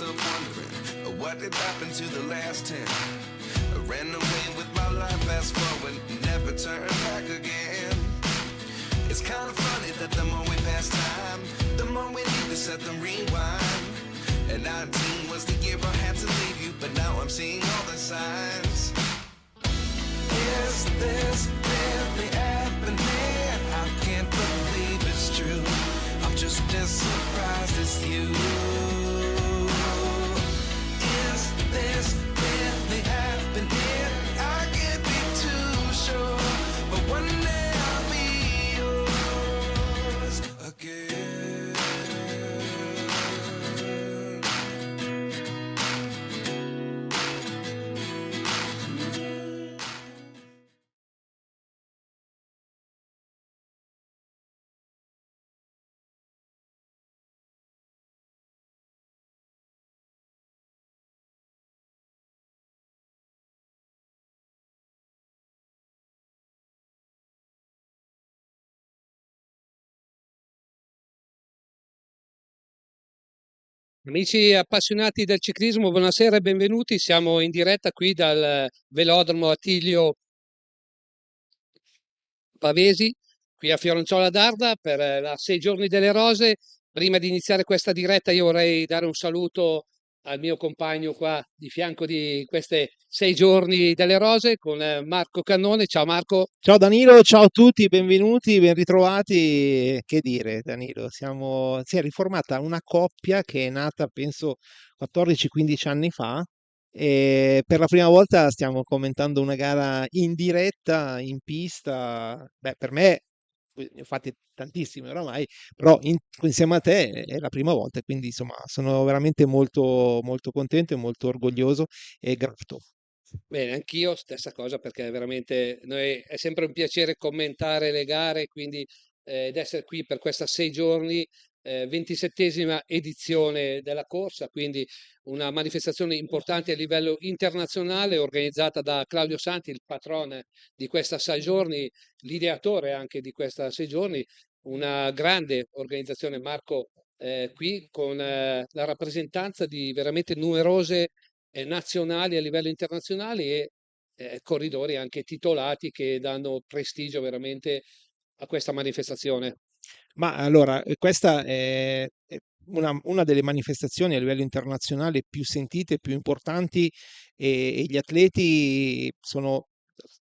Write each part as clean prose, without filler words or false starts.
myself wondering, what did happen to the last 10? I ran away with my life, fast forward, never turn back again. It's kind of funny that the more we pass time, the more we need to set the rewind. And 19 was the year I had to leave you, but now I'm seeing all the signs. Is this really happening? I can't believe it's true. I'm just as surprised as you. Is this really happening? I can't be too sure, but one day I'll be yours again. Amici appassionati del ciclismo, buonasera e benvenuti. Siamo in diretta qui dal velodromo Attilio Pavesi, qui a Fiorenzuola d'Arda per la 6 giorni delle rose. Prima di iniziare questa diretta io vorrei dare un saluto al mio compagno qua di fianco di queste 6 giorni delle rose con Marco Cannone. Ciao Marco. Ciao Danilo, ciao a tutti, benvenuti, ben ritrovati. Che dire, Danilo, si è riformata una coppia che è nata, penso, 14-15 anni fa e per la prima volta stiamo commentando una gara in diretta, in pista. Beh, per me, ne ho fatte tantissime oramai, però insieme a te è la prima volta, quindi insomma sono veramente molto, molto contento e molto orgoglioso e grato. Bene, anch'io stessa cosa perché veramente è sempre un piacere commentare le gare, quindi ed essere qui per questa 6 giorni, 27esima edizione della corsa, quindi una manifestazione importante a livello internazionale organizzata da Claudio Santi, il patrone di questa 6 giorni, l'ideatore anche di questa 6 giorni, una grande organizzazione, Marco, qui con la rappresentanza di veramente numerose nazionali a livello internazionale e corridori anche titolati che danno prestigio veramente a questa manifestazione. Ma allora, questa è una delle manifestazioni a livello internazionale più sentite, più importanti e gli atleti sono,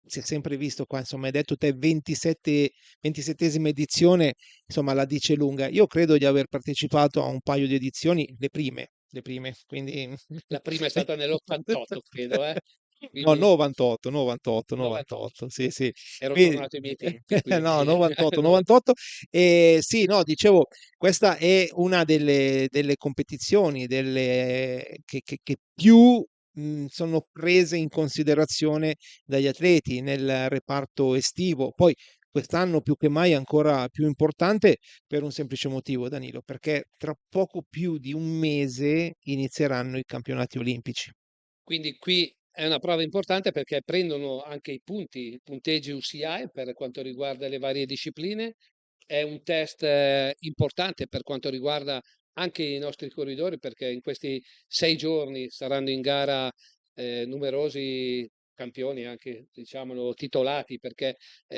si è sempre visto qua, insomma, hai detto te 27esima edizione, insomma, la dice lunga. Io credo di aver partecipato a un paio di edizioni, le prime, quindi... La prima è stata nell'88, credo, No, quindi 98, 98, 98. 98, sì, sì. Ero Quindi, tornato ai miei tempi, quindi no, 98, no. 98. E sì, no, dicevo, questa è una delle competizioni che più sono prese in considerazione dagli atleti nel reparto estivo. Poi quest'anno più che mai è ancora più importante per un semplice motivo, Danilo, perché tra poco più di un mese inizieranno i campionati olimpici. Quindi qui è una prova importante perché prendono anche i punti, i punteggi UCI per quanto riguarda le varie discipline. È un test importante per quanto riguarda anche i nostri corridori perché in questi 6 giorni saranno in gara numerosi campioni, anche diciamolo titolati, perché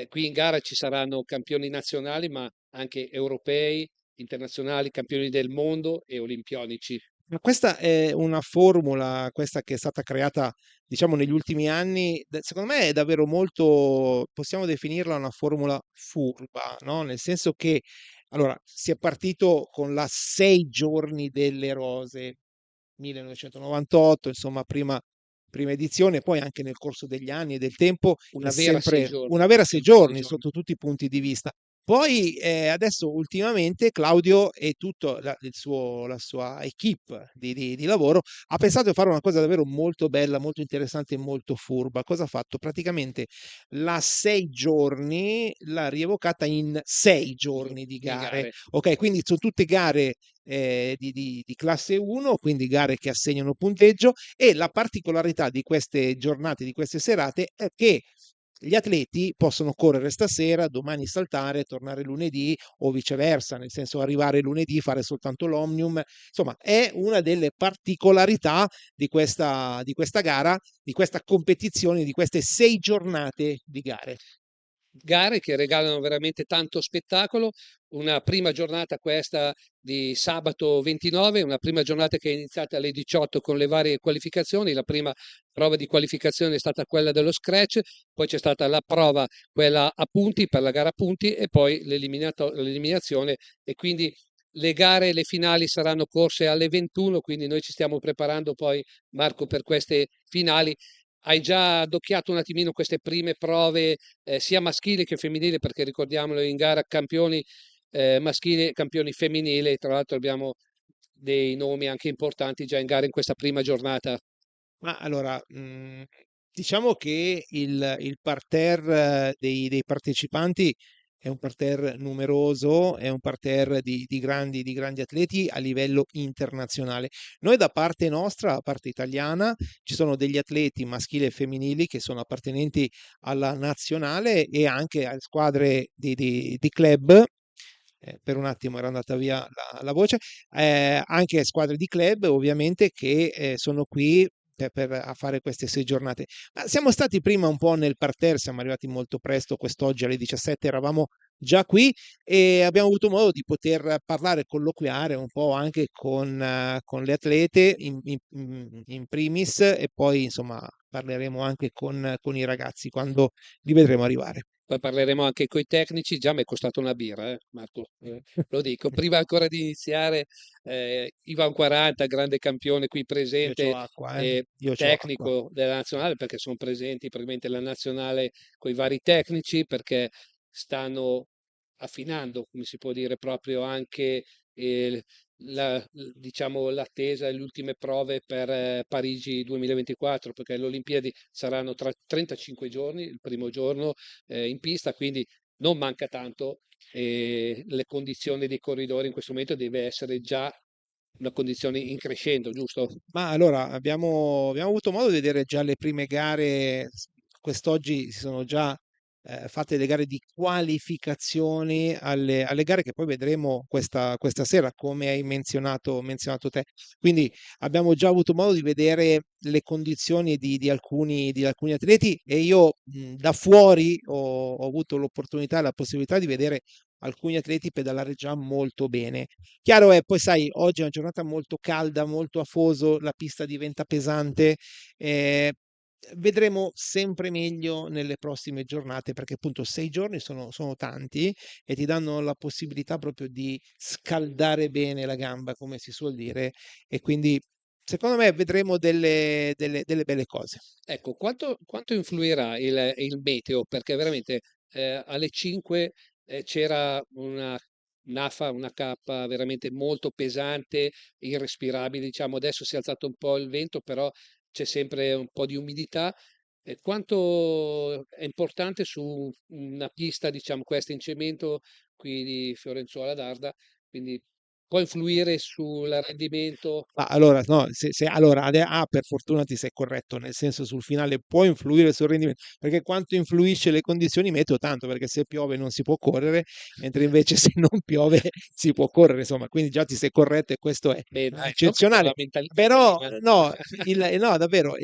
qui in gara ci saranno campioni nazionali ma anche europei, internazionali, campioni del mondo e olimpionici. Ma questa è una formula, questa che è stata creata, diciamo, negli ultimi anni, secondo me è davvero molto, possiamo definirla una formula furba, no? Nel senso che, allora, si è partito con la 6 giorni delle rose, 1998, insomma, prima edizione, poi anche nel corso degli anni e del tempo è Una vera sei sempre giorni, una vera sei sempre 6 giorni giorni. sotto tutti i punti di vista. Poi adesso ultimamente Claudio e tutta la sua equipe di lavoro ha pensato di fare una cosa davvero molto bella, molto interessante e molto furba. Cosa ha fatto? Praticamente la 6 giorni l'ha rievocata in 6 giorni di Di gare. gare. Ok, quindi sono tutte gare di classe 1, quindi gare che assegnano punteggio e la particolarità di queste giornate, di queste serate è che gli atleti possono correre stasera, domani saltare, tornare lunedì o viceversa, nel senso arrivare lunedì, fare soltanto l'Omnium. Insomma, è una delle particolarità di questa gara, di questa competizione, di queste 6 giornate di gare. Gare che regalano veramente tanto spettacolo. Una prima giornata questa di sabato 29, una prima giornata che è iniziata alle 18 con le varie qualificazioni. La prima prova di qualificazione è stata quella dello scratch, poi c'è stata la prova, quella a punti, per la gara a punti, e poi l'eliminazione, e quindi le gare, le finali saranno corse alle 21, quindi noi ci stiamo preparando poi, Marco, per queste finali. Hai già addocchiato un attimino queste prime prove, sia maschili che femminili, perché ricordiamolo, in gara campioni maschili e campioni femminili. Tra l'altro abbiamo dei nomi anche importanti già in gara in questa prima giornata. Ma allora, diciamo che il parterre dei partecipanti è un parterre numeroso, è un parterre di grandi atleti a livello internazionale. Noi da parte nostra, da parte italiana, ci sono degli atleti maschili e femminili che sono appartenenti alla nazionale e anche a squadre di club. Per un attimo era andata via la voce, anche squadre di club ovviamente che sono qui a fare queste 6 giornate. Ma siamo stati prima un po' nel parterre, siamo arrivati molto presto, quest'oggi alle 17 eravamo già qui e abbiamo avuto modo di poter parlare, colloquiare un po' anche con le atlete in primis, e poi insomma parleremo anche con i ragazzi quando li vedremo arrivare. Poi parleremo anche coi tecnici. Già mi è costato una birra, Marco, lo dico. Prima ancora di iniziare, Ivan 40, grande campione qui Io presente, c'ho acqua, e io c'ho acqua. tecnico della nazionale, perché sono presenti praticamente la nazionale con i vari tecnici, perché stanno affinando, come si può dire, proprio anche diciamo, l'attesa e le ultime prove per Parigi 2024, perché le Olimpiadi saranno tra 35 giorni, il primo giorno in pista, quindi non manca tanto, e le condizioni dei corridori in questo momento deve essere già una condizione in crescendo, giusto? Ma allora abbiamo avuto modo di vedere già le prime gare. Quest'oggi si sono già fatte le gare di qualificazione alle gare che poi vedremo questa sera, come hai menzionato te. Quindi abbiamo già avuto modo di vedere le condizioni di alcuni atleti, e io da fuori ho avuto l'opportunità e la possibilità di vedere alcuni atleti pedalare già molto bene. Chiaro è, poi sai, oggi è una giornata molto calda, molto afoso, la pista diventa pesante. eh, Vedremo sempre meglio nelle prossime giornate, perché appunto 6 giorni sono tanti e ti danno la possibilità proprio di scaldare bene la gamba, come si suol dire, e quindi secondo me vedremo delle belle cose. Ecco, quanto influirà il meteo? Perché veramente alle 5 c'era una nafa, una cappa veramente molto pesante, irrespirabile, diciamo. Adesso si è alzato un po' il vento, però c'è sempre un po' di umidità. Quanto è importante su una pista, diciamo, questa in cemento qui di Fiorenzuola d'Arda, quindi può influire sul rendimento? Ma allora, no, allora, per fortuna ti sei corretto, nel senso sul finale può influire sul rendimento, perché quanto influisce le condizioni meteo tanto, perché se piove non si può correre, mentre invece se non piove si può correre, insomma, quindi già ti sei corretto e questo è Beh, dai, non con eccezionale. la mentalità Però prima. no, no, davvero,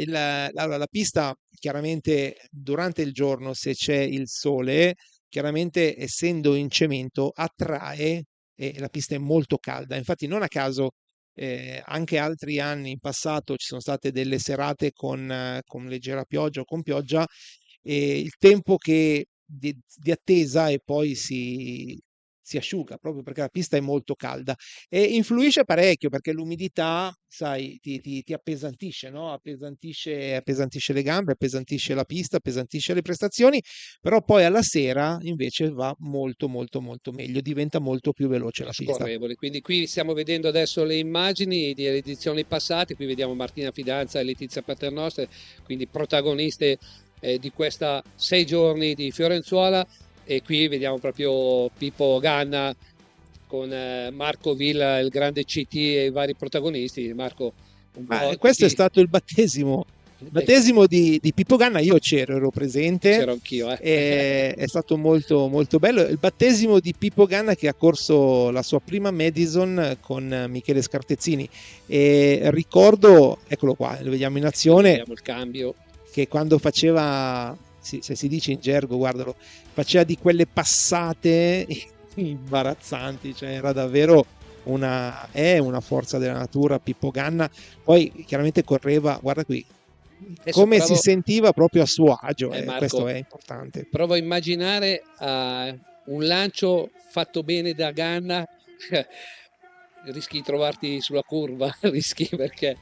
allora, la pista chiaramente durante il giorno, se c'è il sole, chiaramente essendo in cemento attrae, e la pista è molto calda. Infatti non a caso anche altri anni in passato ci sono state delle serate con leggera pioggia o con pioggia, e il tempo di attesa e poi si asciuga proprio perché la pista è molto calda e influisce parecchio perché l'umidità, sai, ti appesantisce, no? Appesantisce le gambe, appesantisce la pista, appesantisce le prestazioni, però poi alla sera invece va molto molto molto meglio, diventa molto più veloce la pista. Scorrevoli. Quindi qui stiamo vedendo adesso le immagini di edizioni passate, qui vediamo Martina Fidanza e Letizia Paternoster, quindi protagoniste di questa 6 giorni di Fiorenzuola, e qui vediamo proprio Pippo Ganna con Marco Villa, il grande CT, e i vari protagonisti. Marco, un Ma po' questo è di... stato il battesimo Il battesimo di Pippo Ganna, io ero presente, C'ero anch'io, è stato molto, molto bello. Il battesimo di Pippo Ganna che ha corso la sua prima Madison con Michele Scartezzini. E ricordo, eccolo qua, lo vediamo in azione, Vediamo il cambio. che quando faceva, se si dice in gergo, guardalo, faceva di quelle passate imbarazzanti, cioè era davvero è una forza della natura Pippo Ganna. Poi chiaramente correva, guarda qui, Adesso come si sentiva proprio a suo agio, Marco, questo è importante. provo a immaginare un lancio fatto bene da Ganna, rischi di trovarti sulla curva, rischi perché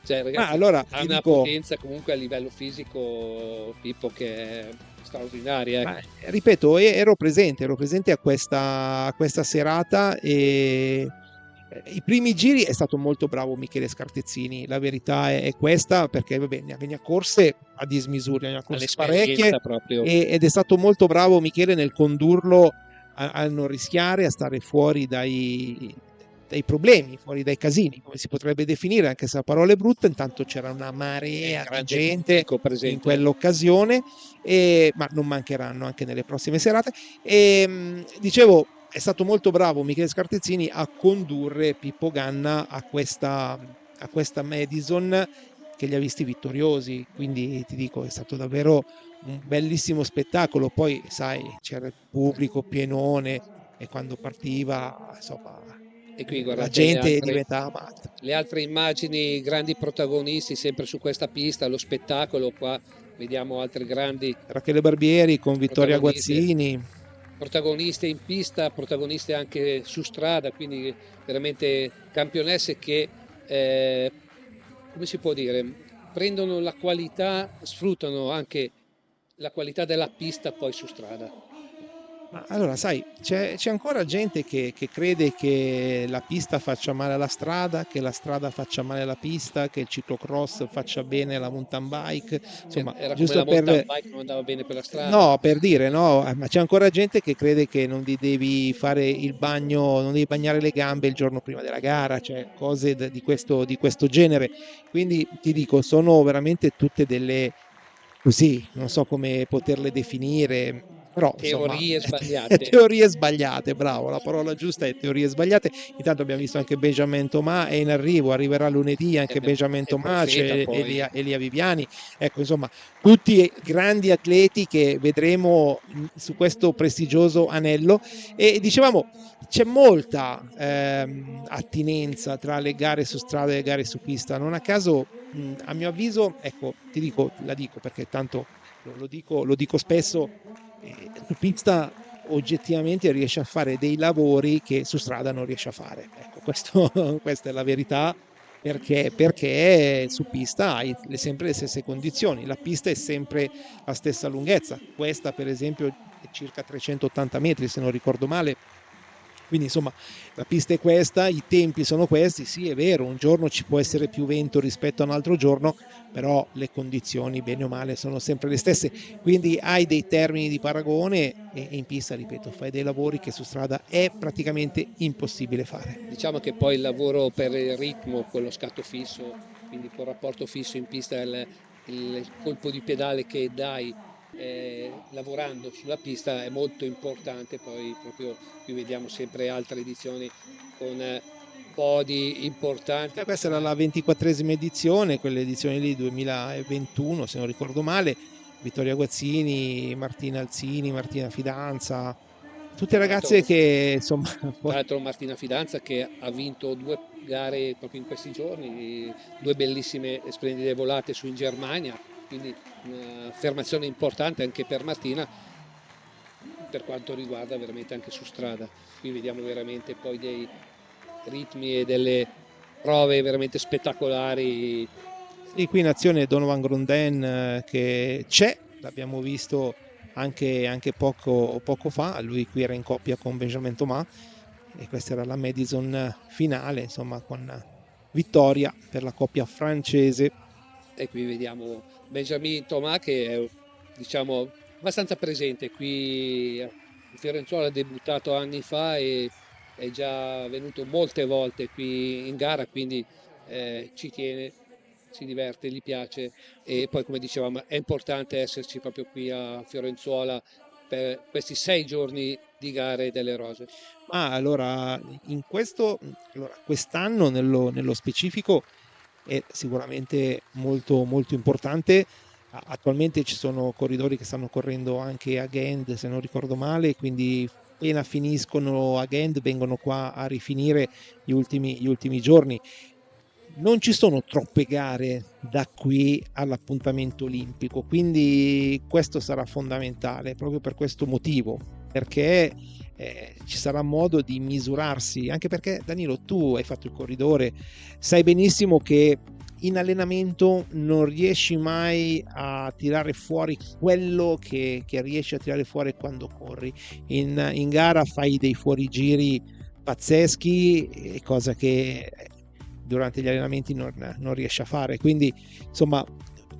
cioè, ragazzi, allora ha ti una dico, potenza comunque a livello fisico Pippo che è straordinaria. ripeto, ero presente a questa serata e i primi giri è stato molto bravo Michele Scartezzini, la verità è questa, perché vabbè, ne ha corse a dismisura, ne ha corse parecchie proprio. ed è stato molto bravo Michele nel condurlo a non rischiare, a stare fuori dai problemi, fuori dai casini, come si potrebbe definire, anche se la parola è brutta. Intanto c'era una marea di gente in quell'occasione, ma non mancheranno anche nelle prossime serate. E dicevo, è stato molto bravo Michele Scartezzini a condurre Pippo Ganna a questa Madison che li ha visti vittoriosi, quindi ti dico, è stato davvero un bellissimo spettacolo. Poi sai, c'era il pubblico pienone e quando partiva, insomma, e qui la guardate gente diventava matta. Le altre immagini, grandi protagonisti sempre su questa pista, lo spettacolo qua, vediamo altre grandi Rachele Barbieri con Vittoria Guazzini. Protagoniste in pista, protagoniste anche su strada, quindi veramente campionesse che, come si può dire, prendono la qualità, sfruttano anche la qualità della pista poi su strada. Ma allora, sai, c'è ancora gente che crede che la pista faccia male alla strada, che la strada faccia male alla pista, che il ciclocross faccia bene alla mountain bike. Insomma, Era giusto come la mountain bike non andava bene per la strada. No, per dire, no, ma c'è ancora gente che crede che non ti devi fare il bagno, non devi bagnare le gambe il giorno prima della gara, cioè cose di questo genere. Quindi ti dico, sono veramente tutte delle, così, non so come poterle definire, però teorie insomma, sbagliate. Teorie sbagliate, bravo, la parola giusta è teorie sbagliate. Intanto abbiamo visto anche Benjamin Thomas, è in arrivo, arriverà lunedì anche Benjamin Thomas, c'è Elia Viviani, ecco, insomma, tutti grandi atleti che vedremo su questo prestigioso anello. E dicevamo, c'è molta attinenza tra le gare su strada e le gare su pista, non a caso, a mio avviso, ecco, la dico perché tanto lo dico spesso, su pista oggettivamente riesce a fare dei lavori che su strada non riesce a fare. Ecco, questa è la verità, perché su pista hai sempre le stesse condizioni, la pista è sempre la stessa lunghezza, questa per esempio è circa 380 metri se non ricordo male. Quindi insomma la pista è questa, i tempi sono questi, sì è vero, un giorno ci può essere più vento rispetto a un altro giorno, però le condizioni bene o male sono sempre le stesse, quindi hai dei termini di paragone e in pista, ripeto, fai dei lavori che su strada è praticamente impossibile fare. Diciamo che poi il lavoro per il ritmo, quello scatto fisso, quindi col rapporto fisso in pista, il colpo di pedale che dai lavorando sulla pista è molto importante. Poi proprio qui vediamo sempre altre edizioni con podi importanti. Questa era la 24esima edizione, quell'edizione lì 2021 se non ricordo male, Vittoria Guazzini, Martina Alzini, Martina Fidanza, tutte ragazze che insomma... Tra l'altro Martina Fidanza che ha vinto 2 gare proprio in questi giorni, 2 bellissime e splendide volate su in Germania, quindi un'affermazione importante anche per Martina per quanto riguarda veramente anche su strada. Qui vediamo veramente poi dei ritmi e delle prove veramente spettacolari. Sì, qui in azione Donovan Grondin che c'è, l'abbiamo visto anche poco fa, lui qui era in coppia con Benjamin Thomas e questa era la Madison finale, insomma, con vittoria per la coppia francese. E qui vediamo Benjamin Thomas che è, diciamo, abbastanza presente qui a Fiorenzuola, ha debuttato anni fa e è già venuto molte volte qui in gara, quindi ci tiene si diverte, gli piace e poi come dicevamo è importante esserci proprio qui a Fiorenzuola per questi 6 giorni di gare delle rose. Ma allora, allora, quest'anno nello specifico è sicuramente molto, molto importante. Attualmente ci sono corridori che stanno correndo anche a Gand, se non ricordo male, quindi appena finiscono a Gand vengono qua a rifinire gli ultimi giorni. Non ci sono troppe gare da qui all'appuntamento olimpico, quindi questo sarà fondamentale proprio per questo motivo, perché ci sarà modo di misurarsi, anche perché Danilo, tu hai fatto il corridore, sai benissimo che in allenamento non riesci mai a tirare fuori quello che riesci a tirare fuori quando corri. In gara fai dei fuorigiri pazzeschi, cosa che durante gli allenamenti non riesce a fare. Quindi, insomma,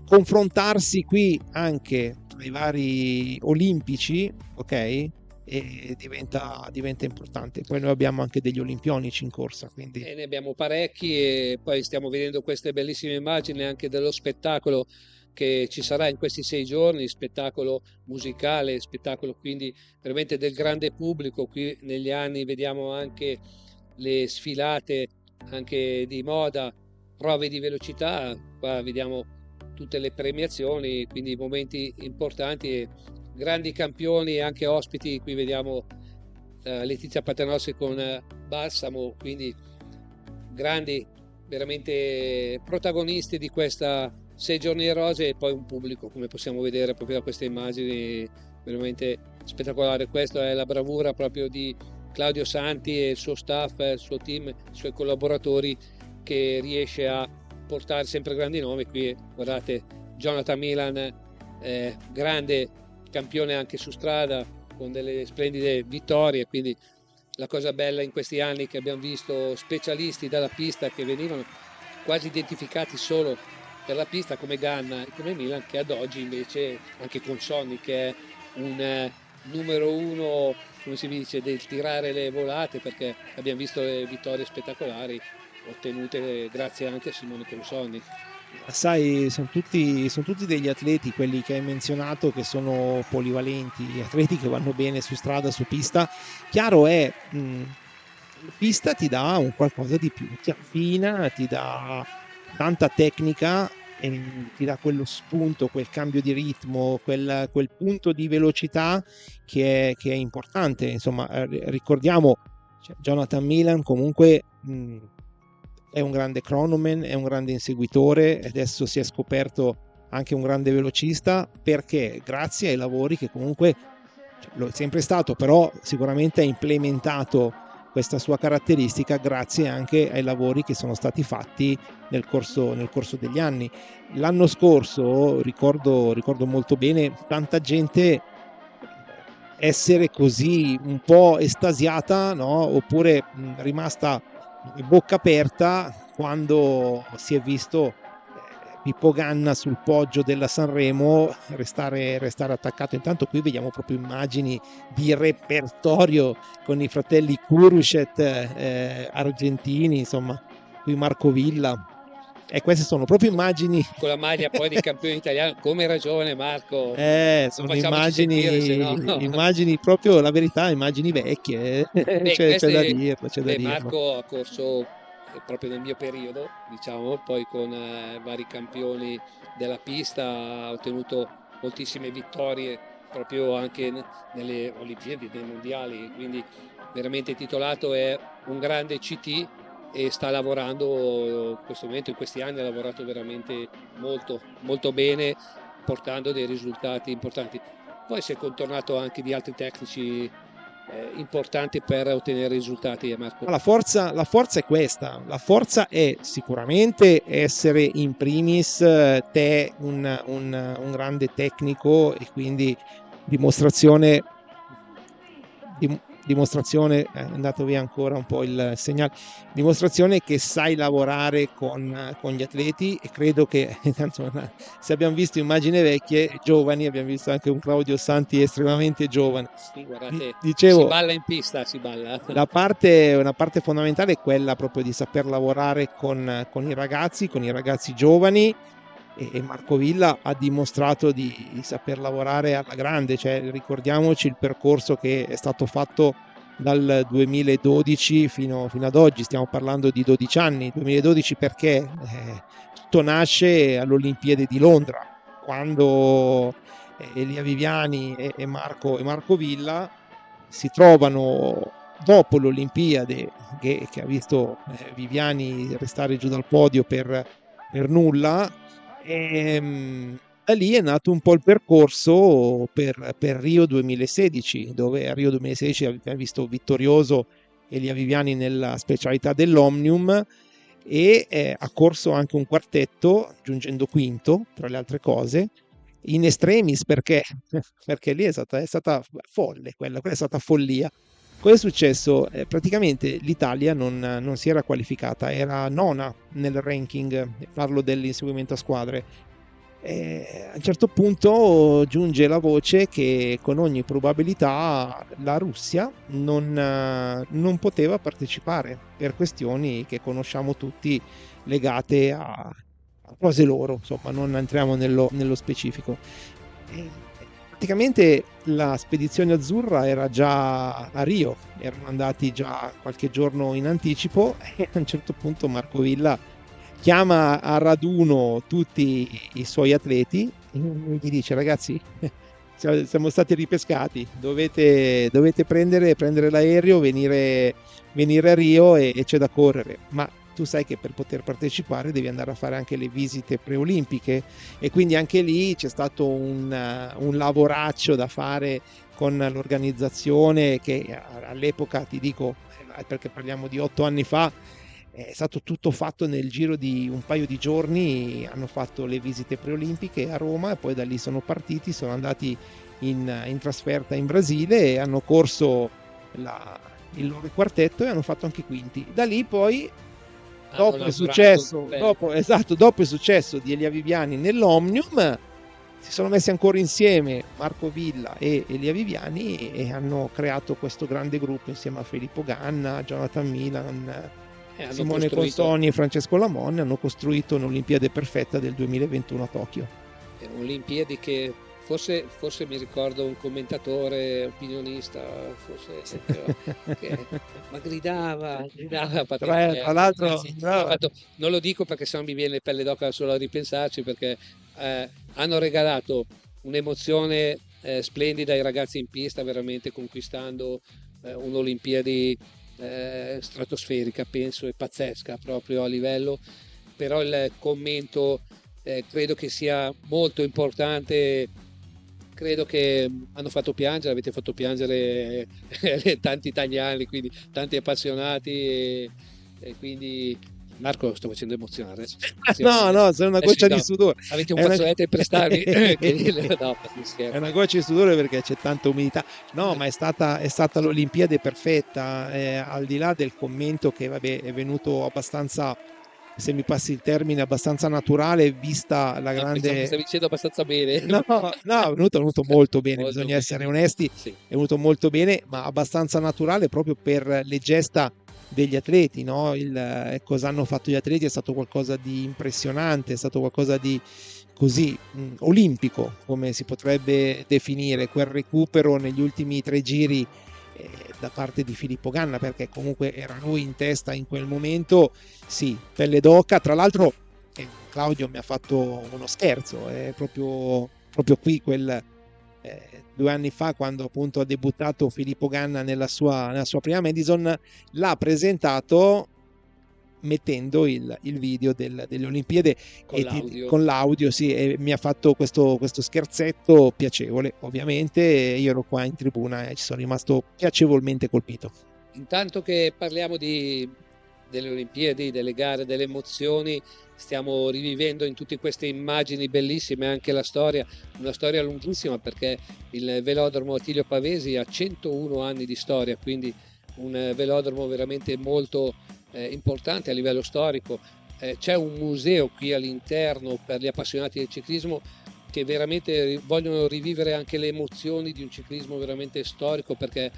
confrontarsi qui anche tra i vari olimpici, ok? E diventa importante. Poi noi abbiamo anche degli olimpionici in corsa, quindi E ne abbiamo parecchi e poi stiamo vedendo queste bellissime immagini anche dello spettacolo che ci sarà in questi 6 giorni, spettacolo musicale, spettacolo quindi veramente del grande pubblico. Qui negli anni vediamo anche le sfilate anche di moda, prove di velocità, qua vediamo tutte le premiazioni, quindi momenti importanti e grandi campioni e anche ospiti. Qui vediamo Letizia Paternoster con Balsamo, quindi grandi veramente protagonisti di questa 6 giorni di rose e poi un pubblico, come possiamo vedere proprio da queste immagini, veramente spettacolare. Questa è la bravura proprio di Claudio Santi e il suo staff, il suo team, i suoi collaboratori, che riesce a portare sempre grandi nomi. Qui guardate Jonathan Milan, grande campione anche su strada con delle splendide vittorie, quindi la cosa bella in questi anni che abbiamo visto specialisti dalla pista che venivano quasi identificati solo per la pista come Ganna e come Milan, che ad oggi invece anche con Sonny, che è un numero uno, come si dice, del tirare le volate, perché abbiamo visto le vittorie spettacolari ottenute grazie anche a Simone Consonni. sai, sono tutti degli atleti, quelli che hai menzionato, che sono polivalenti, atleti che vanno bene su strada, su pista. Chiaro è, la pista ti dà un qualcosa di più, ti affina, ti dà tanta tecnica e ti dà quello spunto, quel cambio di ritmo, quel punto di velocità che è importante. Insomma, ricordiamo, cioè, Jonathan Milan comunque è un grande cronoman, è un grande inseguitore e adesso si è scoperto anche un grande velocista, perché grazie ai lavori che comunque, cioè, lo è sempre stato, però sicuramente ha implementato questa sua caratteristica grazie anche ai lavori che sono stati fatti nel corso degli anni. L'anno scorso ricordo molto bene tanta gente essere così un po' estasiata, no? Oppure rimasta bocca aperta quando si è visto Pippo Ganna sul poggio della Sanremo restare attaccato. Intanto qui vediamo proprio immagini di repertorio con i fratelli Kuruchet, argentini, insomma, qui Marco Villa, e queste sono proprio immagini Con la maglia poi di campione italiano, come ragione Marco, sono facciamoci sentire, se no. immagini proprio, la verità, immagini vecchie, c'è da dirlo, Marco ha corso proprio nel mio periodo, diciamo, poi con vari campioni della pista, ha ottenuto moltissime vittorie proprio anche nelle Olimpiadi, nei mondiali, quindi veramente titolato, è un grande CT e sta lavorando in questo momento, in questi anni ha lavorato veramente molto, molto bene, portando dei risultati importanti. Poi si è contornato anche di altri tecnici importanti per ottenere risultati, Marco. La forza è questa, la forza è sicuramente essere in primis te un grande tecnico e quindi dimostrazione dimostrazione, è andato via ancora un po' il segnale, dimostrazione che sai lavorare con gli atleti, e credo che tanto, se abbiamo visto immagini vecchie, giovani, abbiamo visto anche un Claudio Santi estremamente giovane. Sì, guardate, si Dicevo, balla in pista, si balla. una parte fondamentale è quella proprio di saper lavorare con i ragazzi giovani, e Marco Villa ha dimostrato di saper lavorare alla grande, cioè ricordiamoci il percorso che è stato fatto dal 2012 fino ad oggi, stiamo parlando di 12 anni. 2012 perché tutto nasce alle Olimpiadi di Londra, quando Elia Viviani e Marco Villa si trovano dopo l'Olimpiade che ha visto Viviani restare giù dal podio per nulla. Da lì è nato un po' il percorso per Rio 2016, dove a Rio 2016 abbiamo visto vittorioso Elia Viviani nella specialità dell'Omnium, e ha corso anche un quartetto, giungendo quinto, tra le altre cose, in extremis, perché lì è stata folle, quella è stata follia. Cosa è successo? Praticamente l'Italia non si era qualificata, era nona nel ranking, parlo dell'inseguimento a squadre. A un certo punto giunge la voce che con ogni probabilità la Russia non poteva partecipare per questioni che conosciamo tutti, legate a cose loro, insomma, non entriamo nello specifico. Praticamente la spedizione azzurra era già a Rio, erano andati già qualche giorno in anticipo, e a un certo punto Marco Villa chiama a raduno tutti i suoi atleti e gli dice: ragazzi, siamo stati ripescati, dovete prendere l'aereo, venire a Rio, e c'è da correre. Ma tu sai che per poter partecipare devi andare a fare anche le visite preolimpiche, e quindi anche lì c'è stato un lavoraccio da fare con l'organizzazione, che all'epoca, ti dico, perché parliamo di 8 anni fa, è stato tutto fatto nel giro di un paio di giorni. Hanno fatto le visite preolimpiche a Roma, e poi da lì sono partiti, sono andati in trasferta in Brasile, e hanno corso il loro quartetto, e hanno fatto anche quinti. Da lì poi, dopo il successo di Elia Viviani nell'Omnium, si sono messi ancora insieme Marco Villa e Elia Viviani, e hanno creato questo grande gruppo insieme a Filippo Ganna, Jonathan Milan, Simone Costoni e Francesco Lamon. Hanno costruito un'Olimpiade perfetta del 2021 a Tokyo. Olimpiadi che forse mi ricordo un commentatore, opinionista, ma gridava tra l'altro, non lo dico perché sennò mi viene pelle d'oca solo a ripensarci, perché hanno regalato un'emozione splendida ai ragazzi in pista, veramente conquistando un'Olimpiadi stratosferica, penso, e pazzesca proprio a livello. Però il commento credo che sia molto importante. Credo che avete fatto piangere tanti italiani, quindi tanti appassionati, e quindi Marco, sto facendo emozionare. No, sono una goccia di sudore. Avete un fazzoletto e prestarmi? No, è una goccia di sudore perché c'è tanta umidità. No, ma è stata l'Olimpiade perfetta, al di là del commento che è venuto abbastanza, se mi passi il termine, abbastanza naturale, vista la grande... Stavi dicendo abbastanza bene. No, è venuto molto bene, bisogna essere onesti, sì. È venuto molto bene, ma abbastanza naturale proprio per le gesta degli atleti, no? Cosa hanno fatto gli atleti è stato qualcosa di impressionante, è stato qualcosa di così olimpico, come si potrebbe definire, quel recupero negli ultimi 3 giri da parte di Filippo Ganna, perché comunque era lui in testa in quel momento. Sì, pelle d'oca. Tra l'altro Claudio mi ha fatto uno scherzo, proprio qui 2 anni fa, quando appunto ha debuttato Filippo Ganna nella sua prima Madison, l'ha presentato mettendo il video delle Olimpiadi con l'audio, sì, e mi ha fatto questo scherzetto piacevole. Ovviamente io ero qua in tribuna e ci sono rimasto piacevolmente colpito. Intanto che parliamo di delle Olimpiadi, delle gare, delle emozioni. Stiamo rivivendo in tutte queste immagini bellissime anche la storia, una storia lunghissima, perché il velodromo Attilio Pavesi ha 101 anni di storia, quindi un velodromo veramente molto importante a livello storico. C'è un museo qui all'interno per gli appassionati del ciclismo che veramente vogliono rivivere anche le emozioni di un ciclismo veramente storico, perché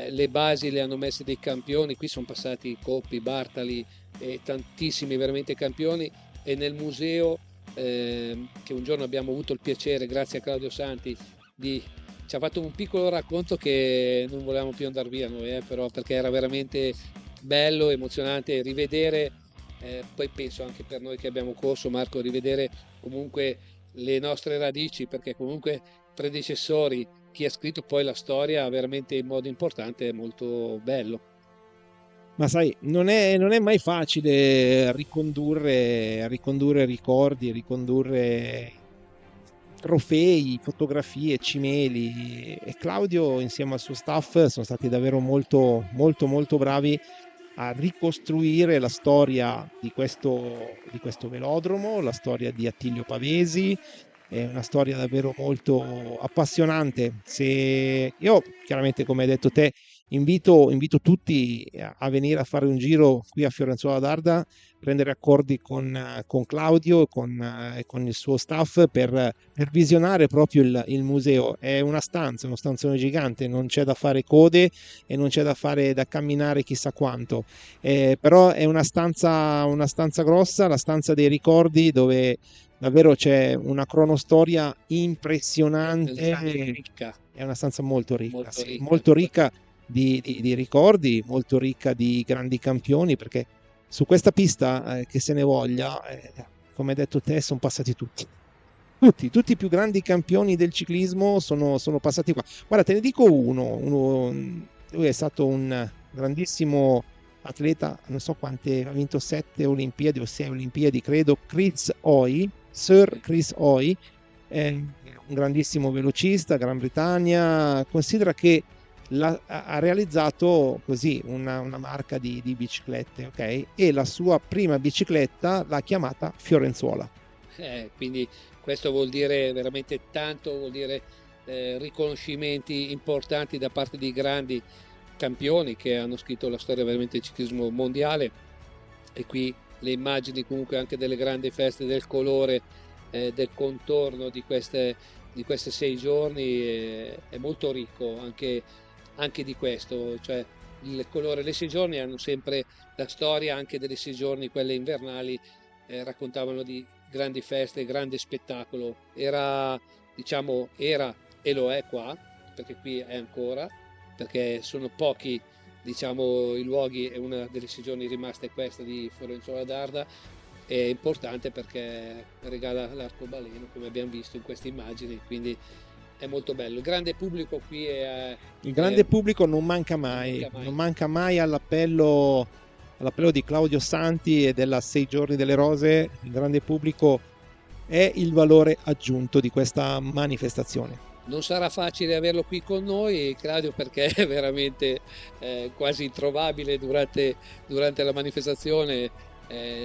le basi le hanno messe dei campioni. Qui sono passati Coppi, Bartali e tantissimi veramente campioni, e nel museo che un giorno abbiamo avuto il piacere, grazie a Claudio Santi, ci ha fatto un piccolo racconto che non volevamo più andare via noi, però, perché era veramente bello, emozionante rivedere. Poi penso anche per noi che abbiamo corso, Marco, rivedere comunque le nostre radici, perché comunque predecessori, chi ha scritto poi la storia veramente in modo importante, è molto bello. Ma sai, non è mai facile ricondurre ricordi, ricondurre trofei, fotografie, cimeli, e Claudio insieme al suo staff sono stati davvero molto molto molto bravi a ricostruire la storia di questo velodromo, la storia di Attilio Pavesi. È una storia davvero molto appassionante. Se io, chiaramente, come hai detto te, invito tutti a venire a fare un giro qui a Fiorenzuola d'Arda, prendere accordi con Claudio e con il suo staff per visionare proprio il museo. È una stanza, uno stanzone gigante, non c'è da fare code e non c'è da camminare chissà quanto. Però è una stanza grossa, la stanza dei ricordi, dove davvero c'è una cronostoria impressionante. Ricca. È una stanza molto ricca, Molto sì, ricca. molto ricca di ricordi, molto ricca di grandi campioni, perché su questa pista, che se ne voglia, come hai detto te, sono passati tutti. Tutti i più grandi campioni del ciclismo sono passati qua. Guarda, te ne dico uno, lui è stato un grandissimo atleta, non so quante, ha vinto 7 Olimpiadi o 6 Olimpiadi, credo, Sir Chris Hoy, è un grandissimo velocista, Gran Bretagna. Considera che ha realizzato così una marca di biciclette, ok? E la sua prima bicicletta l'ha chiamata Fiorenzuola. Quindi questo vuol dire veramente tanto, vuol dire riconoscimenti importanti da parte di grandi campioni che hanno scritto la storia veramente del ciclismo mondiale. E qui le immagini comunque anche delle grandi feste, del colore, del contorno di queste 6 giorni, è molto ricco anche di questo, cioè il colore. Le 6 giorni hanno sempre la storia anche delle 6 giorni, quelle invernali, raccontavano di grandi feste, grande spettacolo. Era e lo è qua, perché qui è ancora, perché sono pochi, diciamo, i luoghi, e una delle 6 giorni rimaste è questa di Fiorenzuola d'Arda. È importante perché regala l'arcobaleno, come abbiamo visto in queste immagini, quindi è molto bello. Il grande pubblico qui il grande pubblico non manca mai all'appello di Claudio Santi e della 6 giorni delle rose. Il grande pubblico è il valore aggiunto di questa manifestazione. Non sarà facile averlo qui con noi, Claudio, perché è veramente quasi introvabile durante la manifestazione.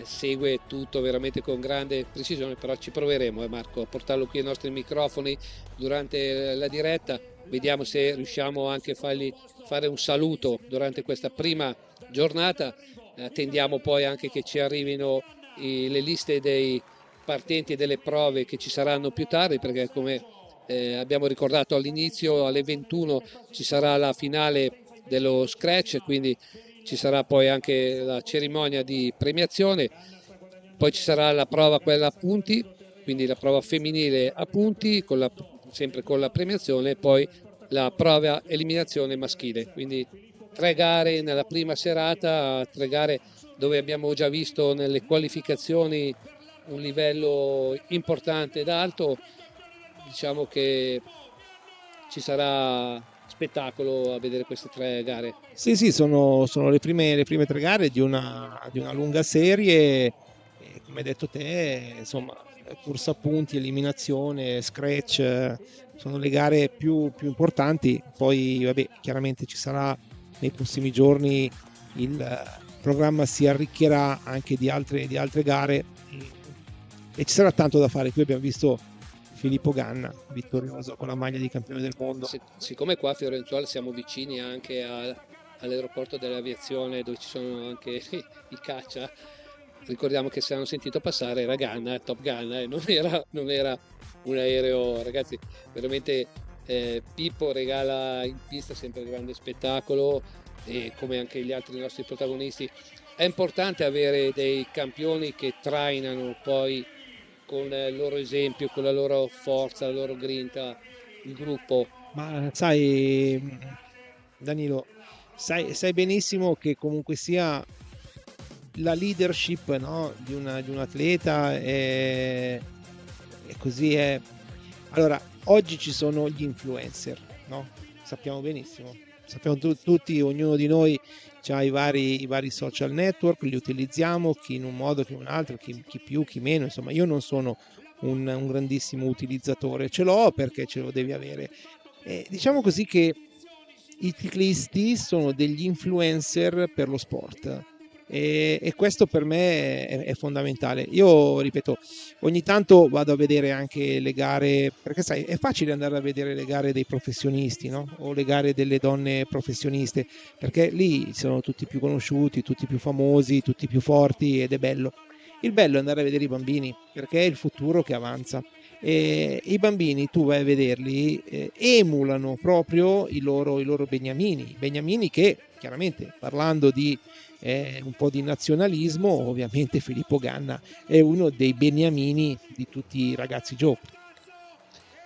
Segue tutto veramente con grande precisione, però ci proveremo, Marco, a portarlo qui ai nostri microfoni durante la diretta. Vediamo se riusciamo anche a fargli fare un saluto durante questa prima giornata. Attendiamo poi anche che ci arrivino le liste dei partenti e delle prove che ci saranno più tardi, perché come abbiamo ricordato all'inizio, alle 21 ci sarà la finale dello scratch, quindi ci sarà poi anche la cerimonia di premiazione, poi ci sarà la prova, quella a punti, quindi la prova femminile a punti, sempre con la premiazione, e poi la prova eliminazione maschile. Quindi 3 gare nella prima serata, 3 gare dove abbiamo già visto nelle qualificazioni un livello importante ed alto. Diciamo che ci sarà spettacolo a vedere queste 3 gare. Sì, sono le prime 3 gare di una lunga serie, e come hai detto te, insomma, corsa a punti, eliminazione, scratch, sono le gare più importanti. Poi vabbè, chiaramente ci sarà nei prossimi giorni programma si arricchirà anche di altre gare e ci sarà tanto da fare. Qui abbiamo visto Filippo Ganna vittorioso con la maglia di campione del mondo. Siccome qua a Fiorenzuola siamo vicini anche all'aeroporto dell'aviazione, dove ci sono anche i caccia, ricordiamo che se hanno sentito passare era Ganna, Top Gun, non era un aereo. Ragazzi, veramente Pippo regala in pista sempre grande spettacolo, e come anche gli altri nostri protagonisti. È importante avere dei campioni che trainano poi con il loro esempio, con la loro forza, la loro grinta, il gruppo. Ma sai, Danilo, sai benissimo che comunque sia la leadership, no, di un atleta è così. È. Allora, oggi ci sono gli influencer, no? Sappiamo benissimo, sappiamo tutti, ognuno di noi ha i vari social network, li utilizziamo, chi in un modo, chi in un altro, chi più, chi meno. Insomma, io non sono un grandissimo utilizzatore, ce l'ho perché ce lo devi avere. Diciamo così che i ciclisti sono degli influencer per lo sport, e questo per me è fondamentale. Io ripeto, ogni tanto vado a vedere anche le gare, perché sai, è facile andare a vedere le gare dei professionisti, no? O le gare delle donne professioniste, perché lì sono tutti più conosciuti, tutti più famosi, tutti più forti, ed è bello. Il bello è andare a vedere i bambini, perché è il futuro che avanza. E i bambini, tu vai a vederli, emulano proprio i loro beniamini, che chiaramente, parlando di un po' di nazionalismo, ovviamente Filippo Ganna è uno dei beniamini di tutti i ragazzi giovani.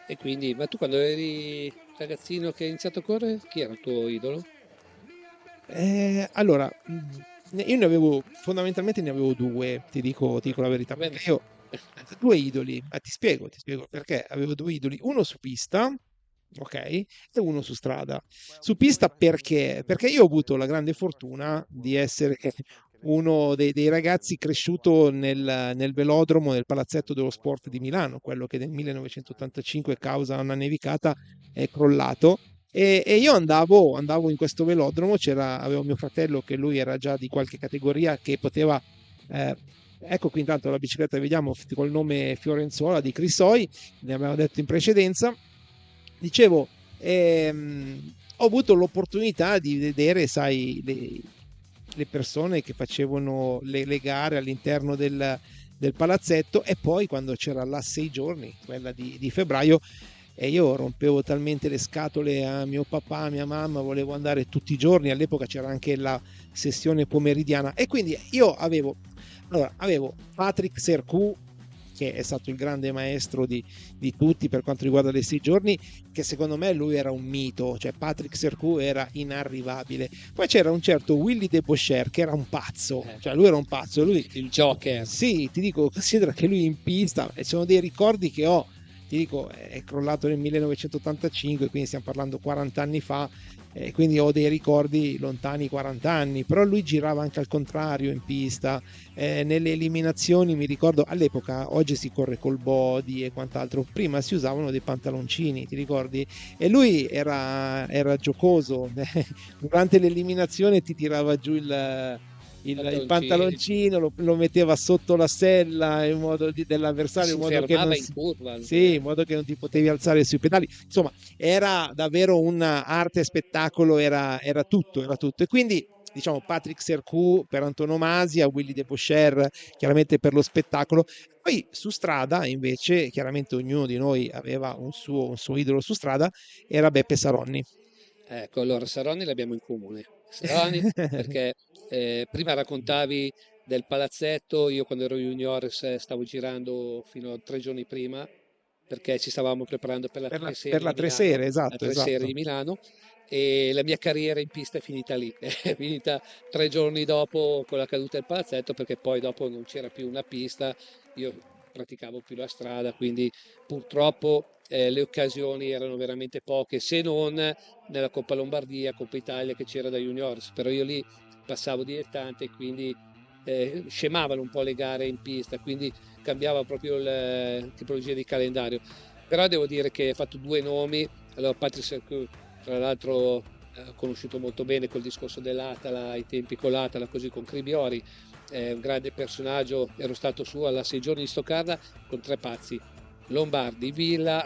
E quindi, ma tu quando eri ragazzino che hai iniziato a correre, chi era il tuo idolo? Allora, io fondamentalmente ne avevo due, ti dico la verità, Beh, perché io due idoli, ti spiego perché avevo due idoli, uno su pista, ok, e uno su strada. Su pista perché io ho avuto la grande fortuna di essere uno dei ragazzi cresciuto nel velodromo, nel palazzetto dello sport di Milano, quello che nel 1985 causa una nevicata è crollato. E io andavo in questo velodromo, avevo mio fratello che lui era già di qualche categoria, che poteva, ecco qui intanto la bicicletta, vediamo, col nome Fiorenzuola di Crisoi, ne abbiamo detto in precedenza. Dicevo, ho avuto l'opportunità di vedere, sai, le persone che facevano le gare all'interno del palazzetto, e poi quando c'era la 6 giorni, quella di febbraio, e io rompevo talmente le scatole a mio papà, a mia mamma, volevo andare tutti i giorni. All'epoca c'era anche la sessione pomeridiana, e quindi io avevo Patrick Sercou, che è stato il grande maestro di tutti per quanto riguarda le 6 giorni, che secondo me lui era un mito, cioè Patrick Sercou era inarrivabile. Poi c'era un certo Willy Deboscher che era un pazzo, cioè lui era un pazzo, lui, il Joker. Sì, ti dico, considera che lui in pista, e sono dei ricordi che ho, ti dico, è crollato nel 1985, quindi stiamo parlando 40 anni fa, quindi ho dei ricordi lontani 40 anni, però lui girava anche al contrario in pista, nelle eliminazioni mi ricordo, all'epoca, oggi si corre col body e quant'altro, prima si usavano dei pantaloncini, ti ricordi? E lui era giocoso, durante l'eliminazione ti tirava giù il pantaloncino, lo metteva sotto la sella in modo dell'avversario, in modo che non in curva, sì, in modo che non ti potevi alzare sui pedali. Insomma, era davvero un'arte spettacolo, era tutto. E quindi, diciamo, Patrick Sercou per antonomasia, Willy Deboscher chiaramente per lo spettacolo. Poi su strada, invece, chiaramente ognuno di noi aveva un suo idolo su strada, era Beppe Saronni. Ecco, allora Saronni l'abbiamo in comune. Saronni, perché prima raccontavi del palazzetto, io quando ero juniores stavo girando fino a 3 giorni prima, perché ci stavamo preparando per la Per la Tresere Tre di Milano, Sere, la esatto. Tresere di Milano, e la mia carriera in pista è finita lì, è finita 3 giorni dopo con la caduta del palazzetto, perché poi dopo non c'era più una pista, io praticavo più la strada, quindi purtroppo le occasioni erano veramente poche, se non nella Coppa Lombardia, Coppa Italia che c'era da juniors, però io lì passavo dilettante e quindi scemavano un po' le gare in pista, quindi cambiava proprio la tipologia di calendario. Però devo dire che hai fatto due nomi, allora Patrick Sercou, tra l'altro ho conosciuto molto bene col discorso dell'Atala, ai tempi con l'Atala, così con Cribiori, è un grande personaggio, ero stato su alla 6 giorni di Stoccarda con 3 pazzi, Lombardi, Villa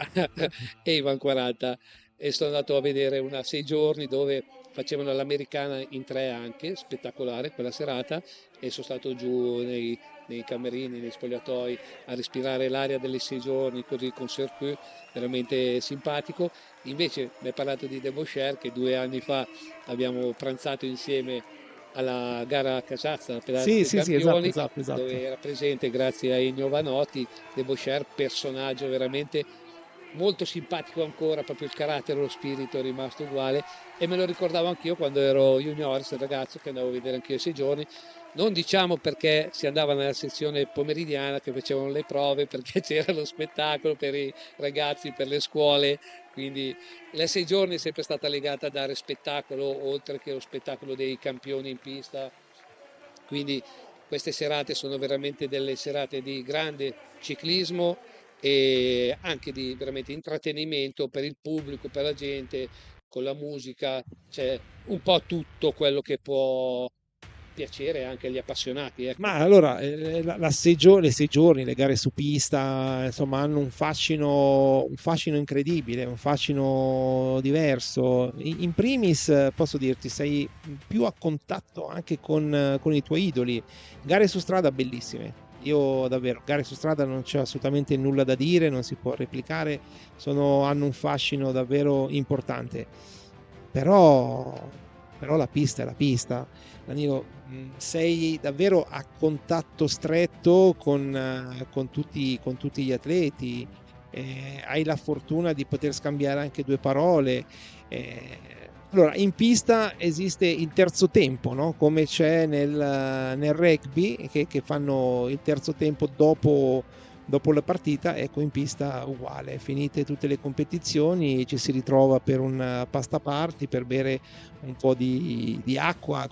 e Ivan 40, e sono andato a vedere una 6 giorni dove facevano l'americana in 3 anche, spettacolare quella serata, e sono stato giù nei camerini, nei spogliatoi a respirare l'aria delle 6 giorni così con circuit, veramente simpatico. Invece mi hai parlato di Debaucher, che 2 anni fa abbiamo pranzato insieme alla gara a Casazza, la pedale Sì, dei sì, sì, esatto, campioni, esatto, esatto. dove era presente grazie a Ennio Vanotti. Debaucher, personaggio veramente molto simpatico ancora, proprio il carattere, lo spirito è rimasto uguale, e me lo ricordavo anch'io quando ero juniores, il ragazzo che andavo a vedere anch'io 6 giorni. Non diciamo perché si andava nella sezione pomeridiana che facevano le prove, perché c'era lo spettacolo per i ragazzi, per le scuole, quindi la 6 giorni è sempre stata legata a dare spettacolo, oltre che lo spettacolo dei campioni in pista. Quindi queste serate sono veramente delle serate di grande ciclismo e anche di veramente intrattenimento per il pubblico, per la gente, con la musica, c'è un po' tutto quello che può piacere anche agli appassionati, Ma ecco. allora, le 6 giorni, le gare su pista, insomma, hanno un fascino incredibile, un fascino diverso. In primis, posso dirti, sei più a contatto anche con i tuoi idoli. Gare su strada bellissime. Io davvero, gare su strada non c'è assolutamente nulla da dire, non si può replicare, hanno un fascino davvero importante. Però, però la pista è la pista. Danilo, sei davvero a contatto stretto con tutti gli atleti, hai la fortuna di poter scambiare anche 2 parole. Allora, in pista esiste il terzo tempo, no? Come c'è nel rugby, che fanno il terzo tempo dopo la partita. Ecco, in pista uguale, finite tutte le competizioni ci si ritrova per un pasta party, per bere un po' di acqua.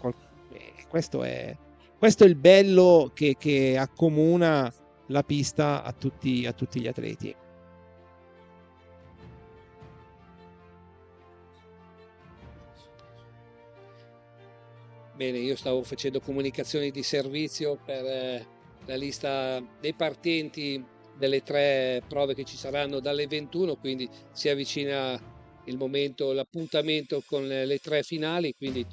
Questo è il bello che accomuna la pista a tutti gli atleti. Bene, io stavo facendo comunicazioni di servizio per la lista dei partenti delle 3 prove che ci saranno dalle 21, quindi si avvicina il momento, l'appuntamento con le 3 finali, quindi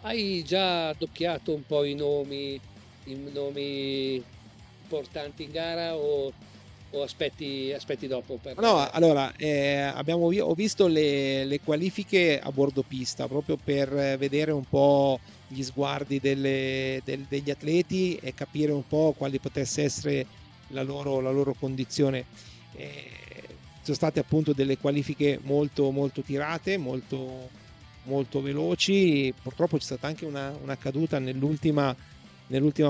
hai già addocchiato un po' i nomi importanti in gara o aspetti dopo No, allora, ho visto le qualifiche a bordo pista proprio per vedere un po' gli sguardi degli atleti e capire un po' quali potesse essere la loro condizione. Sono state appunto delle qualifiche molto, molto tirate, molto, molto veloci. Purtroppo c'è stata anche una caduta nell'ultima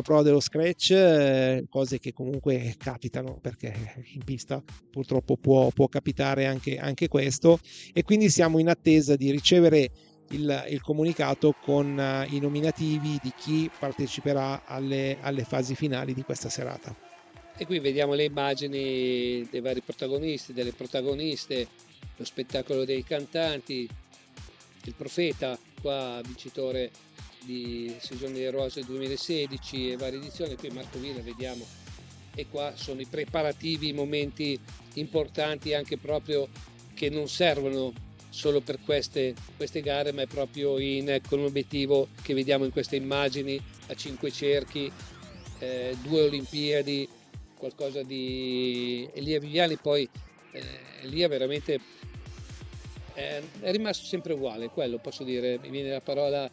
prova dello scratch, cose che comunque capitano, perché in pista purtroppo può capitare anche questo, e quindi siamo in attesa di ricevere il comunicato con i nominativi di chi parteciperà alle fasi finali di questa serata. E qui vediamo le immagini dei vari protagonisti, delle protagoniste, lo spettacolo dei cantanti, il Profeta, qua vincitore di 6 giorni di Rose 2016 e varie edizioni. Qui Marco Villa, vediamo, e qua sono i preparativi, i momenti importanti anche proprio, che non servono solo per queste gare, ma è proprio con un obiettivo che vediamo in queste immagini a 5 cerchi, 2 Olimpiadi, qualcosa di Elia Viviani. Poi Elia veramente è rimasto sempre uguale, quello posso dire, mi viene la parola,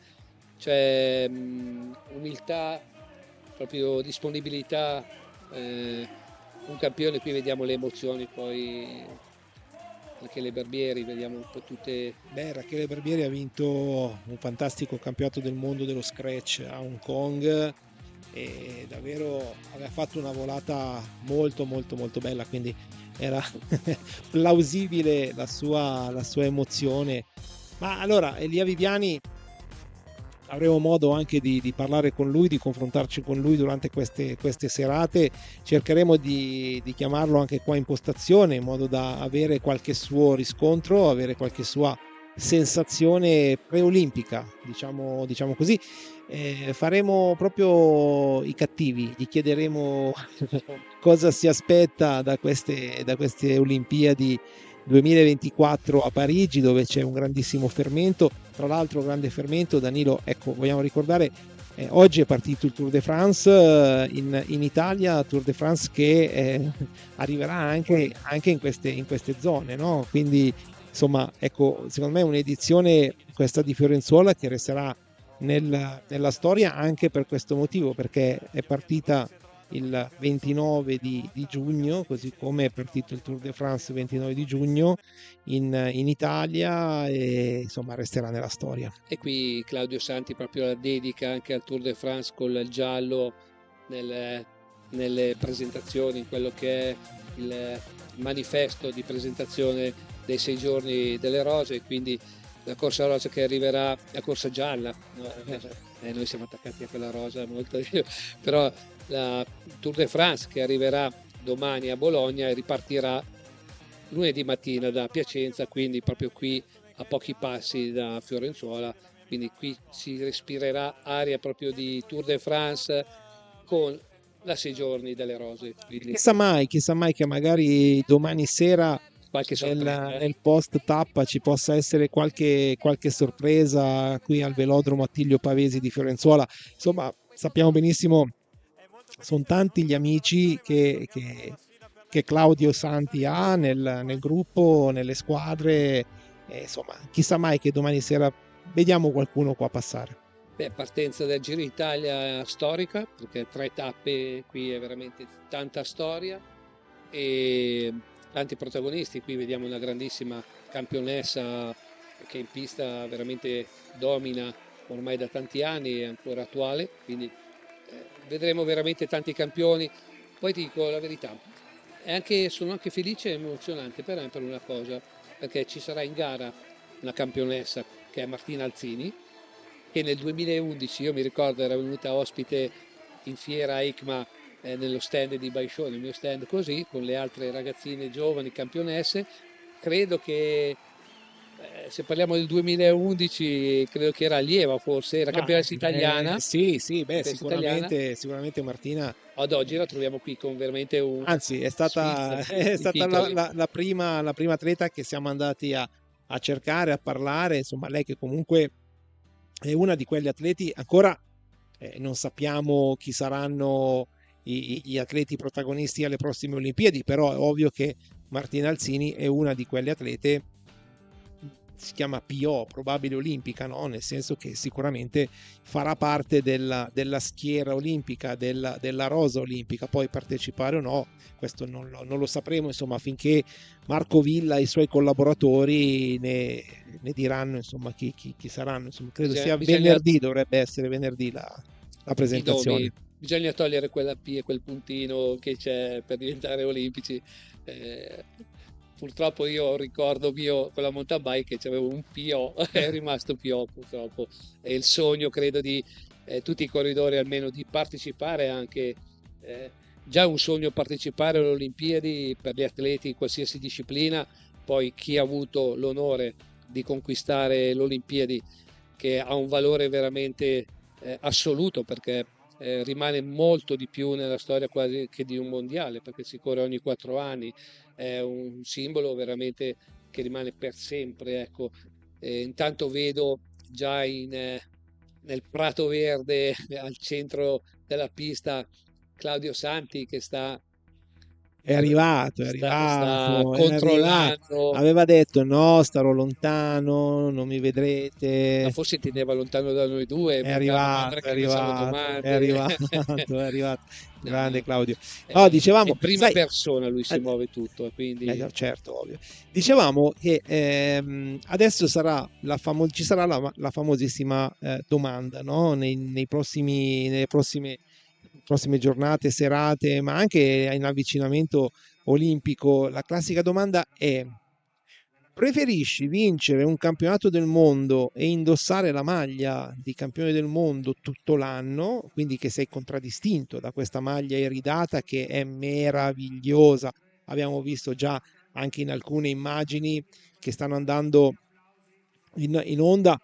cioè umiltà, proprio disponibilità, un campione. Qui vediamo le emozioni, poi anche le Barbieri, vediamo un po' tutte. Rachele Barbieri ha vinto un fantastico campionato del mondo dello scratch a Hong Kong e davvero aveva fatto una volata molto molto molto bella, quindi era plausibile la sua emozione. Ma allora, Elia Viviani, avremo modo anche di parlare con lui, di confrontarci con lui durante queste serate. Cercheremo di chiamarlo anche qua in postazione, in modo da avere qualche suo riscontro, avere qualche sua sensazione preolimpica, diciamo così. Faremo proprio i cattivi, gli chiederemo cosa si aspetta da queste Olimpiadi 2024 a Parigi, dove c'è un grandissimo fermento. Tra l'altro, grande fermento, Danilo, ecco, vogliamo ricordare, oggi è partito il Tour de France in Italia, Tour de France che arriverà anche in queste zone, no? Quindi, insomma, ecco, secondo me è un'edizione, questa di Fiorenzuola, che resterà nella storia anche per questo motivo, perché è partita il 29 di giugno, così come è partito il Tour de France il 29 di giugno in Italia, e insomma resterà nella storia. E qui Claudio Santi proprio la dedica anche al Tour de France con il giallo nelle presentazioni, in quello che è il manifesto di presentazione dei 6 giorni delle rose, quindi la corsa rosa che arriverà, la corsa gialla, no? Noi siamo attaccati a quella rosa molto, però la Tour de France che arriverà domani a Bologna e ripartirà lunedì mattina da Piacenza, quindi proprio qui a pochi passi da Fiorenzuola, quindi qui si respirerà aria proprio di Tour de France con la 6 giorni delle rose. Quindi Chissà mai che magari domani sera qualche sorpresa. nel post tappa ci possa essere qualche sorpresa qui al velodromo Attilio Pavesi di Fiorenzuola. Insomma, sappiamo benissimo, sono tanti gli amici che Claudio Santi ha nel gruppo, nelle squadre, e insomma, chissà mai che domani sera vediamo qualcuno qua passare. Beh, partenza del Giro d'Italia storica, perché 3 tappe qui è veramente tanta storia e tanti protagonisti. Qui vediamo una grandissima campionessa che in pista veramente domina ormai da tanti anni, è ancora attuale, quindi vedremo veramente tanti campioni. Poi ti dico la verità, sono anche felice e emozionante per me per una cosa, perché ci sarà in gara una campionessa che è Martina Alzini, che nel 2011, io mi ricordo, era venuta ospite in fiera EICMA nello stand di Baiscione, il mio stand così, con le altre ragazzine giovani campionesse. Credo che se parliamo del 2011, credo che era allieva, forse era campionessa italiana. Sì, beh, Campionessa italiana. sicuramente Martina. Ad oggi la troviamo qui con veramente un Anzi, è stata, sfizio è di stata titoli. la prima atleta che siamo andati a cercare, a parlare. Insomma, lei che comunque è una di quegli atleti, ancora non sappiamo chi saranno gli atleti protagonisti alle prossime Olimpiadi, però è ovvio che Martina Alzini è una di quelle atlete, si chiama PO, probabile olimpica, no? Nel senso che sicuramente farà parte della schiera olimpica, della rosa olimpica. Poi partecipare o no, questo non lo sapremo, insomma, finché Marco Villa e i suoi collaboratori ne diranno, insomma, chi saranno. Insomma, credo sia venerdì, dovrebbe essere venerdì la presentazione. Bisogna togliere quella P e quel puntino che c'è per diventare olimpici. Purtroppo io ricordo mio con la mountain bike che avevo un PO, è rimasto PO purtroppo. È il sogno, credo, di tutti i corridori almeno di partecipare anche. Già un sogno partecipare alle Olimpiadi per gli atleti in qualsiasi disciplina, poi chi ha avuto l'onore di conquistare l'Olimpiadi, che ha un valore veramente assoluto, perché rimane molto di più nella storia quasi che di un mondiale, perché si corre ogni 4 anni, è un simbolo veramente che rimane per sempre, ecco. Intanto vedo già nel Prato Verde al centro della pista Claudio Santi che sta controllando. Aveva detto no, starò lontano, non mi vedrete. Ma forse intendeva lontano da noi due. È arrivato. Grande Claudio. No, dicevamo, in prima persona lui si muove tutto, quindi certo, ovvio. Dicevamo che adesso ci sarà la famosissima domanda, no? Nelle prossime giornate, serate, ma anche in avvicinamento olimpico. La classica domanda è: preferisci vincere un campionato del mondo e indossare la maglia di campione del mondo tutto l'anno, quindi che sei contraddistinto da questa maglia iridata che è meravigliosa? Abbiamo visto già anche in alcune immagini che stanno andando in onda,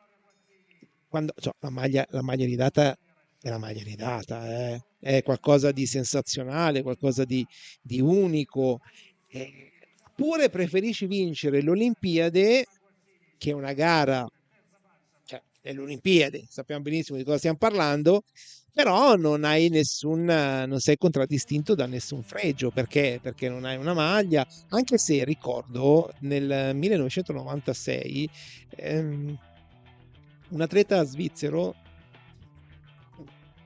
quando, cioè, la maglia ridata è la maglia ridata, è qualcosa di sensazionale, qualcosa di unico. Eppure preferisci vincere l'Olimpiade, che è una gara, cioè è l'Olimpiade, sappiamo benissimo di cosa stiamo parlando, però non hai non sei contraddistinto da nessun fregio, perché non hai una maglia, anche se ricordo nel 1996 ehm, un atleta svizzero,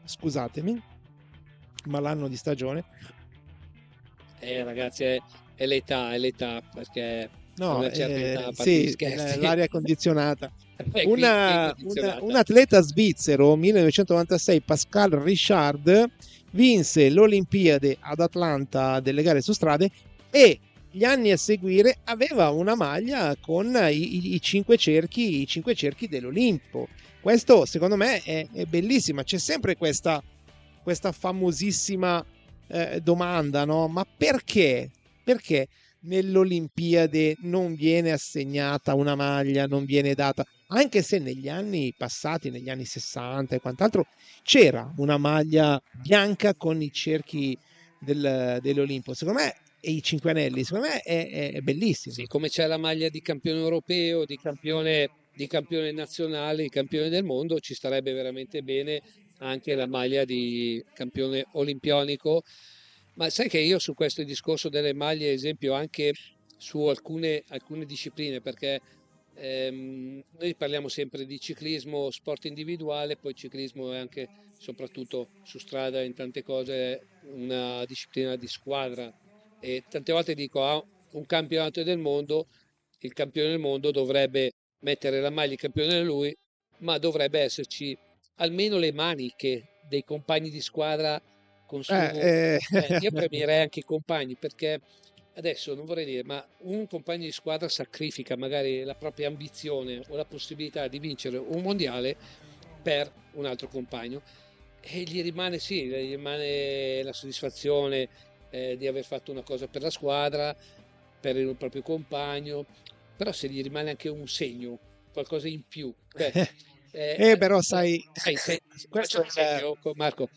scusatemi, ma l'anno di stagione, Ragazzi, è l'età, perché a no, una certa età, a parte gli sì, scherzi, l'aria condizionata. è qui ben Un condizionata. atleta svizzero, 1996, Pascal Richard, vinse l'Olimpiade ad Atlanta delle gare su strade e gli anni a seguire aveva una maglia con i cinque cerchi dell'Olimpo. Questo secondo me è bellissima. C'è sempre questa famosissima domanda, no? Ma perché? Perché nell'Olimpiade non viene assegnata una maglia, non viene data, anche se negli anni passati, negli anni 60 e quant'altro, c'era una maglia bianca con i cerchi dell'Olimpo. Secondo me, e i cinque anelli, secondo me è bellissimo. Sì, come c'è la maglia di campione europeo, di campione nazionale, di campione del mondo, ci starebbe veramente bene anche la maglia di campione olimpionico. Ma sai che io su questo discorso delle maglie, esempio, anche su alcune discipline, perché noi parliamo sempre di ciclismo, sport individuale, poi ciclismo è anche, soprattutto su strada, in tante cose, una disciplina di squadra. E tante volte dico, un campionato del mondo, il campione del mondo dovrebbe mettere la maglia di campione lui, ma dovrebbe esserci almeno le maniche dei compagni di squadra con su... Eh, io premierei anche i compagni, perché adesso non vorrei dire, ma un compagno di squadra sacrifica magari la propria ambizione o la possibilità di vincere un mondiale per un altro compagno e gli rimane, sì, gli rimane la soddisfazione di aver fatto una cosa per la squadra, per il proprio compagno, però se gli rimane anche un segno, qualcosa in più, beh, però sai, faccio questo un esempio, Marco,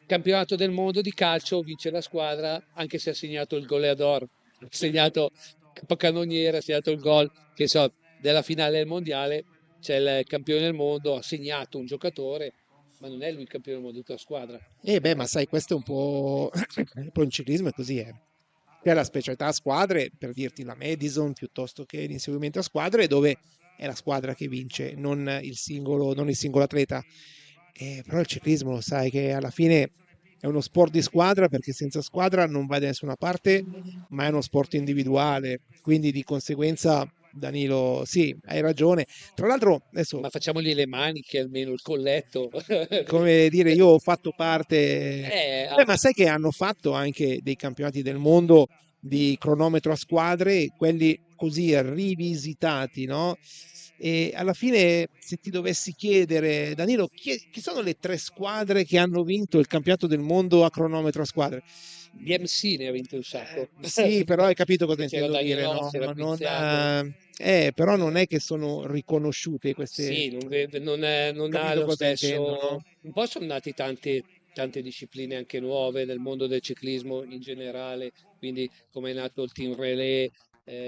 campionato del mondo di calcio, vince la squadra, anche se ha segnato il goleador, ha segnato capocannoniere, ha segnato il gol, che so, della finale del mondiale, c'è il campione del mondo, ha segnato un giocatore, ma non è lui il campione del mondo di tutta la squadra. beh, ma sai, questo è un po', un po' in ciclismo è così, eh. C'è la specialità a squadre, per dirti la Madison, piuttosto che l'inseguimento a squadre, dove è la squadra che vince, non il singolo atleta. Però il ciclismo, lo sai, che alla fine è uno sport di squadra, perché senza squadra non vai da nessuna parte, ma è uno sport individuale. Quindi di conseguenza, Danilo, sì, hai ragione. Tra l'altro, adesso, Ma facciamogli le maniche, almeno il colletto. come dire, io ho fatto parte, Eh, ma sai che hanno fatto anche dei campionati del mondo di cronometro a squadre, quelli così rivisitati, no? E alla fine, se ti dovessi chiedere, Danilo, chi sono le tre squadre che hanno vinto il campionato del mondo a cronometro a squadre? BMC ne ha vinto un sacco. Sì, però hai capito cosa C'era intendo dire, Danielò, no? c'era Non, Quiziato. però non è che sono riconosciute queste, Sì, non ha capito lo cosa intendo, stesso. no? Un po' sono nati tante discipline anche nuove nel mondo del ciclismo in generale, quindi come è nato il team relay,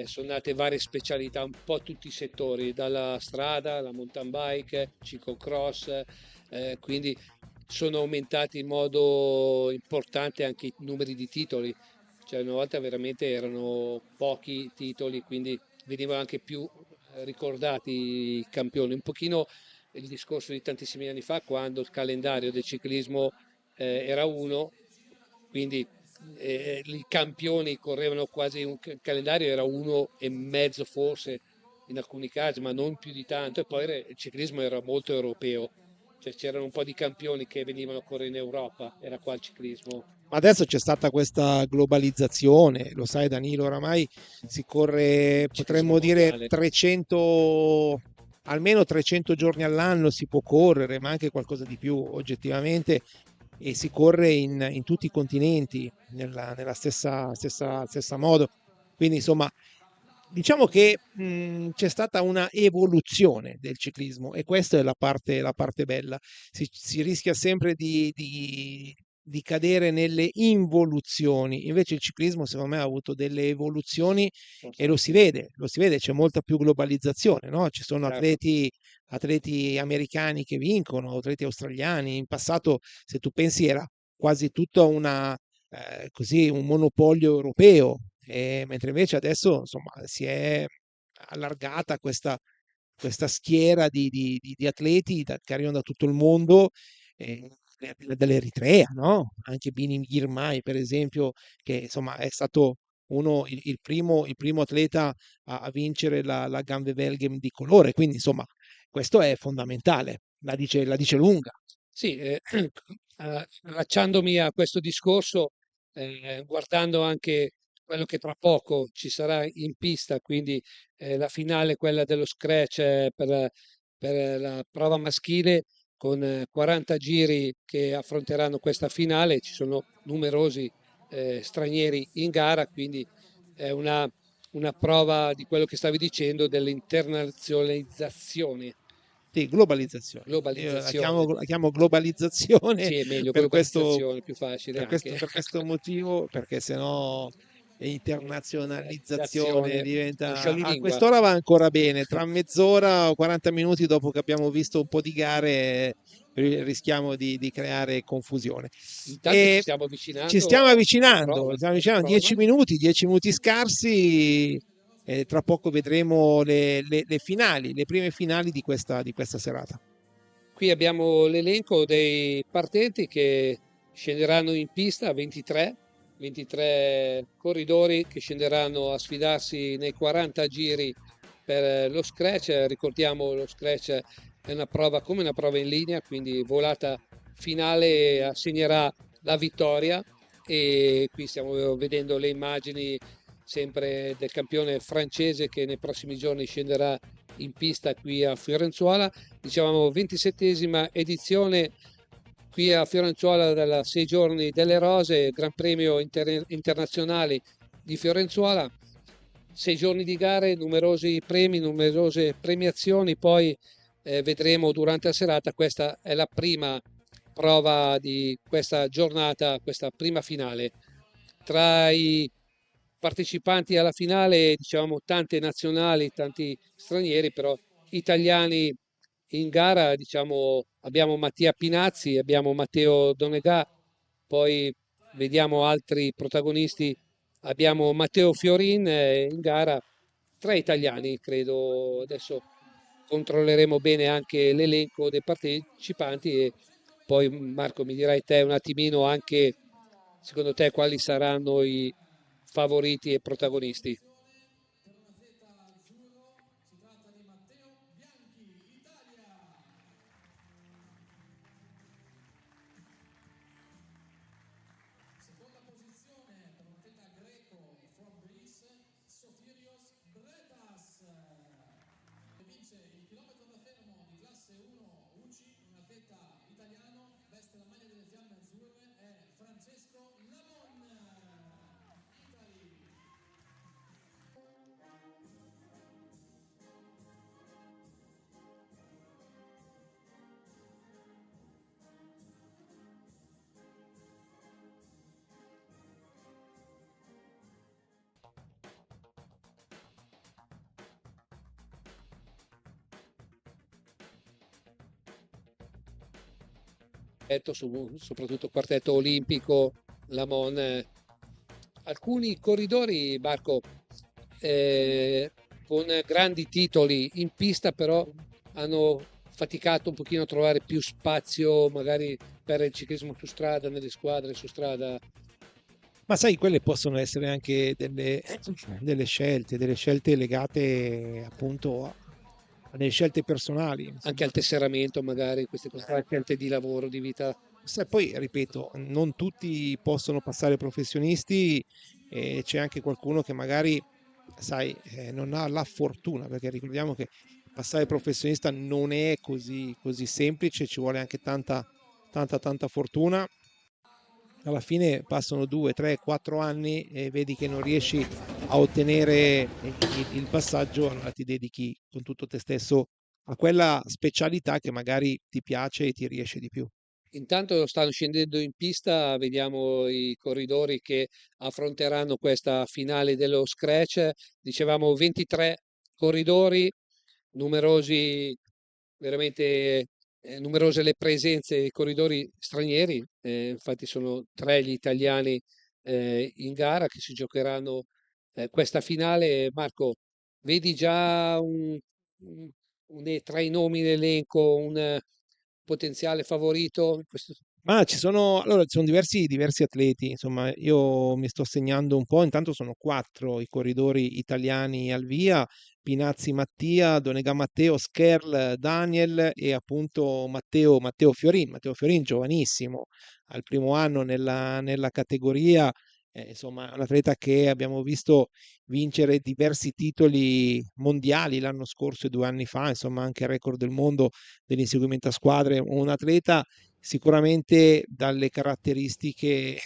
sono nate varie specialità, un po' tutti i settori, dalla strada, la mountain bike, ciclocross, quindi sono aumentati in modo importante anche i numeri di titoli. Cioè, una volta veramente erano pochi titoli, quindi venivano anche più ricordati i campioni. Un pochino il discorso di tantissimi anni fa, quando il calendario del ciclismo era uno, quindi i campioni correvano quasi il calendario era uno e mezzo forse in alcuni casi, ma non più di tanto. E poi il ciclismo era molto europeo, cioè c'erano un po' di campioni che venivano a correre in Europa, era qua il ciclismo Ma adesso c'è stata questa globalizzazione, lo sai Danilo, oramai si corre, ciclismo potremmo dire mondiale. 300, almeno 300 giorni all'anno si può correre, ma anche qualcosa di più oggettivamente, e si corre in tutti i continenti nella stessa modo. Quindi insomma, Diciamo che c'è stata una evoluzione del ciclismo e questa è la parte bella. Si rischia sempre di cadere nelle involuzioni, invece il ciclismo secondo me ha avuto delle evoluzioni e lo si vede, c'è molta più globalizzazione, no? Ci sono Certo. atleti americani che vincono, atleti australiani. In passato, se tu pensi, era quasi tutta così, un monopolio europeo, mentre invece adesso insomma si è allargata questa schiera di atleti che arrivano da tutto il mondo, eh, dall'Eritrea, no? Anche Bini Girmay, per esempio, che insomma è stato il primo atleta a vincere la Gambe Belgem di colore, quindi insomma questo è fondamentale, la dice lunga. Sì, allacciandomi a questo discorso, guardando anche quello che tra poco ci sarà in pista, quindi la finale, quella dello scratch per la prova maschile, con 40 giri che affronteranno questa finale, ci sono numerosi stranieri in gara, quindi è una prova di quello che stavi dicendo dell'internazionalizzazione, Sì, globalizzazione. Io globalizzazione. la chiamo globalizzazione Sì, è meglio per questo, globalizzazione, più facile anche. per questo motivo, perché sennò internazionalizzazione Azione, un diventa... A scioglilingua. quest'ora va ancora bene, tra mezz'ora o 40 minuti dopo che abbiamo visto un po' di gare rischiamo di creare confusione. Intanto E ci prova, stiamo avvicinando prova. 10 minuti scarsi, e tra poco vedremo le finali, le prime finali di questa serata. Qui abbiamo l'elenco dei partenti che scenderanno in pista, 23 corridori che scenderanno a sfidarsi nei 40 giri per lo scratch. Ricordiamo, lo scratch è una prova come una prova in linea, quindi volata finale assegnerà la vittoria, e qui stiamo vedendo le immagini sempre del campione francese che nei prossimi giorni scenderà in pista qui a Fiorenzuola. Dicevamo 27esima edizione qui a Fiorenzuola della 6 giorni delle rose, Gran Premio internazionale di Fiorenzuola. 6 giorni di gare, numerosi premi, numerose premiazioni, poi vedremo durante la serata. Questa è la prima prova di questa giornata, questa prima finale. Tra i partecipanti alla finale, diciamo, tante nazionali, tanti stranieri, però italiani in gara, diciamo, abbiamo Mattia Pinazzi, abbiamo Matteo Donegà, poi vediamo altri protagonisti, abbiamo Matteo Fiorin in gara, tre italiani, credo. Adesso controlleremo bene anche l'elenco dei partecipanti, e poi Marco mi dirai te un attimino anche secondo te quali saranno i favoriti e protagonisti. Soprattutto quartetto olimpico, Lamon, alcuni corridori, Marco, con grandi titoli in pista, però hanno faticato un pochino a trovare più spazio magari per il ciclismo su strada, nelle squadre su strada, Ma sai, quelle possono essere anche delle scelte legate appunto a delle scelte personali. anche Insomma. al tesseramento magari, queste scelte di lavoro, di vita. Sai, poi, ripeto, non tutti possono passare professionisti e c'è anche qualcuno che magari, sai, non ha la fortuna, perché ricordiamo che passare professionista non è così semplice, ci vuole anche tanta fortuna. Alla fine passano 2, 3, 4 anni e vedi che non riesci a ottenere il passaggio, allora ti dedichi con tutto te stesso a quella specialità che magari ti piace e ti riesce di più. Intanto stanno scendendo in pista, vediamo i corridori che affronteranno questa finale dello Scratch. Dicevamo 23 corridori, numerosi, veramente numerose le presenze di corridori stranieri, infatti sono 3 gli italiani in gara che si giocheranno questa finale. Marco, vedi già tra i nomi in elenco un potenziale favorito? Ma allora, ci sono diversi atleti, insomma, io mi sto segnando un po', intanto sono quattro i corridori italiani al via: Pinazzi Mattia, Donega Matteo, Skerl Daniel e appunto Matteo Fiorin, giovanissimo, al primo anno nella categoria, insomma, un atleta che abbiamo visto vincere diversi titoli mondiali l'anno scorso e 2 anni fa, insomma, anche il record del mondo dell'inseguimento a squadre, un atleta sicuramente dalle caratteristiche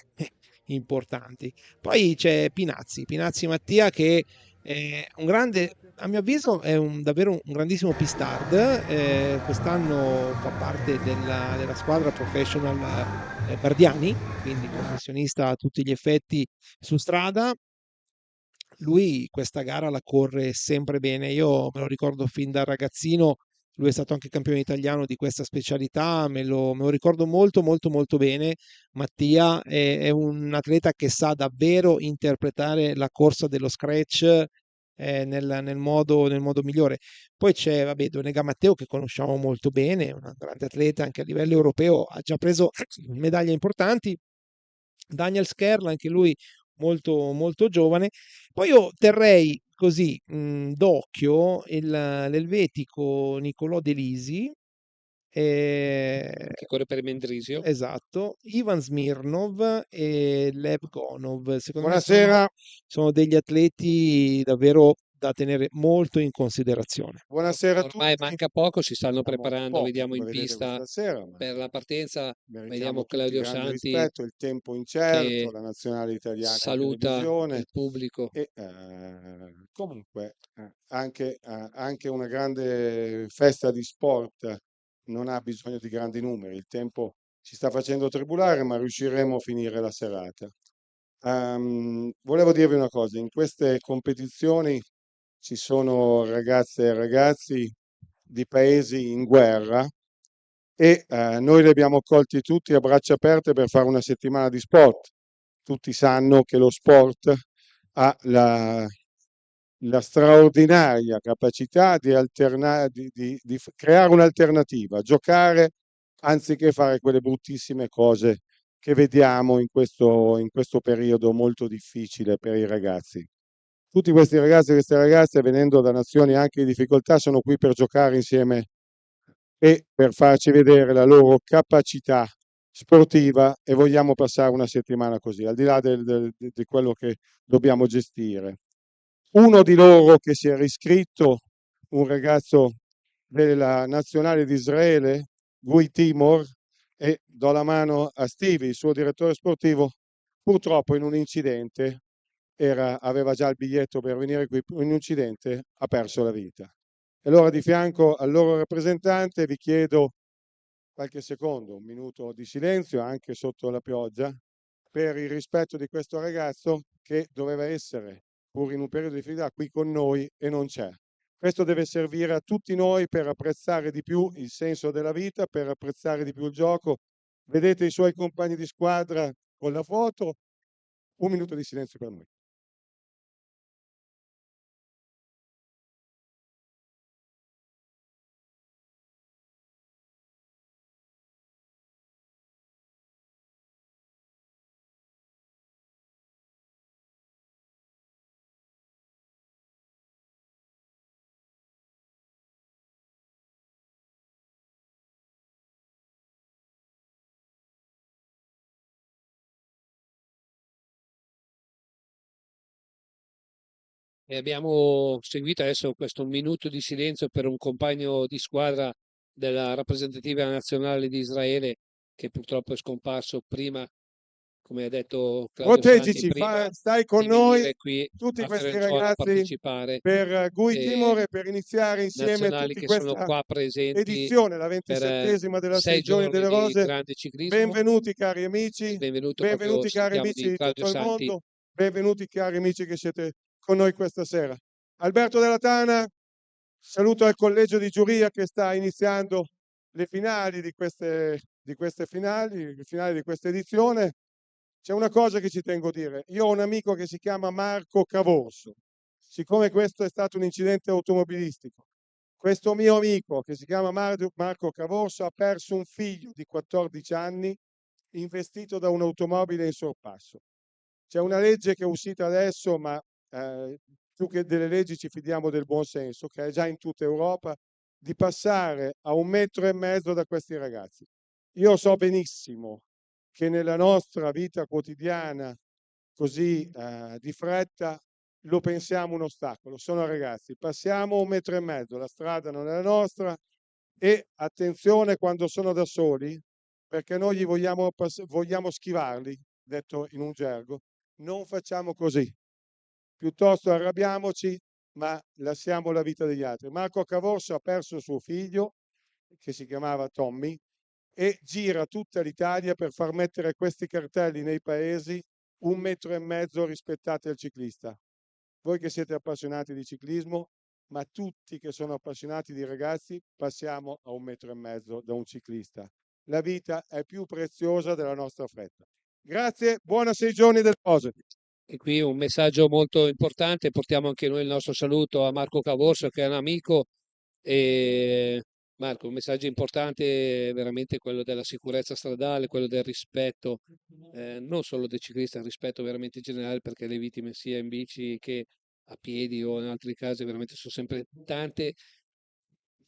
importanti. Poi c'è Pinazzi Mattia che è un grande, a mio avviso è davvero un grandissimo pistard, quest'anno fa parte della squadra professional Bardiani, quindi professionista a tutti gli effetti su strada. Lui questa gara la corre sempre bene, io me lo ricordo fin da ragazzino, lui è stato anche campione italiano di questa specialità, me lo ricordo molto molto molto bene. Mattia è un atleta che sa davvero interpretare la corsa dello scratch nel modo migliore. Poi c'è, vabbè, Donega Matteo che conosciamo molto bene, un grande atleta anche a livello europeo, ha già preso medaglie importanti. Daniel Skerl, anche lui molto, molto giovane. Poi io terrei così d'occhio l'elvetico Nicolò De Lisi, Che corre per Mendrisio. esatto, Ivan Smirnov e Lev Gonov. Secondo me Buonasera, sono degli atleti davvero da tenere molto in considerazione. buonasera a Ormai tutti. manca poco, si stanno Siamo a preparando, pochi, vediamo come in vedete pista questa sera, ma per la partenza, meritiamo vediamo tutti Claudio grande Santi rispetto, il tempo incerto, che la nazionale italiana in saluta televisione il pubblico. e comunque anche una grande festa di sport non ha bisogno di grandi numeri, il tempo ci sta facendo tribulare, ma riusciremo a finire la serata. Volevo dirvi una cosa, in queste competizioni ci sono ragazze e ragazzi di paesi in guerra e noi li abbiamo accolti tutti a braccia aperte per fare una settimana di sport. Tutti sanno che lo sport ha la straordinaria capacità di creare un'alternativa, giocare anziché fare quelle bruttissime cose che vediamo in questo periodo molto difficile per i ragazzi. Tutti questi ragazzi e queste ragazze, venendo da nazioni anche di difficoltà, sono qui per giocare insieme e per farci vedere la loro capacità sportiva e vogliamo passare una settimana così, al di là di quello che dobbiamo gestire. Uno di loro che si era iscritto, un ragazzo della nazionale di Israele, Gui Timor, e do la mano a Stevie, il suo direttore sportivo, purtroppo in un incidente, aveva già il biglietto per venire qui, in un incidente ha perso la vita. E allora di fianco al loro rappresentante vi chiedo qualche secondo, un minuto di silenzio anche sotto la pioggia, per il rispetto di questo ragazzo che doveva essere, pur in un periodo di difficoltà, qui con noi e non c'è. Questo deve servire a tutti noi per apprezzare di più il senso della vita, per apprezzare di più il gioco. Vedete i suoi compagni di squadra con la foto, un minuto di silenzio per noi. E abbiamo seguito adesso questo minuto di silenzio per un compagno di squadra della rappresentativa nazionale di Israele che purtroppo è scomparso prima come ha detto Claudio Santi proteggici, prima, stai con di noi, venire qui tutti a questi Fiorenzuola a ragazzi, partecipare, per Gui e Timore, per iniziare insieme nazionali tutta che sono questa qua presenti edizione, la per 27ª della 6 Sei Giorni giorni delle di Rose. grande ciclismo. Benvenuti cari Il amici, benvenuto proprio benvenuti cari sentiamo amici di di Claudio tutto il Santi. mondo, benvenuti cari amici che siete con noi questa sera. Alberto Della Tana, saluto al collegio di giuria che sta iniziando le finali di queste finali, le finali di questa edizione. C'è una cosa che ci tengo a dire. Io ho un amico che si chiama Marco Cavorso. Siccome questo è stato un incidente automobilistico, questo mio amico che si chiama Marco Cavorso ha perso un figlio di 14 anni investito da un'automobile in sorpasso. C'è una legge che è uscita adesso, ma più che delle leggi ci fidiamo del buon senso, che è già in tutta Europa, di passare a 1,5 metri da questi ragazzi. Io so benissimo che nella nostra vita quotidiana, così di fretta, lo pensiamo un ostacolo. Sono ragazzi, passiamo 1,5 metri, la strada non è la nostra, e attenzione quando sono da soli, perché noi gli vogliamo schivarli, detto in un gergo. Non facciamo così, piuttosto arrabbiamoci, ma lasciamo la vita degli altri. Marco Cavorso ha perso suo figlio, che si chiamava Tommy, e gira tutta l'Italia per far mettere questi cartelli nei paesi: 1,5 metri rispettate al ciclista. Voi che siete appassionati di ciclismo, ma tutti che sono appassionati di ragazzi, passiamo a 1,5 metri da un ciclista. La vita è più preziosa della nostra fretta. Grazie, buona 6 giorni del Pose. E qui un messaggio molto importante, portiamo anche noi il nostro saluto a Marco Cavorso, che è un amico. E Marco, un messaggio importante è veramente quello della sicurezza stradale, quello del rispetto, non solo del ciclista, il rispetto veramente generale, perché le vittime sia in bici che a piedi o in altri casi veramente sono sempre tante,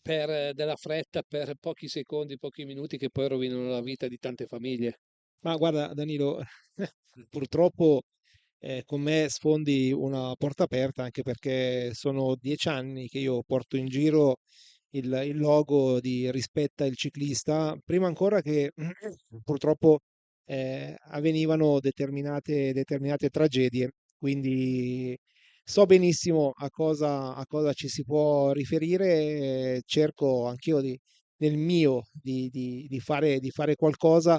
per della fretta, per pochi secondi, pochi minuti, che poi rovinano la vita di tante famiglie. Ma guarda, Danilo, purtroppo con me sfondi una porta aperta, anche perché sono 10 anni che io porto in giro il logo di Rispetta il ciclista, prima ancora che purtroppo avvenivano determinate tragedie. Quindi so benissimo a cosa ci si può riferire, cerco anch'io nel mio di fare qualcosa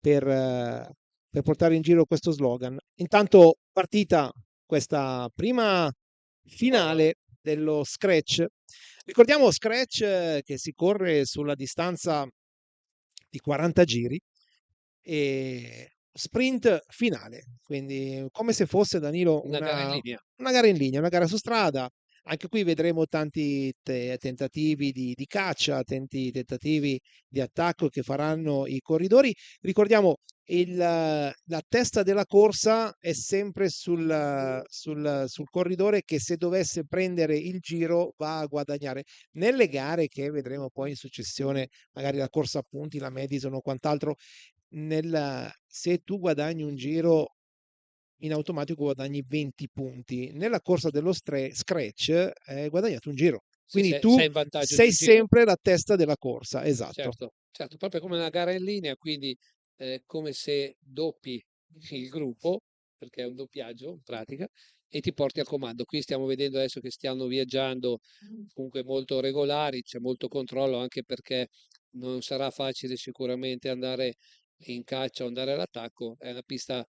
per portare in giro questo slogan. Intanto partita questa prima finale dello Scratch. Ricordiamo Scratch, che si corre sulla distanza di 40 giri e sprint finale, quindi come se fosse, Danilo, Una gara in linea. una gara in linea, una gara su strada. Anche qui vedremo tanti tentativi di caccia, tanti tentativi di attacco che faranno i corridori. Ricordiamo, la testa della corsa è sempre sul corridore, che se dovesse prendere il giro va a guadagnare. Nelle gare che vedremo poi in successione, magari la corsa a punti, la Madison o quant'altro, se tu guadagni un giro, in automatico guadagni 20 punti. Nella corsa dello scratch hai guadagnato un giro, Se quindi sei, tu sei in vantaggio di sei un giro. sempre la testa della corsa, esatto. Certo, certo, proprio come una gara in linea, quindi come se doppi il gruppo, perché è un doppiaggio in pratica, e ti porti al comando. Qui stiamo vedendo adesso che stiamo viaggiando comunque molto regolari, c'è molto controllo, anche perché non sarà facile sicuramente andare in caccia o andare all'attacco. È una pista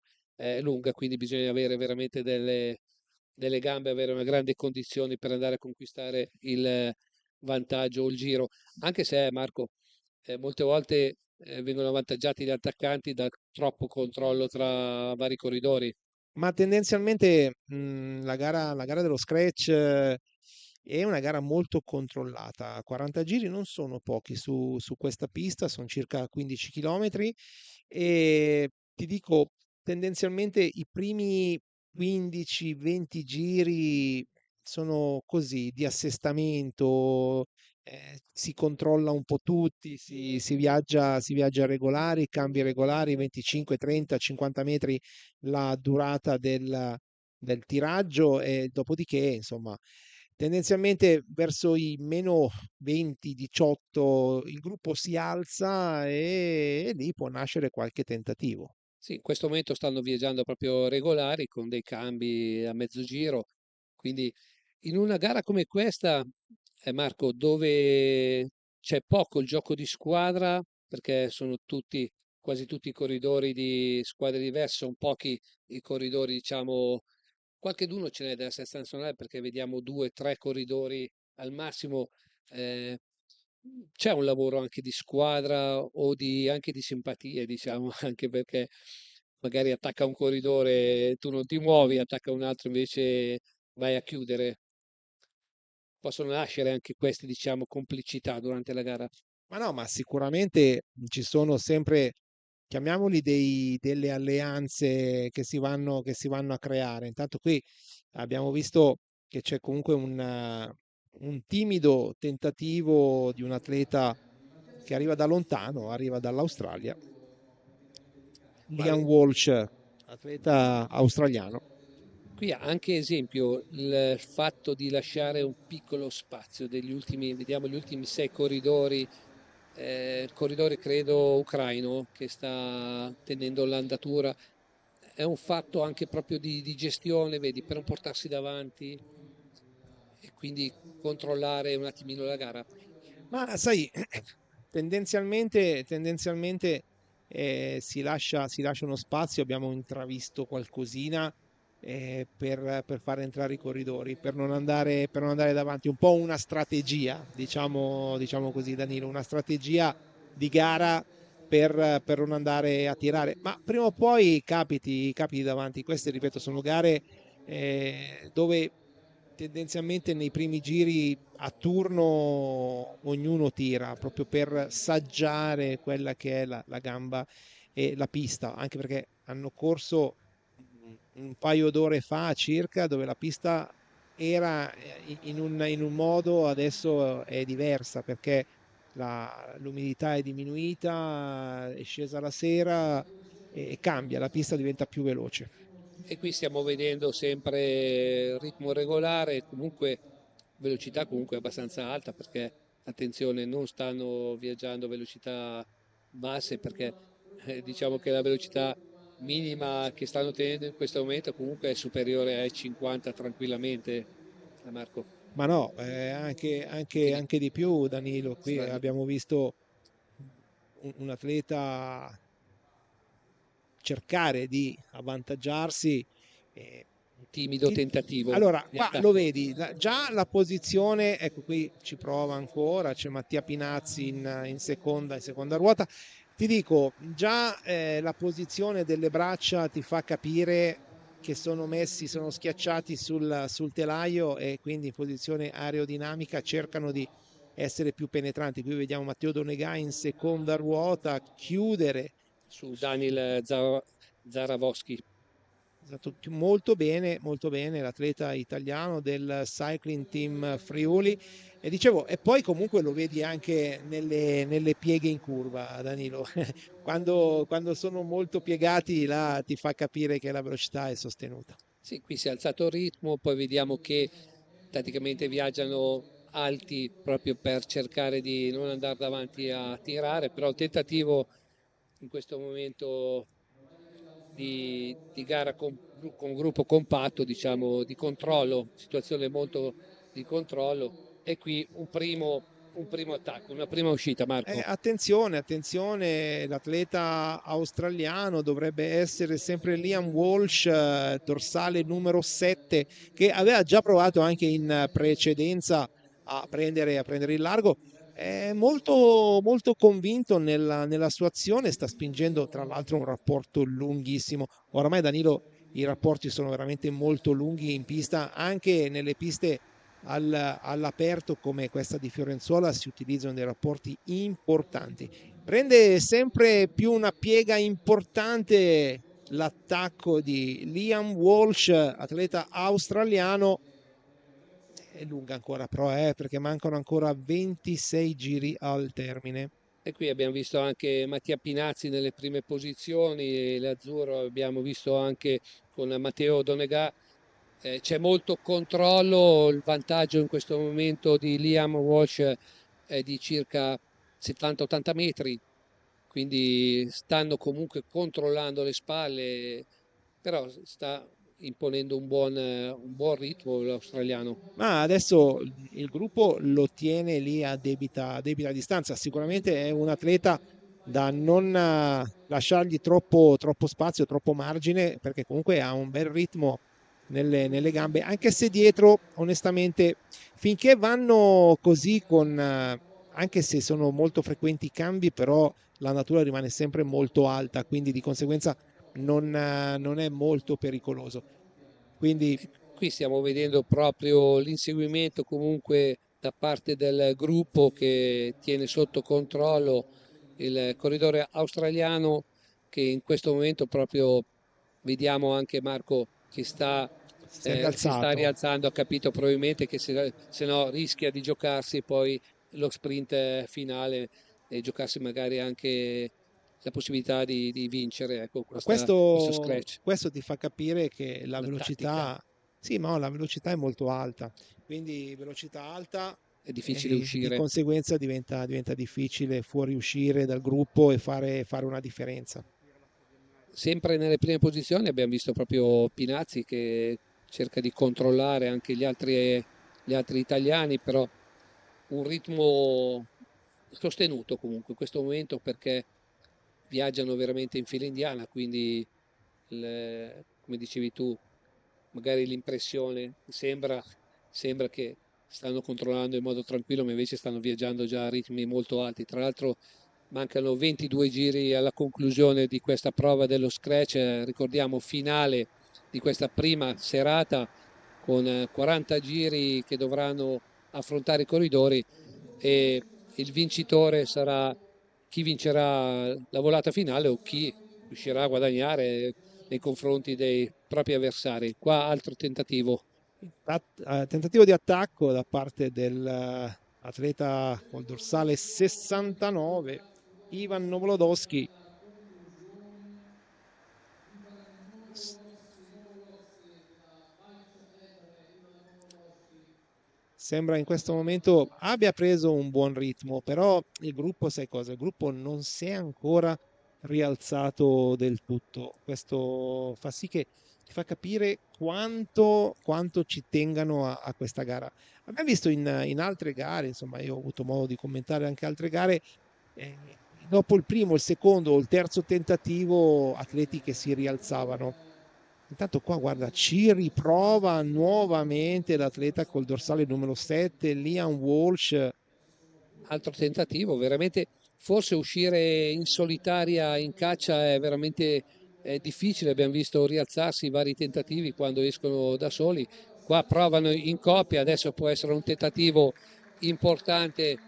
lunga, quindi bisogna avere veramente delle gambe, avere una grande condizioni per andare a conquistare il vantaggio o il giro. Anche se, Marco, molte volte vengono avvantaggiati gli attaccanti da troppo controllo tra vari corridori. Ma tendenzialmente la gara dello scratch è una gara molto controllata. 40 giri non sono pochi su questa pista, sono circa 15 km, e ti dico, tendenzialmente i primi 15-20 giri sono così, di assestamento, si controlla un po' tutti, si viaggia regolari, cambi regolari, 25, 30, 50 metri la durata del tiraggio, e dopodiché, insomma, tendenzialmente verso i meno 20, 18 il gruppo si alza, e lì può nascere qualche tentativo. Sì, in questo momento stanno viaggiando proprio regolari con dei cambi a mezzo giro, quindi in una gara come questa, Marco, dove c'è poco il gioco di squadra, perché sono tutti, quasi tutti i corridori di squadre diverse, sono pochi i corridori, diciamo, qualcheduno ce n'è della sezione nazionale perché vediamo due, tre corridori al massimo. eh, C'è un lavoro anche di squadra o anche di simpatie, diciamo, anche perché magari attacca un corridore, tu non ti muovi, attacca un altro invece vai a chiudere. Possono nascere anche queste, diciamo, complicità durante la gara. Ma no, ma sicuramente ci sono sempre, chiamiamoli delle alleanze che si vanno a creare. Intanto qui abbiamo visto che c'è comunque un timido tentativo di un atleta che arriva da lontano, arriva dall'Australia, Liam Quale? Walsh, atleta australiano. Qui ha anche esempio il fatto di lasciare un piccolo spazio degli ultimi, vediamo gli ultimi sei corridori, il corridore credo ucraino che sta tenendo l'andatura, è un fatto anche proprio di gestione, vedi, per non portarsi davanti e quindi controllare un attimino la gara. Ma sai, tendenzialmente si lascia uno spazio, abbiamo intravisto qualcosina per far entrare i corridori, per non andare davanti, un po' una strategia, diciamo così, Danilo, una strategia di gara per non andare a tirare, ma prima o poi capiti davanti. Queste, ripeto, sono gare dove tendenzialmente nei primi giri a turno ognuno tira proprio per saggiare quella che è la gamba e la pista, anche perché hanno corso un paio d'ore fa circa dove la pista era in un modo, adesso è diversa perché l'umidità è diminuita, è scesa la sera e cambia, la pista diventa più veloce. E qui stiamo vedendo sempre ritmo regolare, comunque velocità comunque abbastanza alta perché attenzione, non stanno viaggiando a velocità basse perché diciamo che la velocità minima che stanno tenendo in questo momento comunque è superiore ai 50 tranquillamente, Marco. Ma no, E quindi anche di più, Danilo. Qui stanno abbiamo visto un atleta cercare di avvantaggiarsi. eh, un timido tentativo Allora, di qua lo attacco. vedi, già la posizione, ecco qui ci prova ancora, c'è Mattia Pinazzi in seconda ruota. Ti dico, già la posizione delle braccia ti fa capire che sono schiacciati sul telaio e quindi in posizione aerodinamica cercano di essere più penetranti. Qui vediamo Matteo Donegà in seconda ruota chiudere. Su Daniel Zaravoschi. Esatto, molto bene l'atleta italiano del Cycling Team Friuli. E dicevo, e poi comunque lo vedi anche nelle pieghe in curva, Danilo. Quando sono molto piegati, là ti fa capire che la velocità è sostenuta. Sì, qui si è alzato il ritmo, poi vediamo che praticamente viaggiano alti proprio per cercare di non andare davanti a tirare, però il tentativo in questo momento di gara con gruppo compatto, diciamo, di controllo, situazione molto di controllo, e qui un primo attacco, una prima uscita, Marco. Attenzione, l'atleta australiano dovrebbe essere sempre Liam Walsh, dorsale numero 7, che aveva già provato anche in precedenza a prendere il largo. È molto convinto nella sua azione, sta spingendo tra l'altro un rapporto lunghissimo. Oramai Danilo, i rapporti sono veramente molto lunghi in pista, anche nelle piste all'aperto come questa di Fiorenzuola si utilizzano dei rapporti importanti. Prende sempre più una piega importante l'attacco di Liam Walsh, atleta australiano. È lunga ancora però, perché mancano ancora 26 giri al termine. E qui abbiamo visto anche Mattia Pinazzi nelle prime posizioni, e l'azzurro abbiamo visto anche con Matteo Donegà. C'è molto controllo, il vantaggio in questo momento di Liam Walsh è di circa 70-80 metri, quindi stanno comunque controllando le spalle, però sta imponendo un buon ritmo l'australiano. Ma adesso il gruppo lo tiene lì a debita distanza. Sicuramente è un atleta da non lasciargli troppo spazio, troppo margine, perché comunque ha un bel ritmo nelle gambe, anche se dietro, onestamente, finché vanno così anche se sono molto frequenti i cambi, però la natura rimane sempre molto alta, quindi di conseguenza non è molto pericoloso. Quindi Qui stiamo vedendo proprio l'inseguimento comunque da parte del gruppo che tiene sotto controllo il corridore australiano, che in questo momento proprio vediamo anche Marco che si è si sta rialzato. rialzando, ha capito probabilmente che se no rischia di giocarsi poi lo sprint finale e giocarsi magari anche la possibilità di vincere, ecco, Ma questo scratch, questo ti fa capire che la la tattica. velocità, sì, ma la velocità è molto alta, quindi velocità alta È difficile e di uscire. conseguenza diventa difficile fuoriuscire dal gruppo e fare una differenza. Sempre nelle prime posizioni abbiamo visto proprio Pinazzi che cerca di controllare anche gli altri italiani, però un ritmo sostenuto comunque in questo momento perché viaggiano veramente in fila indiana, quindi come dicevi tu, magari l'impressione sembra che stanno controllando in modo tranquillo, ma invece stanno viaggiando già a ritmi molto alti. Tra l'altro mancano 22 giri alla conclusione di questa prova dello scratch, ricordiamo finale di questa prima serata con 40 giri che dovranno affrontare i corridori e il vincitore sarà chi vincerà la volata finale o chi riuscirà a guadagnare nei confronti dei propri avversari. Qua altro tentativo. Tentativo di attacco da parte dell'atleta col dorsale 69, Ivan Novolodowski. Sembra in questo momento abbia preso un buon ritmo, però il gruppo, sai cosa? Il gruppo non si è ancora rialzato del tutto. Questo fa sì che ti fa capire quanto ci tengano a questa gara. Abbiamo visto in altre gare, insomma, io ho avuto modo di commentare anche altre gare, eh, dopo il primo, il secondo o il terzo tentativo, atleti che si rialzavano. Intanto qua guarda, ci riprova nuovamente l'atleta col dorsale numero 7, Liam Walsh. Altro tentativo, veramente forse uscire in solitaria in caccia è veramente difficile, abbiamo visto rialzarsi i vari tentativi quando escono da soli, qua provano in coppia, adesso può essere un tentativo importante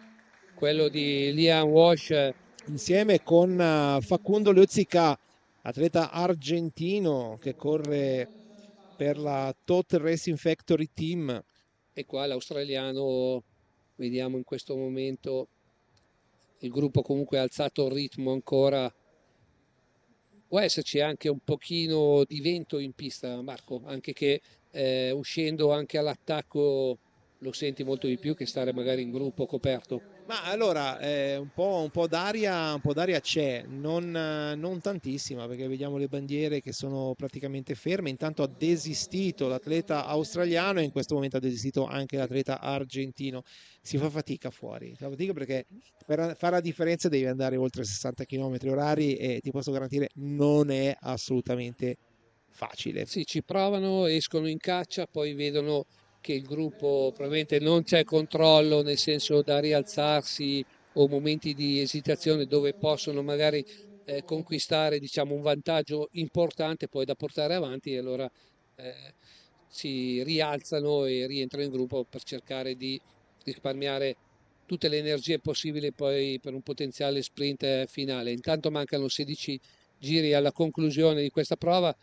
quello di Liam Walsh, Insieme con Facundo Leozzica, atleta argentino che corre per la Tot Racing Factory Team. e qua l'australiano, vediamo in questo momento, il gruppo comunque ha alzato il ritmo ancora. Può esserci anche un pochino di vento in pista, Marco, anche che uscendo anche all'attacco lo senti molto di più che stare magari in gruppo coperto. Ma allora, un po' d'aria c'è, non tantissima, perché vediamo le bandiere che sono praticamente ferme. Intanto ha desistito l'atleta australiano e in questo momento ha desistito anche l'atleta argentino. Si fa fatica fuori, si fa fatica perché per fare la differenza devi andare oltre 60 km orari e ti posso garantire non è assolutamente facile. Sì, ci provano, escono in caccia, poi vedono che il gruppo probabilmente non c'è controllo, nel senso da rialzarsi o momenti di esitazione dove possono magari conquistare, diciamo, un vantaggio importante poi da portare avanti e allora eh, si rialzano e rientrano in gruppo per cercare di risparmiare tutte le energie possibili poi per un potenziale sprint finale. Intanto mancano 16 giri alla conclusione di questa prova.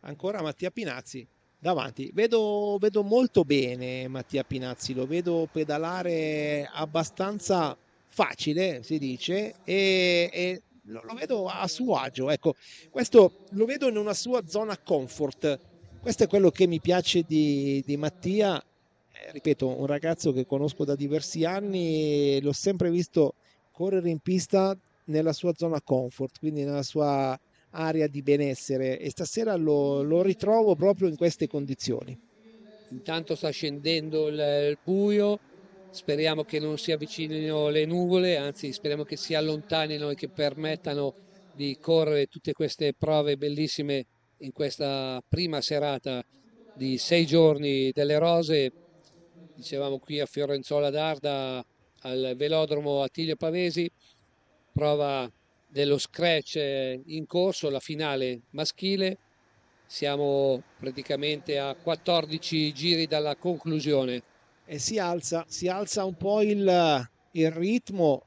Ancora Mattia Pinazzi davanti. Vedo molto bene Mattia Pinazzi, lo vedo pedalare abbastanza facile, si dice, e lo vedo a suo agio. Ecco, questo lo vedo in una sua zona comfort. Questo è quello che mi piace di Mattia. Ripeto, un ragazzo che conosco da diversi anni, l'ho sempre visto correre in pista nella sua zona comfort, quindi nella sua area di benessere, e stasera lo ritrovo proprio in queste condizioni. Intanto sta scendendo il buio, speriamo che non si avvicinino le nuvole, anzi speriamo che si allontanino e che permettano di correre tutte queste prove bellissime in questa prima serata di 6 giorni delle rose. Dicevamo qui a Fiorenzola d'Arda, al velodromo Attilio Pavesi, prova dello scratch in corso, la finale maschile. Siamo praticamente a 14 giri dalla conclusione. E si alza un po' il ritmo.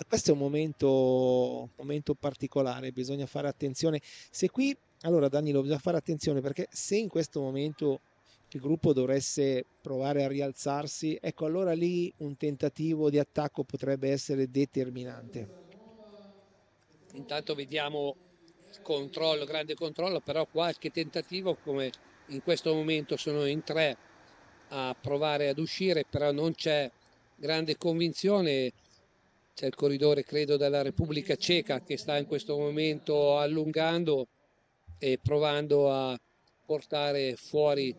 Questo è un momento particolare, bisogna fare attenzione. Se qui, allora Danilo, bisogna fare attenzione perché se in questo momento il gruppo dovesse provare a rialzarsi, ecco, allora lì un tentativo di attacco potrebbe essere determinante. Intanto vediamo il controllo, grande controllo, però qualche tentativo, come in questo momento sono in 3 a provare ad uscire, però non c'è grande convinzione. C'è il corridore, credo, della Repubblica Ceca che sta in questo momento allungando e provando a portare fuori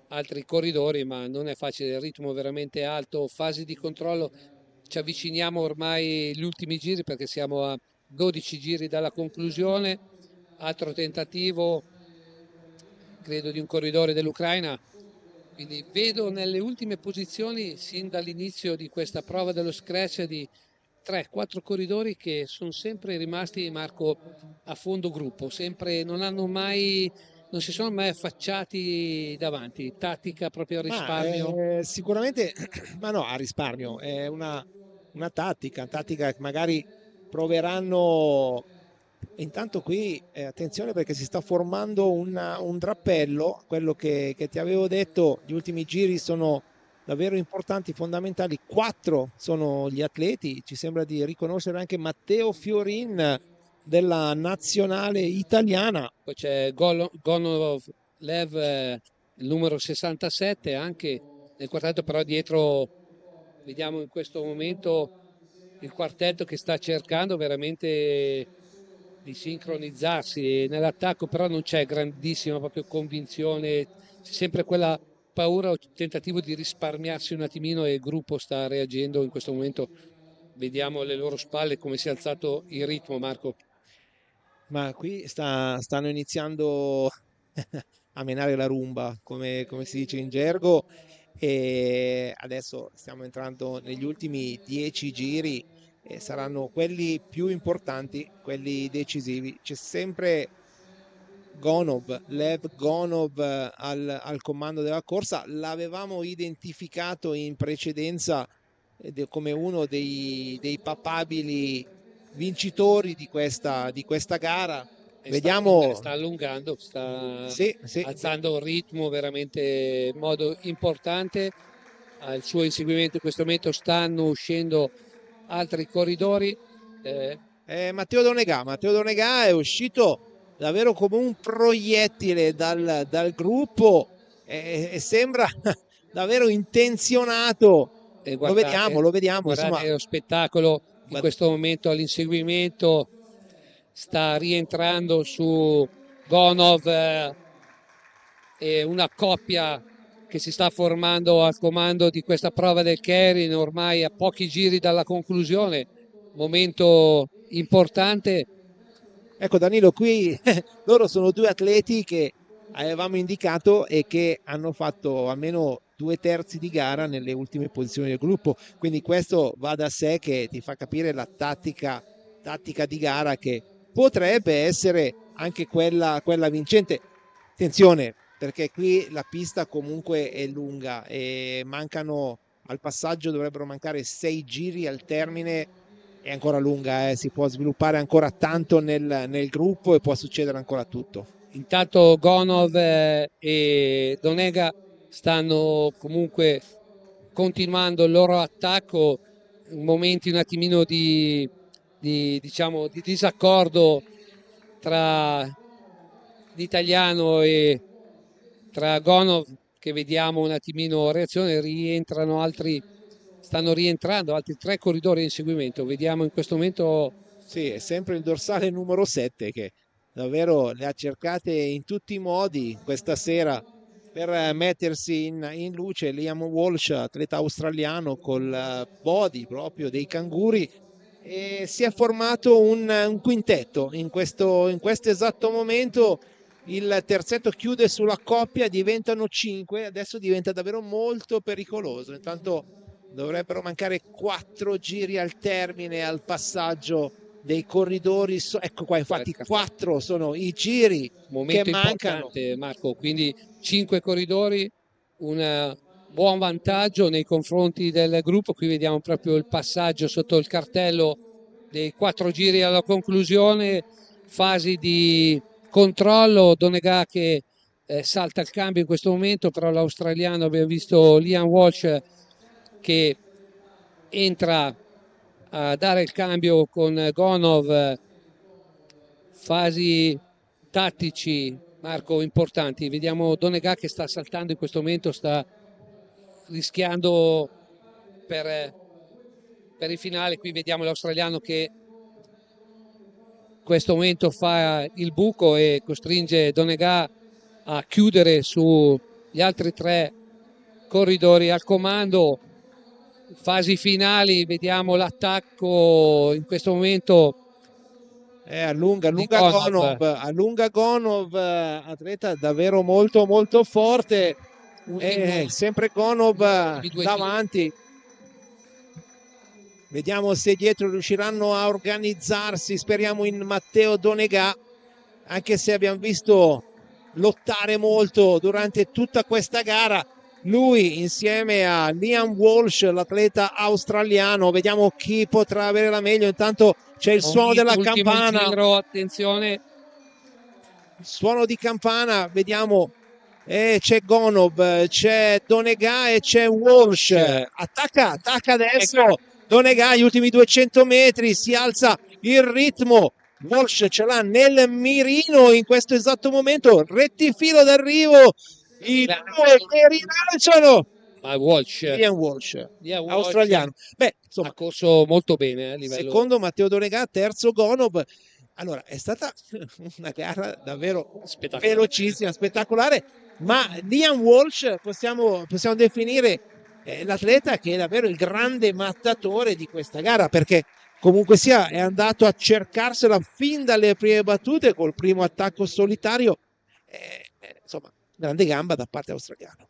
altri corridori, ma non è facile, il ritmo è veramente alto, fasi di controllo, ci avviciniamo ormai agli ultimi giri perché siamo a 12 giri dalla conclusione, altro tentativo, credo, di un corridore dell'Ucraina. Quindi vedo nelle ultime posizioni, sin dall'inizio di questa prova dello scratch, di 3-4 corridori che sono sempre rimasti, Marco, a fondo gruppo, sempre non si sono mai affacciati davanti, tattica proprio a Ma risparmio. sicuramente, ma no, a risparmio, è una tattica che magari proveranno. Intanto qui, attenzione perché si sta formando un drappello, quello che ti avevo detto, gli ultimi giri sono davvero importanti, fondamentali. 4 sono gli atleti, ci sembra di riconoscere anche Matteo Fiorin della nazionale italiana. Poi c'è Gonov Lev, il numero 67, anche nel quartetto, però dietro vediamo in questo momento il quartetto che sta cercando veramente di sincronizzarsi nell'attacco, però non c'è grandissima proprio convinzione, c'è sempre quella paura o tentativo di risparmiarsi un attimino e il gruppo sta reagendo in questo momento. Vediamo alle loro spalle come si è alzato il ritmo, Marco. Ma qui stanno iniziando a menare la rumba, come si dice in gergo, e adesso stiamo entrando negli ultimi 10 giri e saranno quelli più importanti, quelli decisivi. C'è sempre Lev Gonov al comando della corsa. L'avevamo identificato in precedenza come uno dei papabili vincitori di questa gara. E Vediamo, sta allungando, sta sì, sì, alzando il ritmo veramente in modo importante. Al suo inseguimento in questo momento stanno uscendo altri corridori. Matteo Donegà è uscito davvero come un proiettile dal gruppo e sembra davvero intenzionato. E Lo vediamo, insomma, guardate lo spettacolo in questo momento all'inseguimento. Sta rientrando su Gonov e una coppia che si sta formando al comando di questa prova del Kerin ormai a pochi giri dalla conclusione. Momento importante. Ecco Danilo, qui loro sono 2 atleti che avevamo indicato e che hanno fatto almeno 2/3 di gara nelle ultime posizioni del gruppo, quindi questo va da sé che ti fa capire la tattica di gara che potrebbe essere anche quella vincente. Attenzione, perché qui la pista comunque è lunga e al passaggio dovrebbero mancare 6 giri al termine. È ancora lunga, si può sviluppare ancora tanto nel gruppo e può succedere ancora tutto. Intanto Gonov e Donega stanno comunque continuando il loro attacco, momenti un attimino diciamo, di disaccordo tra l'italiano e tra Gonov, che vediamo un attimino reazione, stanno rientrando altri 3 corridori in inseguimento. Vediamo in questo momento Sì, è sempre il dorsale numero 7 che davvero le ha cercate in tutti i modi questa sera per mettersi in luce. Liam Walsh, atleta australiano col body proprio dei canguri, e si è formato un quintetto in questo esatto momento. Il terzetto chiude sulla coppia, diventano 5, adesso diventa davvero molto pericoloso. Intanto dovrebbero mancare 4 giri al termine, al passaggio dei corridori. Ecco qua, infatti Certo. 4 sono i giri che Momento mancano. importante, Marco, quindi 5 corridori, un buon vantaggio nei confronti del gruppo. Qui vediamo proprio il passaggio sotto il cartello dei 4 giri alla conclusione, fasi di controllo. Donegà che salta il cambio in questo momento, però l'australiano, abbiamo visto Liam Walsh che entra a dare il cambio con Gonov. Fasi tattici, Marco, importanti. Vediamo Donegà che sta saltando in questo momento, sta rischiando per il finale. Qui vediamo l'australiano che in questo momento fa il buco e costringe Donegà a chiudere sugli altri 3 corridori al comando. Fasi finali, vediamo l'attacco in questo momento di Gonov. Allunga Gonov, atleta davvero molto molto forte. Sempre Gonov davanti. Vediamo se dietro riusciranno a organizzarsi. Speriamo in Matteo Donegà, anche se abbiamo visto lottare molto durante tutta questa gara. Lui insieme a Liam Walsh, l'atleta australiano. Vediamo chi potrà avere la meglio. Intanto c'è il suono della campana. Giro, attenzione. Suono di campana, vediamo. C'è Gonov, c'è Donegà e c'è Walsh. Attacca adesso. Donegà, gli ultimi 200 metri, si alza il ritmo. Walsh ce l'ha nel mirino in questo esatto momento. Rettifilo d'arrivo. I due che rilanciano. Ma Walsh, Liam Walsh, australiano. Beh, insomma, ha corso molto bene a livello. Secondo Matteo Donegà, terzo Gonov. Allora, è stata una gara davvero velocissima, spettacolare, ma Liam Walsh possiamo definire l'atleta che è davvero il grande mattatore di questa gara, perché comunque sia è andato a cercarsela fin dalle prime battute col primo attacco solitario. Insomma, grande gamba da parte australiana.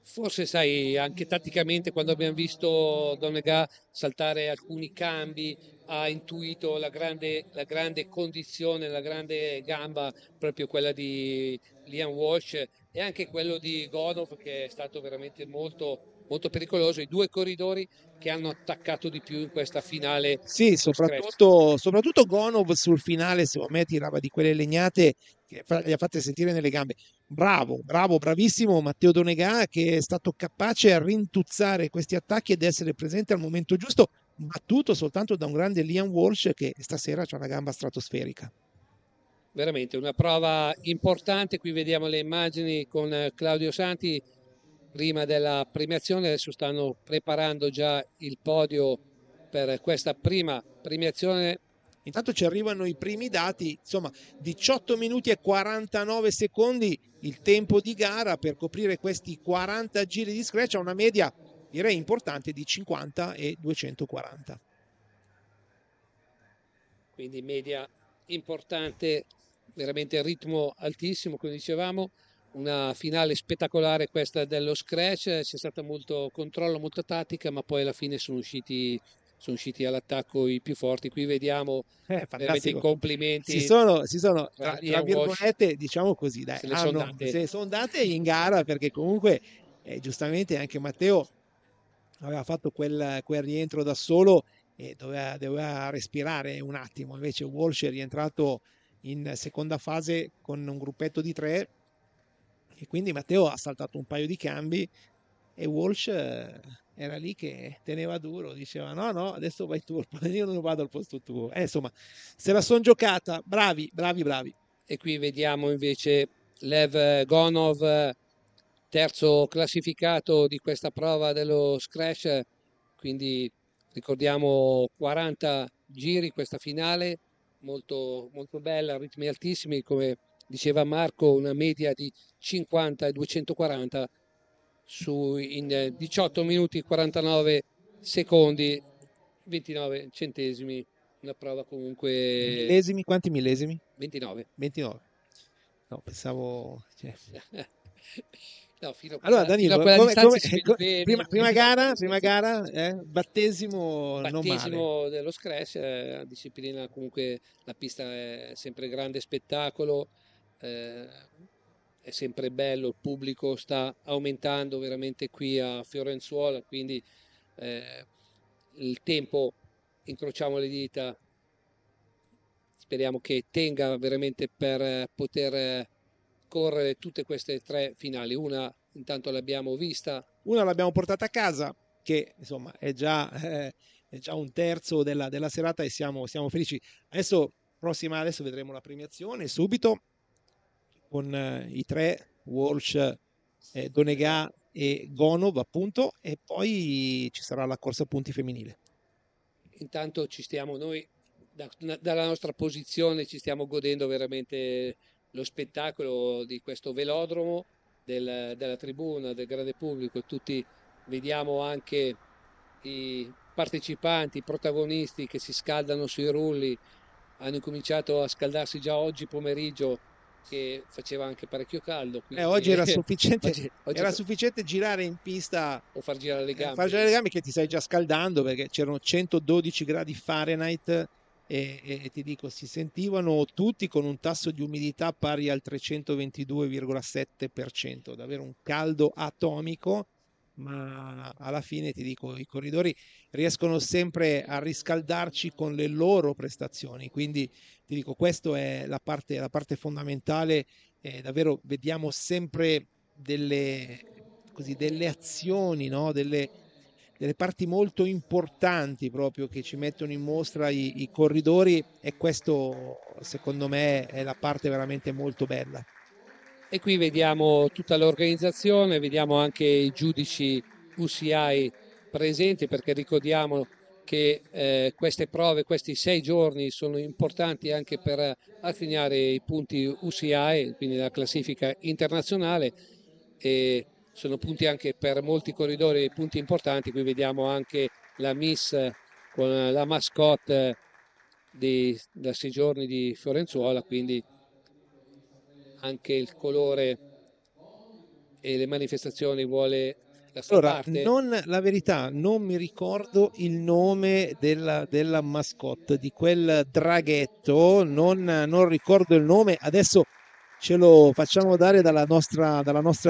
Forse sai, anche tatticamente, quando abbiamo visto Donegà saltare alcuni cambi, ha intuito la grande condizione, la grande gamba, proprio quella di Liam Walsh, e anche quello di Gonov, che è stato veramente molto, molto pericoloso. I 2 corridori che hanno attaccato di più in questa finale. Sì, soprattutto Gonov sul finale, secondo me tirava di quelle legnate che le ha fatte sentire nelle gambe. Bravissimo Matteo Donegà, che è stato capace a rintuzzare questi attacchi ed essere presente al momento giusto, battuto soltanto da un grande Liam Walsh che stasera ha una gamba stratosferica. Veramente una prova importante. Qui vediamo le immagini con Claudio Santi prima della premiazione. Adesso stanno preparando già il podio per questa prima premiazione. Intanto ci arrivano i primi dati, insomma 18 minuti e 49 secondi il tempo di gara per coprire questi 40 giri di scratch, a una media direi importante di 50 e 240. Quindi media importante, veramente ritmo altissimo, come dicevamo. Una finale spettacolare questa dello scratch, c'è stato molto controllo, molta tattica, ma poi alla fine sono usciti all'attacco i più forti. Qui vediamo veramente i complimenti. Si sono tra virgolette, diciamo così, dai, se le sono date in gara, perché comunque giustamente anche Matteo aveva fatto quel rientro da solo e doveva respirare un attimo. Invece Walsh è rientrato in seconda fase con un gruppetto di 3 e quindi Matteo ha saltato un paio di cambi e Walsh era lì che teneva duro, diceva no, adesso vai tu, io non vado al posto tuo. Insomma, se la son giocata, bravi. E qui vediamo invece Lev Gonov, terzo classificato di questa prova dello scratch, quindi ricordiamo 40 giri questa finale, molto, molto bella, ritmi altissimi, come diceva Marco, una media di 50 e 240 in 18 minuti e 49 secondi, 29 centesimi, una prova comunque Millesimi, quanti millesimi? 29. 29. No, pensavo... cioè. No, Allora, fino a Danilo, quella distanza si vede bene. prima gara, battesimo non male. Battesimo dello Scratch, disciplina comunque, la pista è sempre grande spettacolo, eh, è sempre bello, il pubblico sta aumentando veramente qui a Fiorenzuola, quindi eh, il tempo, incrociamo le dita, speriamo che tenga veramente per poter correre tutte queste 3 finali. Una intanto l'abbiamo vista. Una l'abbiamo portata a casa, che insomma è già un terzo della serata e siamo felici. Adesso vedremo la premiazione subito con i 3, Walsh, Donegà e Gonov, appunto, e poi ci sarà la corsa a punti femminile. Intanto ci stiamo noi, dalla nostra posizione, ci stiamo godendo veramente lo spettacolo di questo velodromo, della tribuna, del grande pubblico. Tutti vediamo anche i partecipanti, i protagonisti che si scaldano sui rulli, hanno incominciato a scaldarsi già oggi pomeriggio, che faceva anche parecchio caldo, Oggi era quindi sufficiente, oggi era sufficiente girare in pista, o far girare le far gambe. girare le gambe che ti stai già scaldando perché c'erano 112 gradi Fahrenheit e ti dico, si sentivano tutti con un tasso di umidità pari al 322,7%, davvero un caldo atomico, ma alla fine ti dico, i corridori riescono sempre a riscaldarci con le loro prestazioni, quindi ti dico, questa è la parte fondamentale. Davvero vediamo sempre delle azioni, no? Delle parti molto importanti proprio che ci mettono in mostra i corridori, e questo secondo me è la parte veramente molto bella. E qui vediamo tutta l'organizzazione, vediamo anche i giudici UCI presenti, perché ricordiamo che queste prove, questi 6 giorni sono importanti anche per assegnare i punti UCI, quindi la classifica internazionale, e sono punti anche per molti corridori, punti importanti. Qui vediamo anche la Miss con la mascotte da 6 giorni di Fiorenzuola, quindi anche il colore e le manifestazioni vuole la sua Allora, parte. la verità, non mi ricordo il nome della mascotte, di quel draghetto, non ricordo il nome, adesso ce lo facciamo dare dalla nostra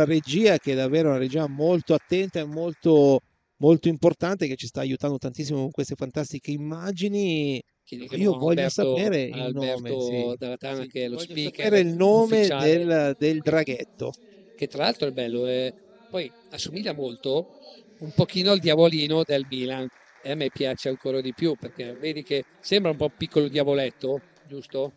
regia, che è davvero una regia molto attenta e molto, molto importante, che ci sta aiutando tantissimo con queste fantastiche immagini. Io Chiederemo voglio sapere a il nome, Alberto sì, Dallatana, sì, che è lo voglio speaker sapere il nome ufficiale, del draghetto. che tra l'altro è bello, poi assomiglia molto un pochino al diavolino del Milan, e a me piace ancora di più perché vedi che sembra un po' piccolo diavoletto, giusto?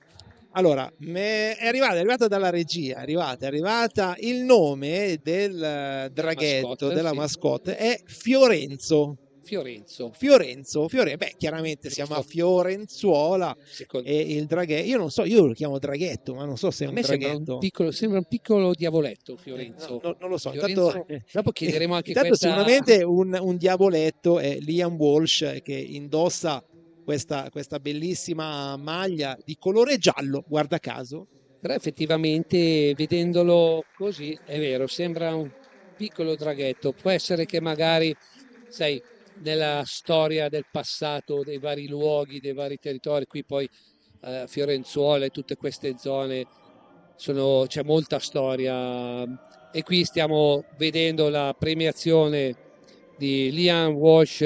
Allora, è arrivata dalla regia, è arrivata il nome del Della draghetto, mascotte, della sì. mascotte, è Fiorenzo. Fiorenzo, Beh, chiaramente siamo a giusto? Fiorenzuola Secondo... e il draghetto, io non so, io lo chiamo draghetto, ma non so se è A un me draghetto. sembra un piccolo diavoletto, No, Fiorenzo. non lo so, Fiorenzo, dopo chiederemo anche intanto questa. sicuramente un diavoletto è Liam Walsh, che indossa questa bellissima maglia di colore giallo, guarda caso. Però effettivamente, vedendolo così, è vero, sembra un piccolo draghetto. Può essere che magari, sai, nella storia del passato, dei vari luoghi, dei vari territori, qui poi Fiorenzuola e tutte queste zone, c'è molta storia. E qui stiamo vedendo la premiazione di Liam Walsh,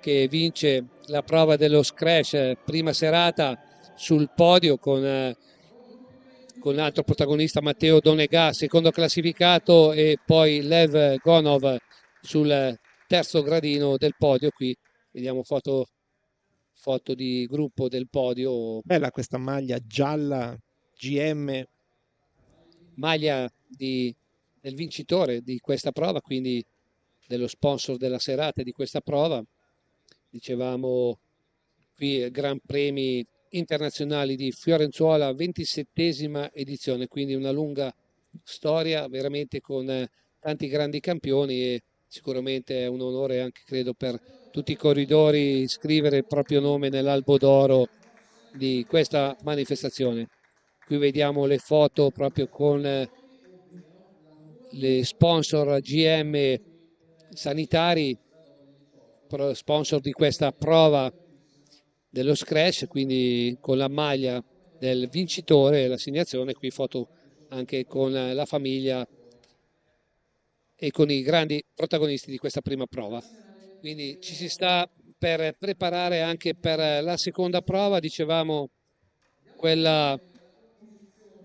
che vince la prova dello Scratch, prima serata sul podio con l'altro protagonista Matteo Donegà, secondo classificato, e poi Lev Gonov sul terzo gradino del podio. Qui vediamo foto di gruppo del podio, Bella questa maglia gialla GM. maglia del vincitore di questa prova, quindi dello sponsor della serata di questa prova. Dicevamo qui Gran Premi internazionali di Fiorenzuola, 27ª edizione, quindi una lunga storia veramente con tanti grandi campioni e sicuramente è un onore anche credo per tutti i corridori scrivere il proprio nome nell'albo d'oro di questa manifestazione. Qui vediamo le foto proprio con le sponsor GM sanitari, sponsor di questa prova dello Scratch, quindi con la maglia del vincitore, l'assegnazione, qui foto anche con la famiglia e con i grandi protagonisti di questa prima prova. Quindi ci si sta per preparare anche per la seconda prova, dicevamo quella,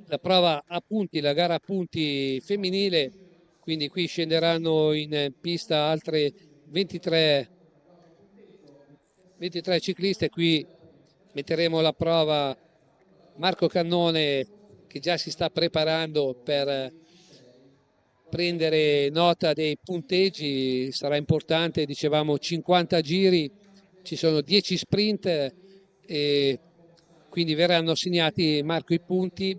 la prova a punti, la gara a punti femminile, quindi qui scenderanno in pista altre 23 cicliste, qui metteremo alla prova Marco Cannone che già si sta preparando per prendere nota dei punteggi, sarà importante, dicevamo 50 giri, ci sono 10 sprint e quindi verranno assegnati Marco i punti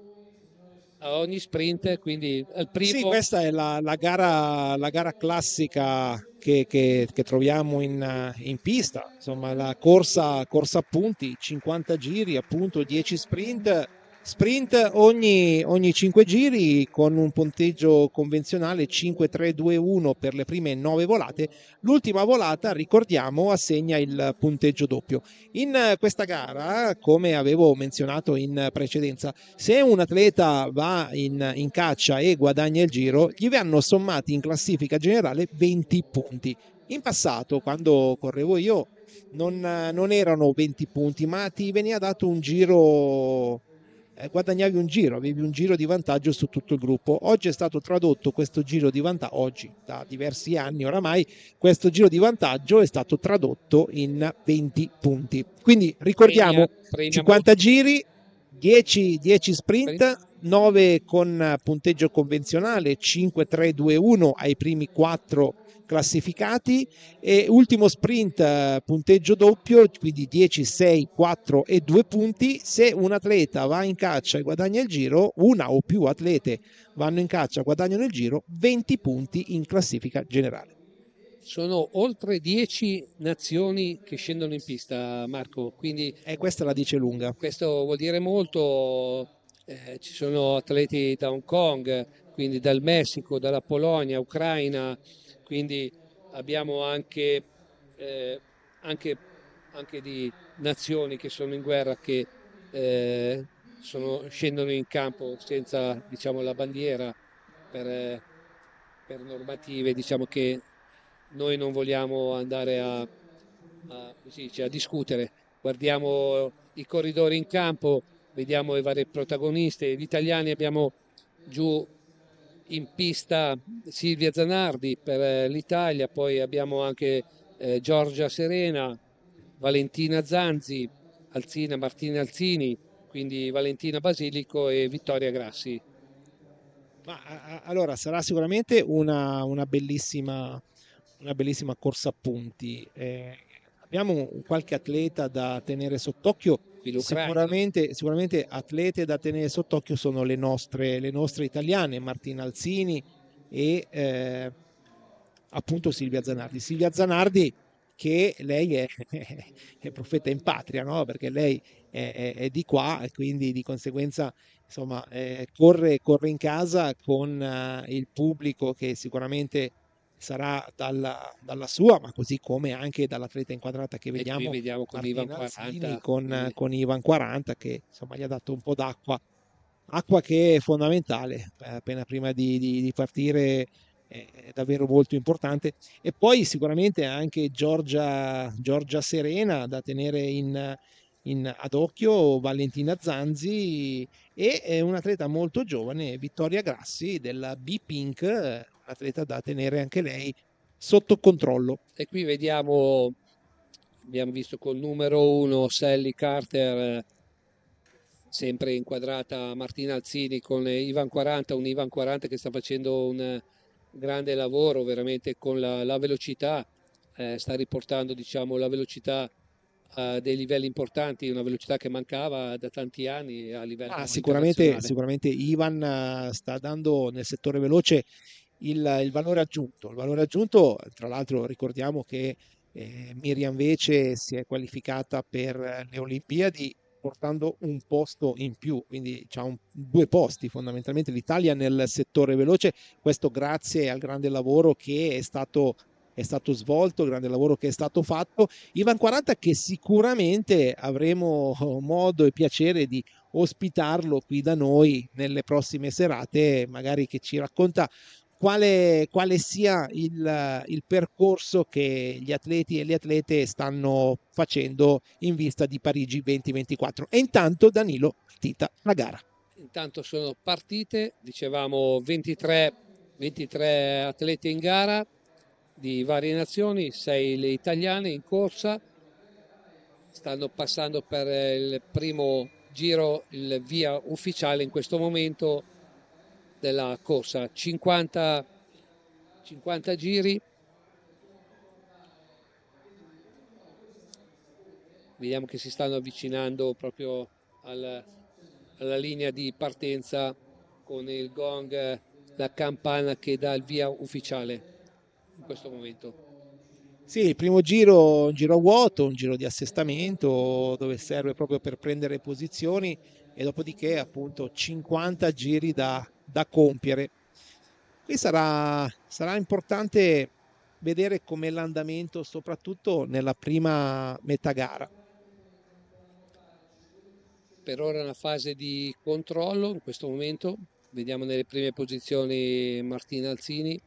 a ogni sprint, quindi al Sì, primo. questa è la gara classica che troviamo in pista, insomma la corsa a punti, 50 giri, appunto 10 sprint ogni 5 giri con un punteggio convenzionale 5-3-2-1 per le prime 9 volate, l'ultima volata, ricordiamo, assegna il punteggio doppio. In questa gara, come avevo menzionato in precedenza, se un atleta va in caccia e guadagna il giro, gli verranno sommati in classifica generale 20 punti. In passato, quando correvo io, non erano 20 punti, ma ti veniva dato un giro, guadagnavi un giro, avevi un giro di vantaggio su tutto il gruppo. Oggi è stato tradotto questo giro di vantaggio, oggi, da diversi anni oramai, questo giro di vantaggio è stato tradotto in 20 punti. Quindi ricordiamo, Premia 50 molto. giri, 10 sprint, 9 con punteggio convenzionale, 5-3-2-1 ai primi 4 classificati e ultimo sprint punteggio doppio, quindi 10, 6, 4 e 2 punti. Se un atleta va in caccia e guadagna il giro, una o più atlete vanno in caccia e guadagnano il giro, 20 punti in classifica generale. Sono oltre 10 nazioni che scendono in pista, Marco, quindi E questa la dice lunga. questo vuol dire molto. Ci sono atleti da Hong Kong, quindi dal Messico, dalla Polonia, Ucraina, quindi abbiamo eh, anche, anche di nazioni che sono in guerra che scendono in campo senza, diciamo, la bandiera per normative, diciamo che noi non vogliamo andare a discutere. Guardiamo i corridori in campo, vediamo i vari protagonisti. Gli italiani abbiamo giù in pista Silvia Zanardi per l'Italia, poi abbiamo anche Giorgia Serena, Valentina Zanzi, Martina Alzini, quindi Valentina Basilico e Vittoria Grassi. Allora sarà sicuramente una bellissima corsa a punti. Abbiamo qualche atleta da tenere sott'occhio. Sicuramente atlete da tenere sott'occhio sono le nostre italiane, Martina Alzini e appunto Silvia Zanardi. Silvia Zanardi che lei è profeta in patria, no? Perché lei è di qua e quindi di conseguenza insomma corre in casa con il pubblico che sicuramente sarà dalla sua, ma così come anche dall'atleta inquadrata che E qui vediamo, vediamo con Ivan Martina Alzini, 40. con Ivan 40 che insomma gli ha dato un po' d'acqua, acqua che è fondamentale appena prima di partire, è davvero molto importante. E poi sicuramente anche Giorgia Serena da tenere ad occhio, Valentina Zanzi e un atleta molto giovane, Vittoria Grassi della B-Pink, un'atleta da tenere anche lei sotto controllo. E qui vediamo, abbiamo visto col numero 1 Sally Carter, sempre inquadrata Martina Alzini con Ivan 40, un Ivan 40 che sta facendo un grande lavoro veramente con la velocità, sta riportando diciamo la velocità a dei livelli importanti, una velocità che mancava da tanti anni a livello Sicuramente, internazionale. sicuramente Ivan sta dando nel settore veloce il valore aggiunto. Il valore aggiunto, tra l'altro ricordiamo che Miriam Vece si è qualificata per le Olimpiadi portando un posto in più, quindi c'ha due posti fondamentalmente l'Italia nel settore veloce, questo grazie al grande lavoro che è stato svolto, il grande lavoro che è stato fatto. Ivan 40 che sicuramente avremo modo e piacere di ospitarlo qui da noi nelle prossime serate, magari che ci racconta quale sia il percorso che gli atleti e le atlete stanno facendo in vista di Parigi 2024. E intanto Danilo, partita la gara. Intanto sono partite, dicevamo 23 atleti in gara di varie nazioni, 6 le italiane in corsa, stanno passando per il primo giro, il via ufficiale in questo momento della corsa, 50 giri. Vediamo che si stanno avvicinando proprio alla linea di partenza con il gong, la campana che dà il via ufficiale in questo momento. Sì, il primo giro, un giro a vuoto, un giro di assestamento dove serve proprio per prendere posizioni e dopodiché appunto 50 giri da compiere. Qui sarà importante vedere com'è l'andamento soprattutto nella prima metà gara. Per ora è una fase di controllo in questo momento, vediamo nelle prime posizioni Martina Alzini.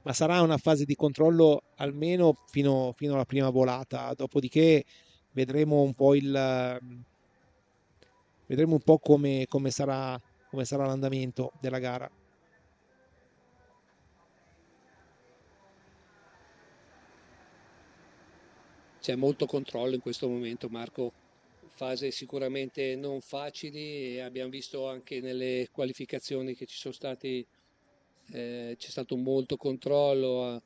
Ma sarà una fase di controllo almeno fino alla prima volata, dopodiché vedremo un po' come sarà l'andamento della gara. C'è molto controllo in questo momento, Marco, fase sicuramente non facili e abbiamo visto anche nelle qualificazioni che ci sono stati, c'è stato molto controllo,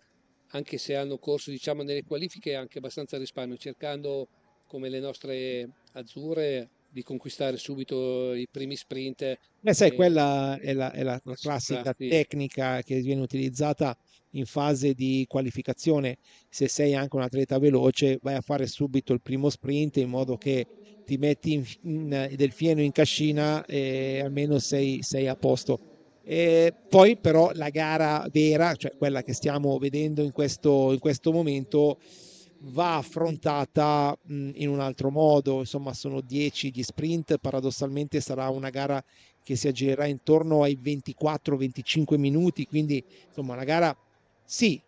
anche se hanno corso diciamo nelle qualifiche anche abbastanza risparmio, cercando come le nostre azzurre di conquistare subito i primi sprint. Sai, E quella è la classica assicurarsi. tecnica che viene utilizzata in fase di qualificazione. Se sei anche un atleta veloce, vai a fare subito il primo sprint in modo che ti metti del fieno in cascina e almeno sei a posto. E poi però la gara vera, cioè quella che stiamo vedendo in questo momento, va affrontata in un altro modo. Insomma, sono 10 gli sprint, paradossalmente sarà una gara che si aggirerà intorno ai 24-25 minuti, quindi insomma una gara sì,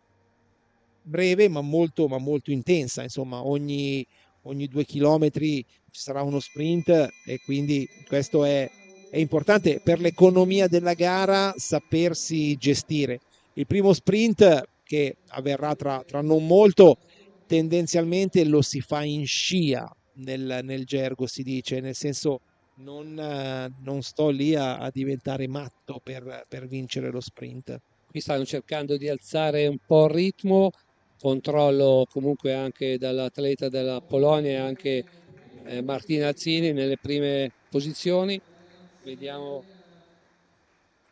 breve ma molto intensa, insomma ogni 2 chilometri ci sarà uno sprint e quindi questo è importante per l'economia della gara sapersi gestire. Il primo sprint che avverrà tra non molto tendenzialmente lo si fa in scia nel gergo si dice, nel senso non sto lì a diventare matto per vincere lo sprint. Qui stanno cercando di alzare un po' il ritmo, controllo comunque anche dall'atleta della Polonia e anche Martina Alzini nelle prime posizioni. Vediamo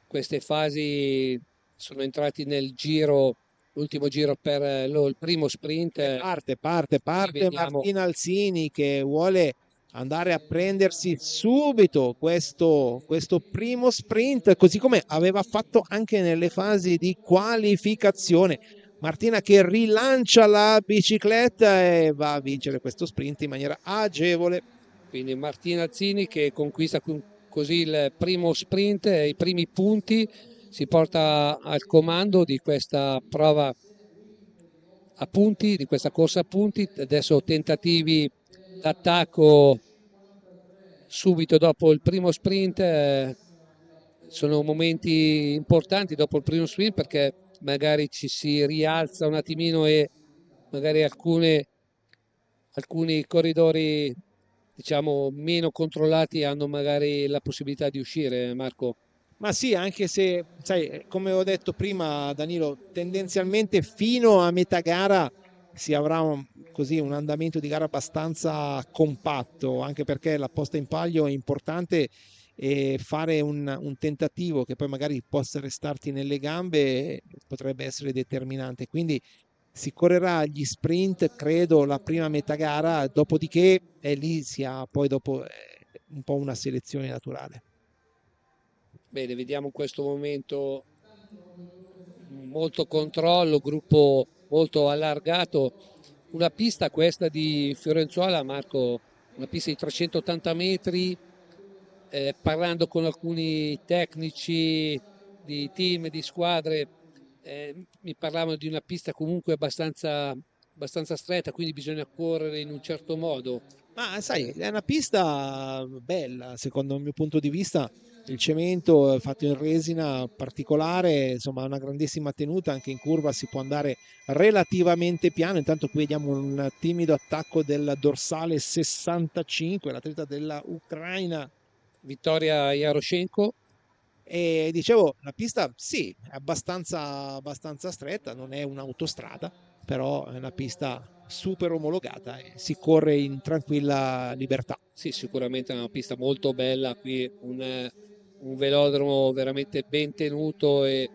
queste fasi, sono entrati nel giro, l'ultimo giro per il primo sprint. Parte Vediamo Martina Alzini che vuole andare a prendersi subito questo primo sprint, così come aveva fatto anche nelle fasi di qualificazione. Martina che rilancia la bicicletta e va a vincere questo sprint in maniera agevole. quindi Martina Alzini che conquista così il primo sprint e i primi punti, si porta al comando di questa prova a punti, di questa corsa a punti. Adesso tentativi d'attacco subito dopo il primo sprint, sono momenti importanti dopo il primo sprint perché magari ci si rialza un attimino e magari alcuni corridori diciamo meno controllati hanno magari la possibilità di uscire, Marco. Ma sì, anche se, sai, come ho detto prima, Danilo, tendenzialmente fino a metà gara si avrà così un andamento di gara abbastanza compatto, anche perché la posta in palio è importante e fare un tentativo che poi magari possa restarti nelle gambe potrebbe essere determinante. Quindi si correrà gli sprint, credo, la prima metà gara, dopodiché lì si ha poi dopo un po' una selezione naturale. Bene, vediamo in questo momento molto controllo, gruppo molto allargato. Una pista questa di Fiorenzuola, Marco, una pista di 380 metri, parlando con alcuni tecnici di team, di squadre, mi parlavano di una pista comunque abbastanza stretta, quindi bisogna correre in un certo modo. Ma sai, è una pista bella, secondo il mio punto di vista. Il cemento è fatto in resina particolare, insomma, ha una grandissima tenuta, anche in curva si può andare relativamente piano. Intanto qui vediamo un timido attacco del dorsale 65, l'atleta della Ucraina. Vittoria Jaroshenko. E dicevo, la pista sì, è abbastanza stretta, non è un'autostrada, però è una pista super omologata e si corre in tranquilla libertà. Sì, sicuramente è una pista molto bella, qui un velodromo veramente ben tenuto e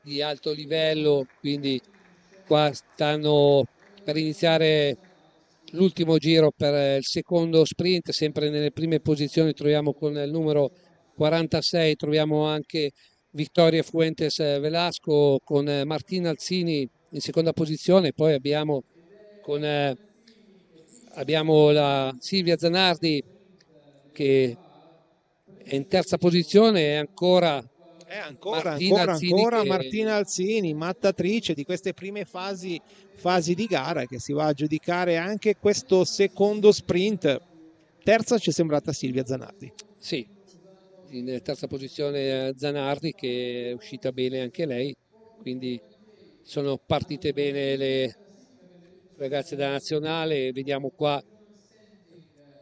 di alto livello, quindi qua stanno per iniziare l'ultimo giro per il secondo sprint, sempre nelle prime posizioni troviamo con il numero 46, troviamo anche Victoria Fuentes Velasco con Martina Alzini in seconda posizione, poi abbiamo la Silvia Zanardi che è in terza posizione e ancora Martina Alzini Ancora che Martina Alzini, mattatrice di queste prime fasi di gara che si va a giudicare anche questo secondo sprint. Terza ci è sembrata Silvia Zanardi. sì, in terza posizione Zanardi che è uscita bene anche lei, quindi sono partite bene le ragazze della nazionale, vediamo qua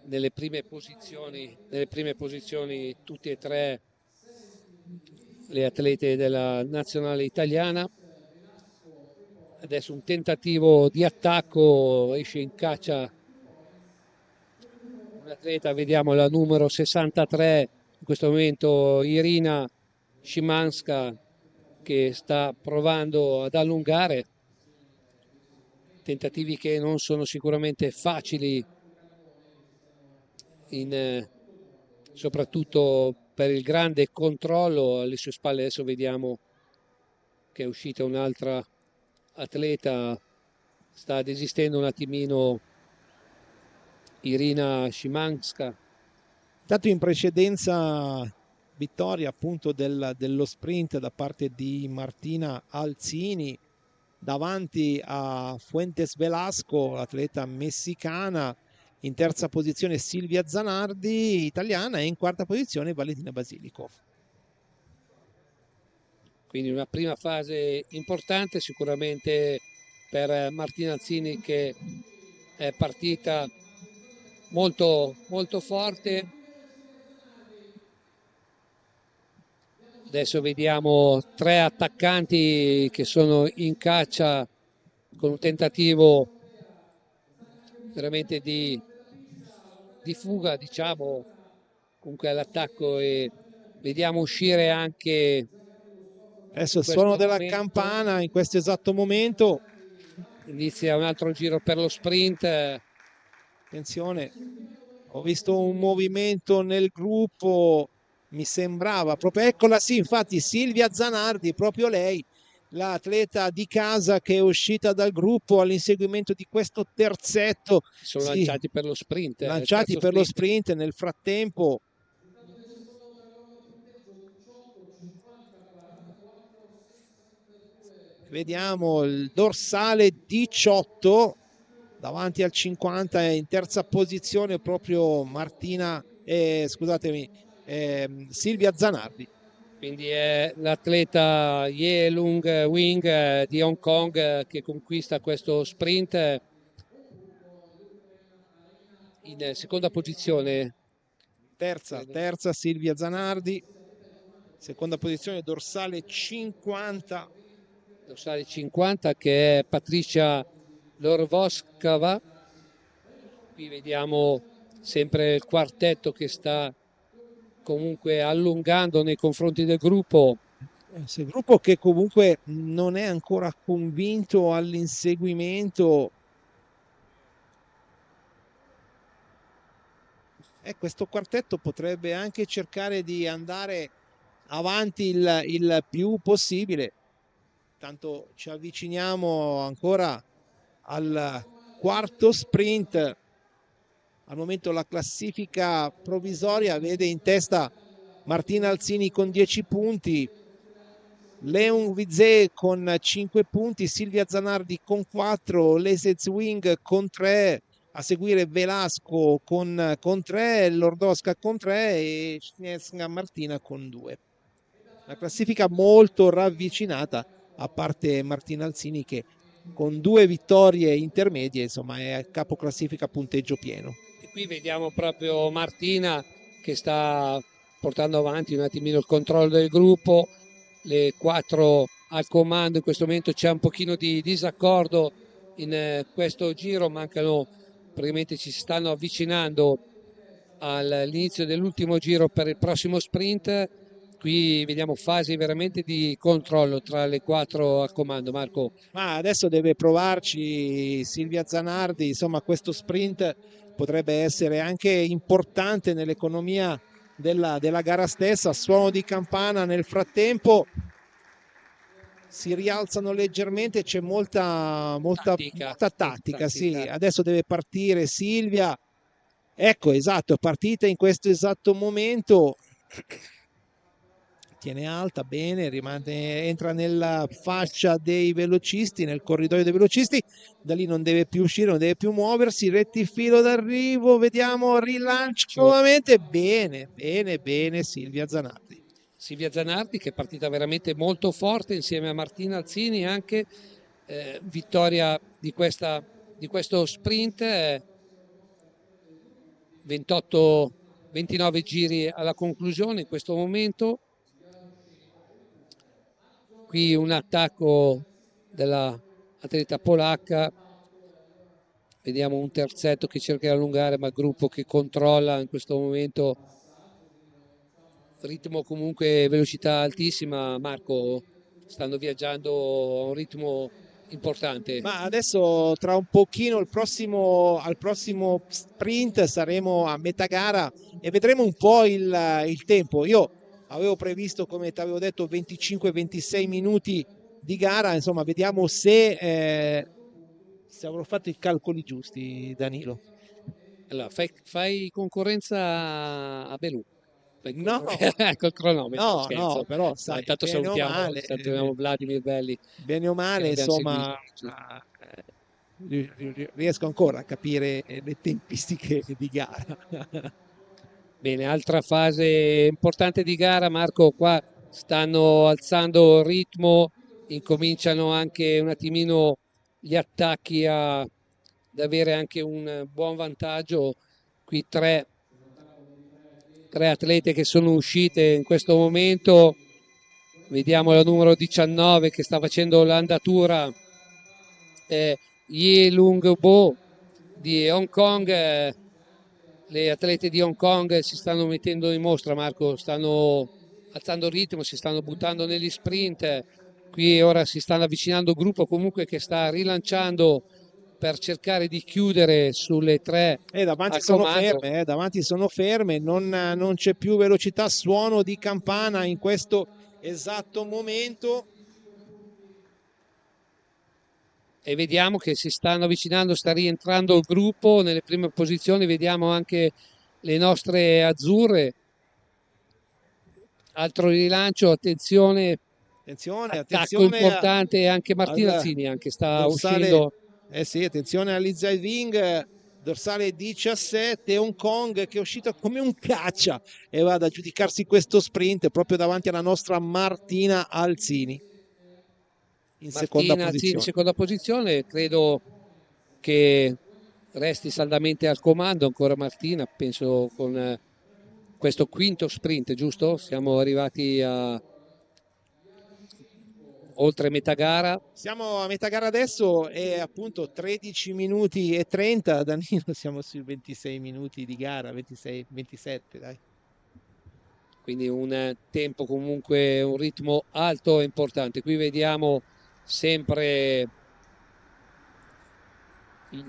nelle prime posizioni tutti e tre le atlete della nazionale italiana. Adesso un tentativo di attacco, esce in caccia un atleta, vediamo la numero 63, in questo momento Irina Szymanska che sta provando ad allungare, tentativi che non sono sicuramente facili soprattutto per il grande controllo alle sue spalle. Adesso vediamo che è uscita un'altra atleta, sta desistendo un attimino Irina Szymanska. Dato in precedenza vittoria appunto dello sprint da parte di Martina Alzini davanti a Fuentes Velasco, l'atleta messicana. In terza posizione Silvia Zanardi, italiana, e in quarta posizione Valentina Basilico. Quindi una prima fase importante sicuramente per Martina Alzini che è partita molto, molto forte. Adesso vediamo tre attaccanti che sono in caccia con un tentativo veramente di fuga, diciamo, comunque all'attacco, e vediamo uscire anche adesso il suono della momento, campana in questo esatto momento. inizia un altro giro per lo sprint. Attenzione, ho visto un movimento nel gruppo, mi sembrava proprio, eccola sì, infatti Silvia Zanardi, proprio lei, l'atleta di casa che è uscita dal gruppo all'inseguimento di questo terzetto. Sono Sì, lanciati per lo sprint, lanciati per lo sprint. Nel frattempo vediamo il dorsale 18 davanti al 50, in terza posizione proprio Silvia Zanardi. Quindi è l'atleta Ye Lung Wing di Hong Kong che conquista questo sprint in seconda posizione. Terza Silvia Zanardi, seconda posizione dorsale 50. Dorsale 50 che è Patricia Lorvoskava. Qui vediamo sempre il quartetto che sta comunque allungando nei confronti del gruppo. Il gruppo che comunque non è ancora convinto all'inseguimento. Questo quartetto potrebbe anche cercare di andare avanti il più possibile. Tanto ci avviciniamo ancora al quarto sprint. Al momento la classifica provvisoria vede in testa Martina Alzini con 10 punti, Leon Vizé con 5 punti, Silvia Zanardi con 4, Lese Zwing con 3, a seguire Velasco con 3, Lordosca con 3 e Schnetzka Martina con 2. La classifica molto ravvicinata, a parte Martina Alzini che con 2 vittorie intermedie insomma è a capo classifica punteggio pieno. E qui vediamo proprio Martina che sta portando avanti un attimino il controllo del gruppo, le 4 al comando. In questo momento c'è un pochino di disaccordo in questo giro, mancano, praticamente ci si stanno avvicinando all'inizio dell'ultimo giro per il prossimo sprint. Qui vediamo fasi veramente di controllo tra le 4 al comando, Marco. Ma adesso deve provarci Silvia Zanardi, insomma questo sprint potrebbe essere anche importante nell'economia della gara stessa. Suono di campana, nel frattempo si rialzano leggermente, c'è molta tattica, sì. Adesso deve partire Silvia, ecco, esatto, è partita in questo esatto momento, tiene alta, bene, entra nella fascia dei velocisti, nel corridoio dei velocisti, da lì non deve più uscire, non deve più muoversi, rettifilo d'arrivo, vediamo, rilancio nuovamente, bene, Silvia Zanardi. Silvia Zanardi che è partita veramente molto forte insieme a Martina Alzini, anche vittoria di questo sprint, 29 giri alla conclusione in questo momento. Qui un attacco dell'atleta polacca, vediamo un terzetto che cerca di allungare, ma il gruppo che controlla in questo momento, ritmo comunque, velocità altissima. Marco, stanno viaggiando a un ritmo importante. Ma adesso tra un pochino al prossimo sprint saremo a metà gara e vedremo un po' il tempo. Io avevo previsto, come ti avevo detto, 25-26 minuti di gara, insomma vediamo se avrò fatto i calcoli giusti, Danilo. Allora, fai concorrenza a Belù. No, col cronometro, no, scherzo. no, però sai, intanto bene o salutiamo, male, Vladimir Belli. bene o male, insomma, riesco ancora a capire le tempistiche di gara. Bene, altra fase importante di gara, Marco, qua stanno alzando il ritmo, incominciano anche un attimino gli attacchi ad avere anche un buon vantaggio. Qui tre atlete che sono uscite in questo momento. Vediamo la numero 19 che sta facendo l'andatura, Ye Lung Bo di Hong Kong. Le atlete di Hong Kong si stanno mettendo in mostra, Marco, stanno alzando il ritmo, si stanno buttando negli sprint. Qui ora si stanno avvicinando il gruppo comunque che sta rilanciando per cercare di chiudere sulle 3 davanti sono ferme, davanti sono ferme, non c'è più velocità, suono di campana in questo esatto momento. E vediamo che si stanno avvicinando, sta rientrando il gruppo nelle prime posizioni. Vediamo anche le nostre azzurre, altro rilancio, attenzione, attacco importante, anche Martina Alzini anche sta uscendo. Sì, attenzione a Li Zhaiving, dorsale 17, Hong Kong che è uscito come un caccia e va ad aggiudicarsi questo sprint proprio davanti alla nostra Martina Alzini. In seconda posizione, credo che resti saldamente al comando ancora Martina, penso, con questo quinto sprint, giusto? Siamo arrivati oltre metà gara. Siamo a metà gara adesso e appunto 13 minuti e 30, Danilo, siamo sui 26 minuti di gara, 26, 27, dai. Quindi un tempo comunque, un ritmo alto e importante. Qui vediamo sempre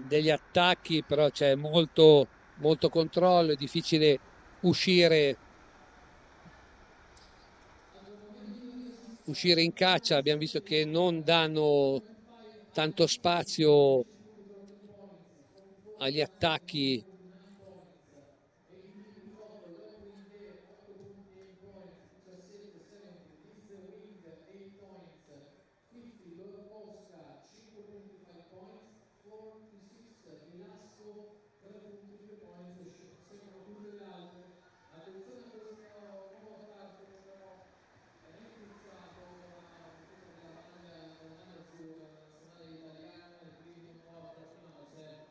degli attacchi, però c'è molto controllo, è difficile uscire in caccia. Abbiamo visto che non danno tanto spazio agli attacchi.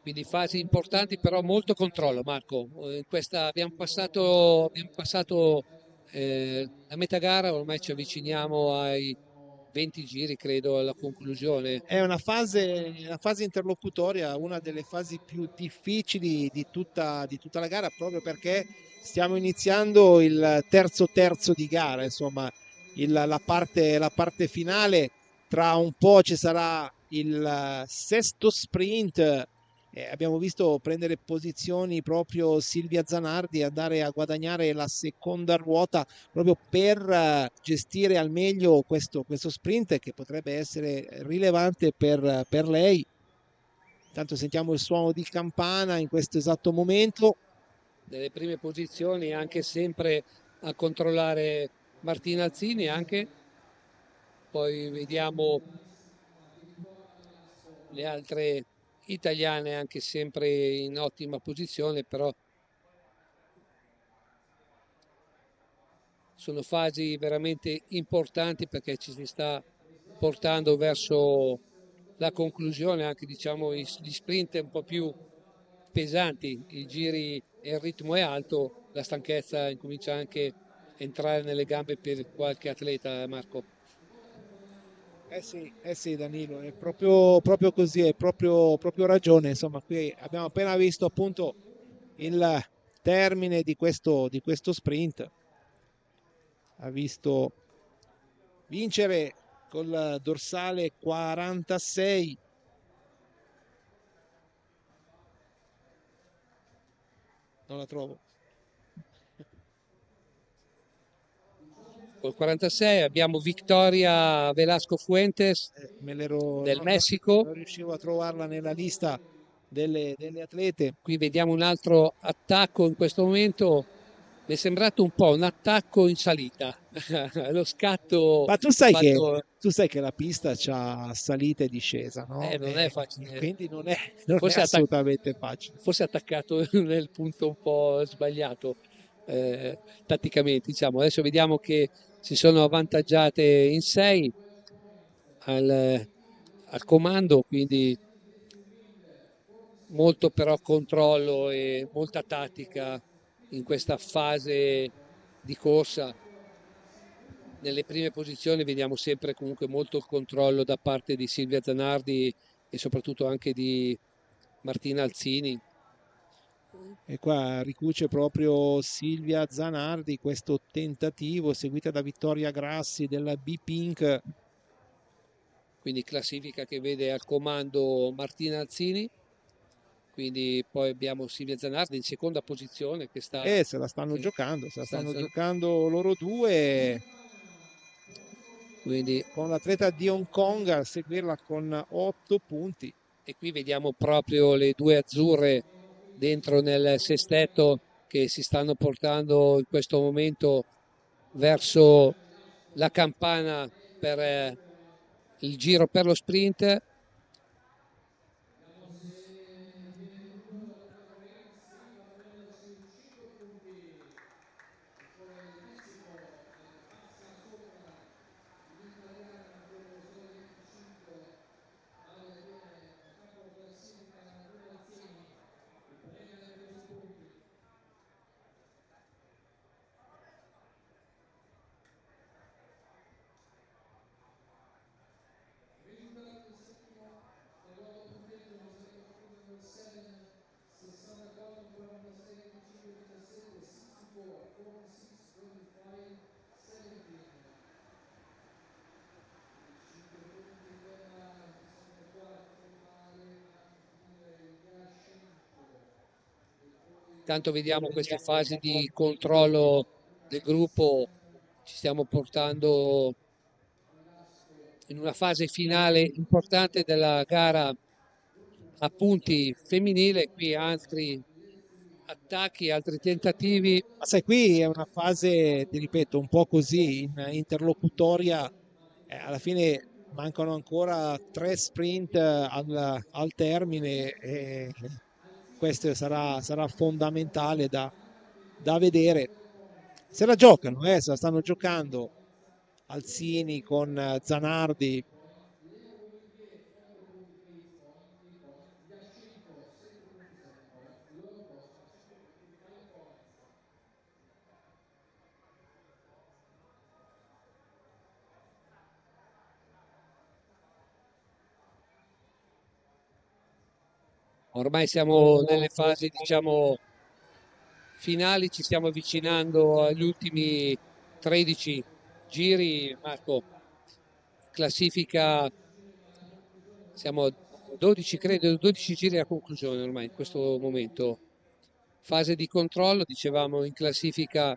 Quindi fasi importanti, però molto controllo, Marco. In questa abbiamo passato la metà gara, ormai ci avviciniamo ai 20 giri, credo, alla conclusione. È una fase interlocutoria, una delle fasi più difficili di tutta la gara, proprio perché stiamo iniziando il terzo di gara, insomma, la parte finale. Tra un po' ci sarà il sesto sprint. Abbiamo visto prendere posizioni proprio Silvia Zanardi, andare a guadagnare la seconda ruota proprio per gestire al meglio questo sprint che potrebbe essere rilevante per lei. Intanto sentiamo il suono di campana in questo esatto momento. Nelle prime posizioni, anche sempre a controllare Martina Alzini, anche. Poi vediamo le altre italiane anche sempre in ottima posizione, però sono fasi veramente importanti perché ci si sta portando verso la conclusione, anche diciamo gli sprint un po' più pesanti, i giri e il ritmo è alto, la stanchezza incomincia anche a entrare nelle gambe per qualche atleta, Marco. Eh sì, Danilo, è proprio così, è proprio ragione. Insomma, qui abbiamo appena visto appunto il termine di questo sprint. Ha visto vincere col dorsale 46. Non la trovo. Col 46 abbiamo Victoria Velasco Fuentes del Messico. Non riuscivo a trovarla nella lista delle atlete. Qui vediamo un altro attacco in questo momento. Mi è sembrato un po' un attacco in salita. Lo scatto Ma fatto, tu sai che la pista c'ha salita e discesa, no? non è facile. Quindi non è Forse, assolutamente facile. forse attaccato nel punto un po' sbagliato tatticamente, diciamo. Adesso vediamo che si sono avvantaggiate in 6 al comando, quindi molto però controllo e molta tattica in questa fase di corsa. Nelle prime posizioni vediamo sempre comunque molto il controllo da parte di Silvia Zanardi e soprattutto anche di Martina Alzini. E qua ricuce proprio Silvia Zanardi questo tentativo, seguita da Vittoria Grassi della B-Pink. Quindi classifica che vede al comando Martina Alzini. Quindi poi abbiamo Silvia Zanardi in seconda posizione che sta... E se la stanno che giocando, se la sta- stanno giocando loro due, quindi, con l'atleta di Hong Kong a seguirla con 8 punti. e qui vediamo proprio le due azzurre dentro nel sestetto che si stanno portando in questo momento verso la campana per il giro per lo sprint. Tanto vediamo queste fasi di controllo del gruppo, ci stiamo portando in una fase finale importante della gara a punti femminile. Qui altri attacchi, altri tentativi. Ma sai, qui è una fase, ti ripeto, un po' così, interlocutoria. Alla fine mancano ancora 3 sprint al termine e questo sarà fondamentale da vedere. Se la giocano, se la stanno giocando Alzini con Zanardi. Ormai siamo nelle fasi, diciamo, finali, ci stiamo avvicinando agli ultimi 13 giri. Marco, classifica, siamo a 12, credo, 12 giri a conclusione ormai in questo momento. Fase di controllo, dicevamo, in classifica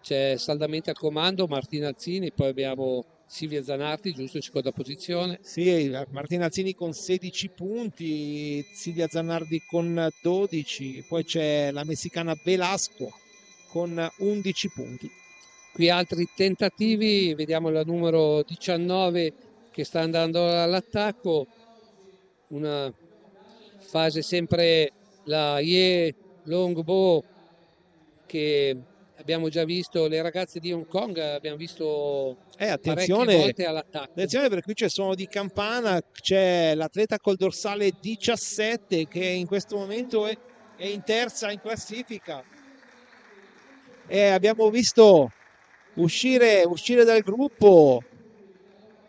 c'è saldamente al comando Martina Alzini, poi abbiamo Silvia Zanardi, giusto in seconda posizione. Sì, Martina Alzini con 16 punti, Silvia Zanardi con 12, poi c'è la messicana Velasco con 11 punti. Qui altri tentativi, vediamo la numero 19 che sta andando all'attacco, una fase sempre la Ye Longbo che abbiamo già visto, le ragazze di Hong Kong abbiamo visto parecchie volte all'attacco. Attenzione, perché qui c'è suono di campana, c'è l'atleta col dorsale 17 che in questo momento è in terza in classifica e abbiamo visto uscire dal gruppo.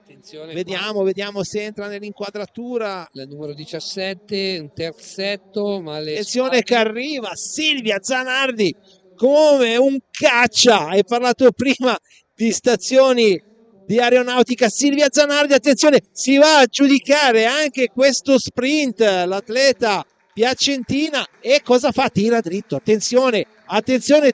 Attenzione, vediamo se entra nell'inquadratura la numero 17, un terzetto, ma attenzione che arriva Silvia Zanardi come un caccia. Hai parlato prima di stazioni di aeronautica. Silvia Zanardi, attenzione, si va a giudicare anche questo sprint l'atleta piacentina e cosa fa? Tira dritto, attenzione,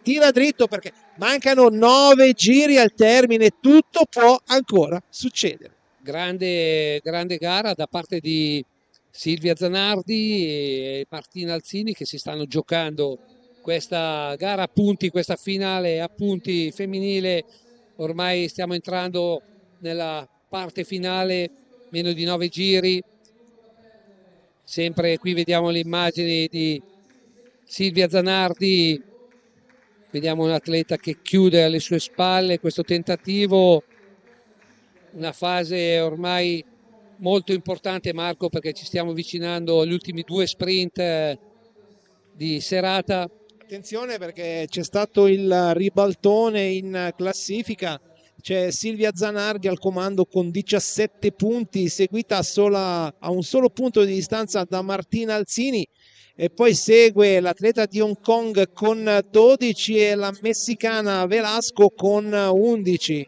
tira dritto perché mancano 9 giri al termine, tutto può ancora succedere. Grande gara da parte di Silvia Zanardi e Martina Alzini che si stanno giocando questa gara a punti, questa finale a punti femminile. Ormai stiamo entrando nella parte finale, meno di 9 giri. Sempre qui vediamo le immagini di Silvia Zanardi, vediamo un atleta che chiude alle sue spalle questo tentativo, una fase ormai molto importante, Marco, perché ci stiamo avvicinando agli ultimi 2 sprint di serata. Attenzione perché c'è stato il ribaltone in classifica, c'è Silvia Zanardi al comando con 17 punti, seguita a un solo punto di distanza da Martina Alzini e poi segue l'atleta di Hong Kong con 12 e la messicana Velasco con 11.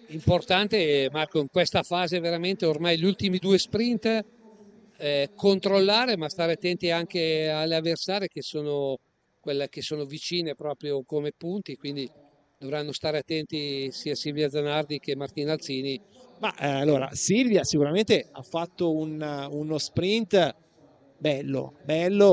Importante, Marco, in questa fase veramente ormai gli ultimi 2 sprint, controllare ma stare attenti anche alle avversarie che sono quelle che sono vicine proprio come punti, quindi dovranno stare attenti sia Silvia Zanardi che Martina Alzini. Ma allora Silvia sicuramente ha fatto uno sprint bello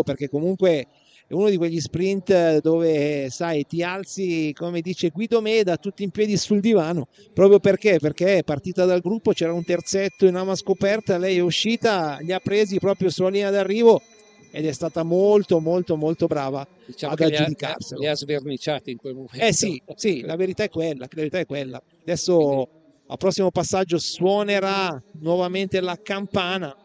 perché comunque è uno di quegli sprint dove sai ti alzi, come dice Guido Meda, tutti in piedi sul divano, proprio perché è partita dal gruppo, c'era un terzetto in ama scoperta, lei è uscita, li ha presi proprio sulla linea d'arrivo ed è stata molto brava, diciamo, ad aggiudicarselo. Li ha sverniciati in quel momento. Sì, la verità è quella. Adesso al prossimo passaggio suonerà nuovamente la campana.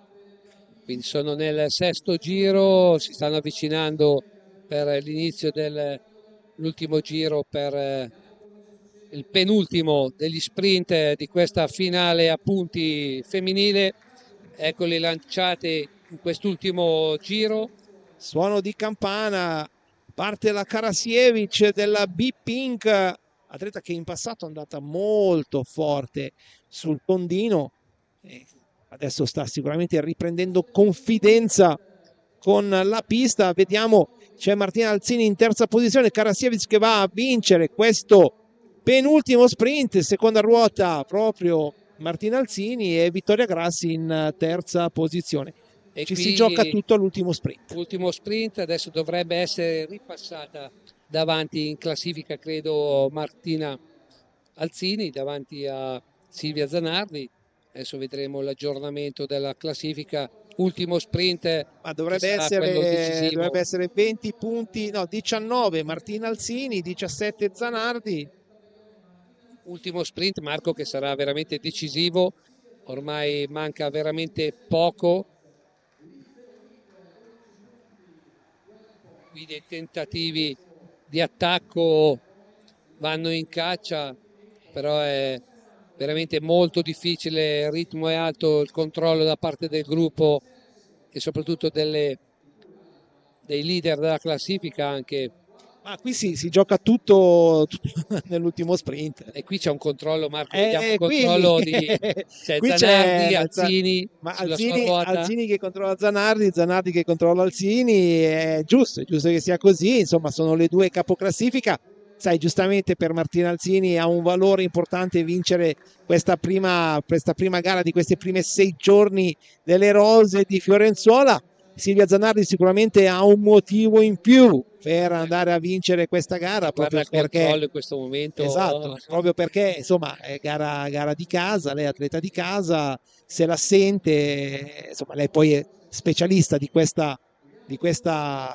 Quindi sono nel 6° giro, si stanno avvicinando per l'inizio dell'ultimo giro, per il penultimo degli sprint di questa finale a punti femminile. Eccoli lanciate in quest'ultimo giro. Suono di campana, parte la Karasiewicz della B-Pink, atleta che in passato è andata molto forte sul tondino. Adesso sta sicuramente riprendendo confidenza con la pista. Vediamo c'è Martina Alzini in terza posizione, Karasiewicz che va a vincere questo penultimo sprint, seconda ruota proprio Martina Alzini e Vittoria Grassi in terza posizione. E Ci qui si gioca tutto all'ultimo sprint. ultimo sprint, adesso dovrebbe essere ripassata davanti in classifica, credo, Martina Alzini davanti a Silvia Zanardi. Adesso vedremo l'aggiornamento della classifica. Ultimo sprint, Ma che sarà quello decisivo. dovrebbe essere 20 punti, no, 19 Martina Alzini, 17 Zanardi. Ultimo sprint, Marco, che sarà veramente decisivo. Ormai manca veramente poco. Qui dei tentativi di attacco vanno in caccia, però è veramente molto difficile, il ritmo è alto, il controllo da parte del gruppo e soprattutto dei leader della classifica anche. Ma qui si gioca tutto nell'ultimo sprint. E qui c'è un controllo, Marco, vediamo il Qui, controllo di c'è qui Zanardi, c'è Alzini ma sulla sua ruota. Alzini che controlla Zanardi, Zanardi che controlla Alzini, è giusto che sia così, insomma sono le due capoclassifica. Sai, giustamente per Martina Alzini ha un valore importante vincere questa prima gara di queste prime 6 giorni delle rose di Fiorenzuola. Silvia Zanardi sicuramente ha un motivo in più per andare a vincere questa gara, Guarda proprio il perché controllo in questo momento. esatto, proprio perché insomma è gara di casa, lei è atleta di casa, se la sente, insomma lei poi è specialista di questa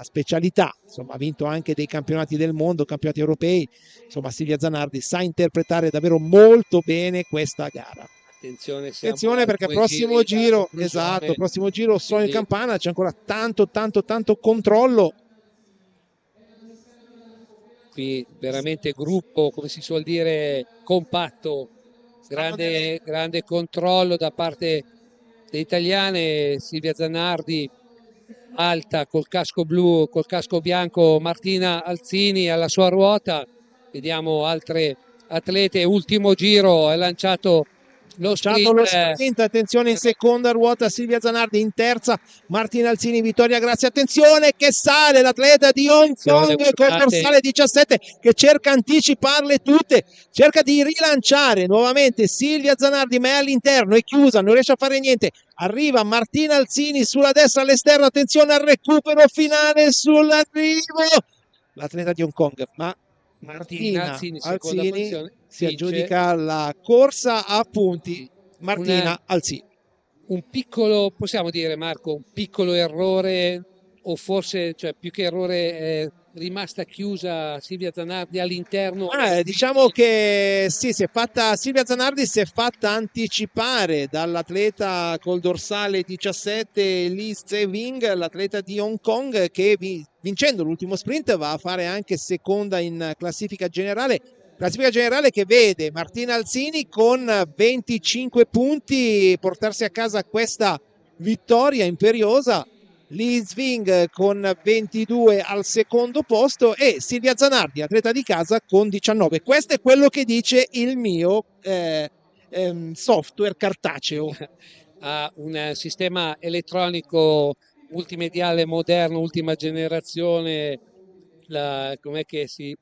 specialità, insomma ha vinto anche dei campionati del mondo, campionati europei, insomma Silvia Zanardi sa interpretare davvero molto bene questa gara. Attenzione Perché due prossimo giri dalla conclusione. prossimo giro sono in Quindi campana, c'è ancora tanto controllo. qui veramente gruppo, come si suol dire, compatto, grande controllo da parte delle italiane. Silvia Zanardi alta col casco blu, col casco bianco, Martina Alzini alla sua ruota. Vediamo altre atlete. Ultimo giro, è lanciato lo sprint. Attenzione in seconda ruota Silvia Zanardi, in terza Martina Alzini, Vittoria Grazia, attenzione che sale l'atleta di Hong Kong col dorsale 17 che cerca anticiparle tutte, cerca di rilanciare nuovamente Silvia Zanardi ma è all'interno, è chiusa, non riesce a fare niente, arriva Martina Alzini sulla destra all'esterno, attenzione al recupero finale sull'arrivo, l'atleta di Hong Kong, ma Martina Alzini si aggiudica la corsa a punti. Martina Alzini. Un piccolo, possiamo dire Marco, un piccolo errore o forse, cioè più che errore, è rimasta chiusa Silvia Zanardi all'interno. Diciamo che sì, Silvia Zanardi si è fatta anticipare dall'atleta col dorsale 17 Li Zewing, l'atleta di Hong Kong che vincendo l'ultimo sprint va a fare anche seconda in classifica generale che vede Martina Alzini con 25 punti portarsi a casa questa vittoria imperiosa, Li Zwing con 22 al secondo posto e Silvia Zanardi, atleta di casa, con 19. Questo è quello che dice il mio software cartaceo. Ha un sistema elettronico multimediale moderno, ultima generazione, com'è che si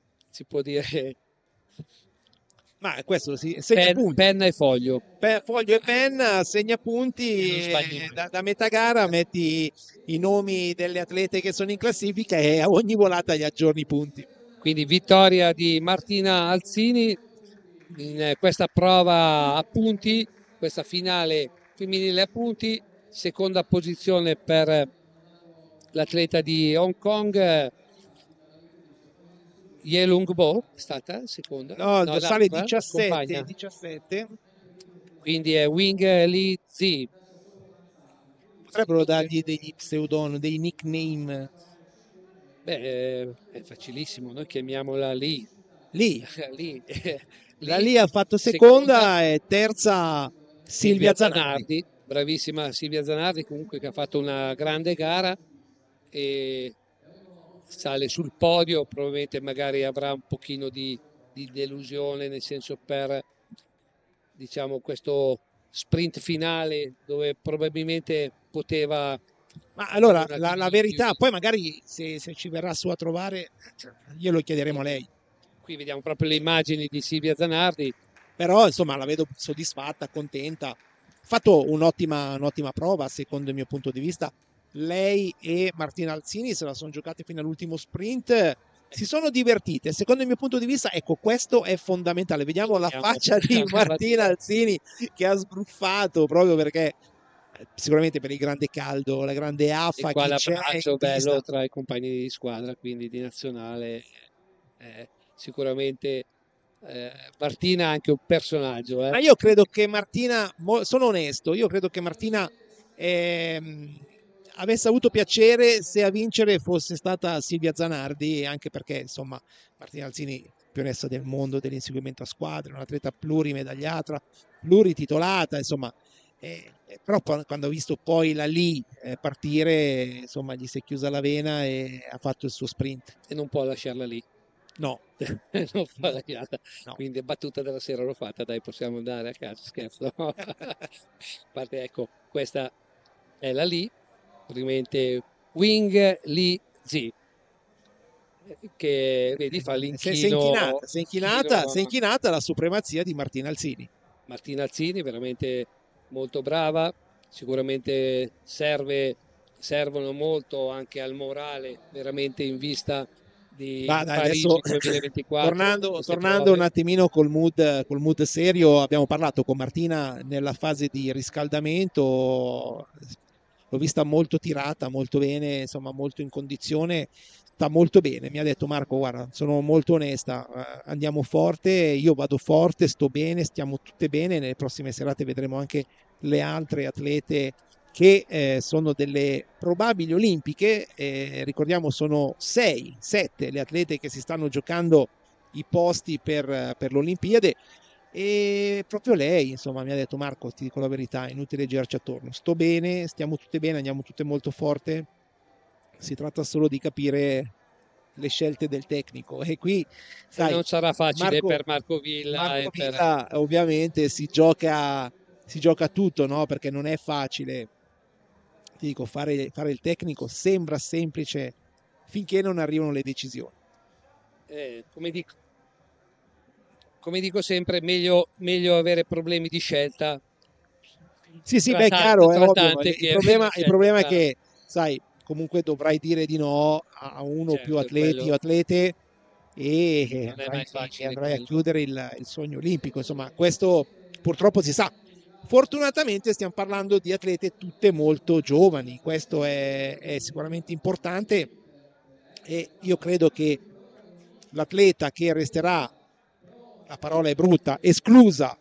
può dire? Ma questo segna punti. Penna e foglio. Foglio e penna, segna punti, da metà gara metti i nomi delle atlete che sono in classifica e a ogni volata gli aggiorni i punti. Quindi vittoria di Martina Alzini in questa prova a punti, questa finale femminile a punti, seconda posizione per l'atleta di Hong Kong. Yelung Bo è stata seconda? No, dorsale 17. Quindi è Wing Li Zi. Potrebbero dargli degli pseudonimi, dei nickname. Beh, è facilissimo, noi chiamiamola Li. La Li ha fatto seconda e terza Silvia Zanardi. Bravissima Silvia Zanardi, comunque, che ha fatto una grande gara e sale sul podio. Probabilmente magari avrà un pochino di delusione, nel senso, per diciamo questo sprint finale dove probabilmente poteva Ma allora, un la attimino verità, più. poi magari se ci verrà su a trovare, glielo chiederemo a lei. Qui vediamo proprio le immagini di Silvia Zanardi. Però insomma la vedo soddisfatta, contenta. Ha fatto un'ottima prova, secondo il mio punto di vista. Lei e Martina Alzini se la sono giocate fino all'ultimo sprint, si sono divertite. Secondo il mio punto di vista, ecco, questo è fondamentale. Vediamo la Vediamo faccia di Martina Alzini che ha sbruffato proprio perché sicuramente per il grande caldo, la grande E affa qua che c'è in l'abbraccio bello pista. tra i compagni di squadra, quindi di nazionale. Sicuramente Martina è anche un personaggio, Ma io credo che Martina, sono onesto, io credo che Martina ehm, avesse avuto piacere se a vincere fosse stata Silvia Zanardi, anche perché insomma Martina Alzini, campionessa del mondo dell'inseguimento a squadre, un'atleta plurimedagliata, plurititolata, insomma, però quando ho visto poi la lì partire, insomma, gli si è chiusa la vena e ha fatto il suo sprint. e non può lasciarla lì. No, Non può no, lasciarla. no. Quindi battuta della sera l'ho fatta, dai, possiamo andare a casa, scherzo. A parte, ecco, questa è la lì, ovviamente Wing Li Zi, che vedi fa Si è l'inchino, inchinata, si è inchinata alla supremazia di Martina Alzini. Martina Alzini, veramente molto brava, sicuramente servono molto anche al morale, veramente in vista di Dai, adesso Parigi 2024, queste tornando un prove. attimino col mood serio, abbiamo parlato con Martina nella fase di riscaldamento, l'ho vista molto tirata, molto bene, insomma molto in condizione, sta molto bene, mi ha detto Marco, guarda, sono molto onesta, andiamo forte, io vado forte, sto bene, stiamo tutte bene, nelle prossime serate vedremo anche le altre atlete che sono delle probabili olimpiche, ricordiamo sono 6, 7 le atlete che si stanno giocando i posti per l'Olimpiade e proprio lei insomma mi ha detto Marco ti dico la verità è inutile girarci attorno, sto bene, stiamo tutte bene, andiamo tutte molto forte, si tratta solo di capire le scelte del tecnico e qui E sai non sarà facile Marco, per Marco Villa Marco e per... Villa ovviamente si gioca tutto no? Perché non è facile ti dico, fare il tecnico sembra semplice finché non arrivano le decisioni. Come dico sempre, meglio avere problemi di scelta Sì, sì, beh, è chiaro, è tra ovvio. tante che avere Il scelte problema è chiare. che, sai, comunque dovrai dire di no a uno o più Certo, atleti quello o atlete e non è mai facile andrai a quello. chiudere il sogno olimpico. Insomma, questo purtroppo si sa. Fortunatamente stiamo parlando di atlete tutte molto giovani, questo è sicuramente importante e io credo che l'atleta che resterà, la parola è brutta, esclusa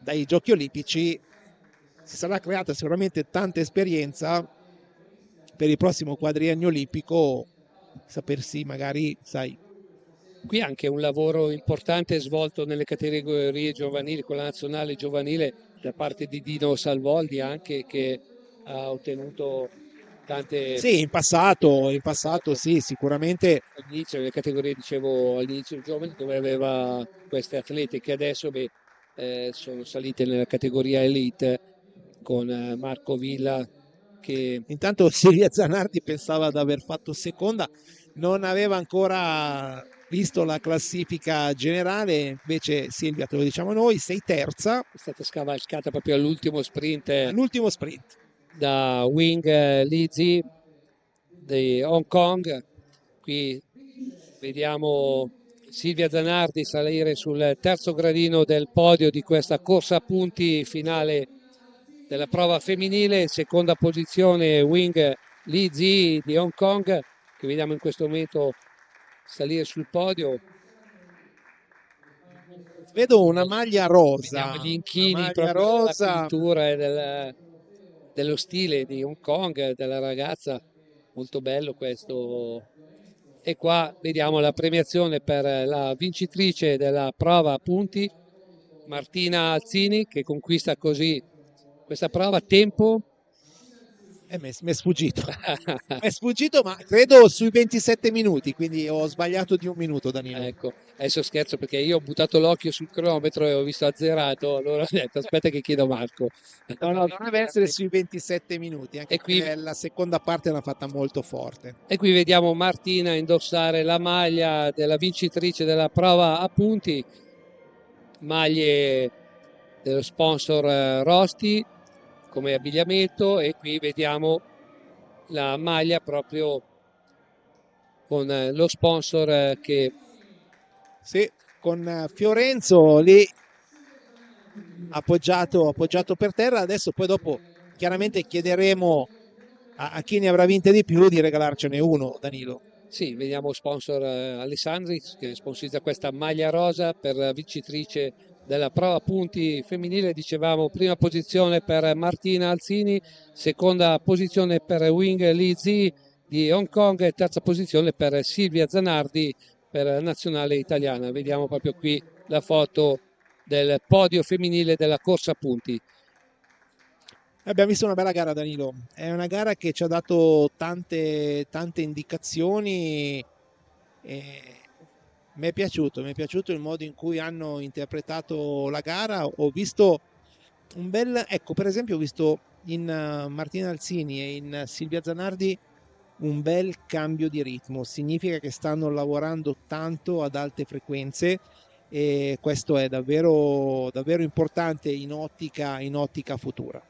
dai giochi olimpici, si sarà creata sicuramente tanta esperienza per il prossimo quadriennio olimpico, sapersi magari, sai, Qui anche un lavoro importante svolto nelle categorie giovanili, con la nazionale giovanile da parte di Dino Salvoldi anche che ha ottenuto tante sì, in passato sì, sicuramente all'inizio, le categorie dicevo all'inizio giovani dove aveva queste atlete che adesso sono salite nella categoria elite con Marco Villa che intanto Silvia Zanardi pensava di aver fatto seconda, non aveva ancora visto la classifica generale, invece Silvia, te lo diciamo noi, sei terza è stata scavalcata proprio all'ultimo sprint all'ultimo sprint. da Wing Lizzy di Hong Kong. Qui vediamo Silvia Zanardi salire sul terzo gradino del podio di questa corsa a punti finale della prova femminile. Seconda posizione Wing Lizzy di Hong Kong, che vediamo in questo momento salire sul podio. Vedo una maglia Vediamo rosa, gli una inchini maglia proprio della rosa. cultura e dello stile di Hong Kong, della ragazza. Molto bello questo. E qua vediamo la premiazione per la vincitrice della prova a punti, Martina Alzini, che conquista così questa prova. Tempo Mi è sfuggito. Mi è sfuggito, ma credo sui 27 minuti, quindi ho sbagliato di un minuto, Danilo. Ecco, adesso scherzo perché io ho buttato l'occhio sul cronometro e ho visto azzerato, allora ho detto aspetta che chiedo a Marco. No, no, dovrebbe essere sui 27 minuti, anche E qui, perché la seconda parte l'ha fatta molto forte. e qui vediamo Martina indossare la maglia della vincitrice della prova a punti, maglie dello sponsor Rosti come abbigliamento, e qui vediamo la maglia proprio con lo sponsor che Sì, con Fiorenzo lì appoggiato per terra. Adesso poi dopo chiaramente chiederemo a chi ne avrà vinte di più di regalarcene uno, Danilo. sì, vediamo sponsor Alessandri che sponsorizza questa maglia rosa per la vincitrice della prova punti femminile. Dicevamo prima posizione per Martina Alzini, seconda posizione per Wing Li Zi di Hong Kong e terza posizione per Silvia Zanardi per la nazionale italiana. Vediamo proprio qui la foto del podio femminile della corsa a punti. Abbiamo visto una bella gara, Danilo. È una gara che ci ha dato tante indicazioni. E mi è piaciuto il modo in cui hanno interpretato la gara. Ho visto un bel, ecco, per esempio, ho visto in Martina Alzini e in Silvia Zanardi un bel cambio di ritmo. Significa che stanno lavorando tanto ad alte frequenze e questo è davvero, davvero importante in ottica futura.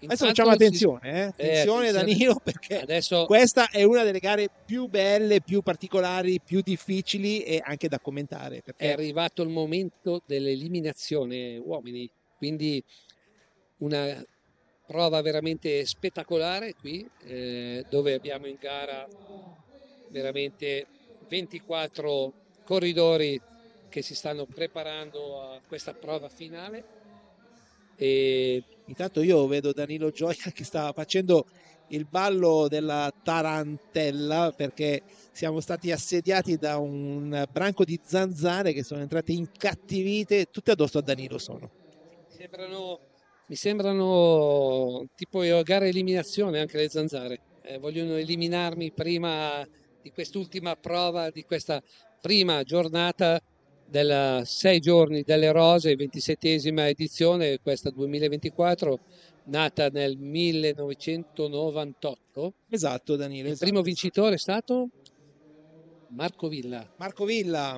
Adesso facciamo Intanto attenzione, attenzione Danilo, perché adesso questa è una delle gare più belle, più particolari, più difficili e anche da commentare. è Perché arrivato il momento dell'eliminazione uomini, quindi una prova veramente spettacolare qui, dove abbiamo in gara veramente 24 corridori che si stanno preparando a questa prova finale. E intanto io vedo Danilo Gioia che sta facendo il ballo della tarantella perché siamo stati assediati da un branco di zanzare che sono entrate incattivite, tutte addosso a Danilo sono. mi sembrano tipo gare eliminazione anche le zanzare. Vogliono eliminarmi prima di quest'ultima prova, di questa prima giornata della 6 giorni delle rose, 27esima edizione, questa 2024, nata nel 1998. Esatto, Danilo. Il Esatto, primo vincitore è stato Marco Villa. Marco Villa,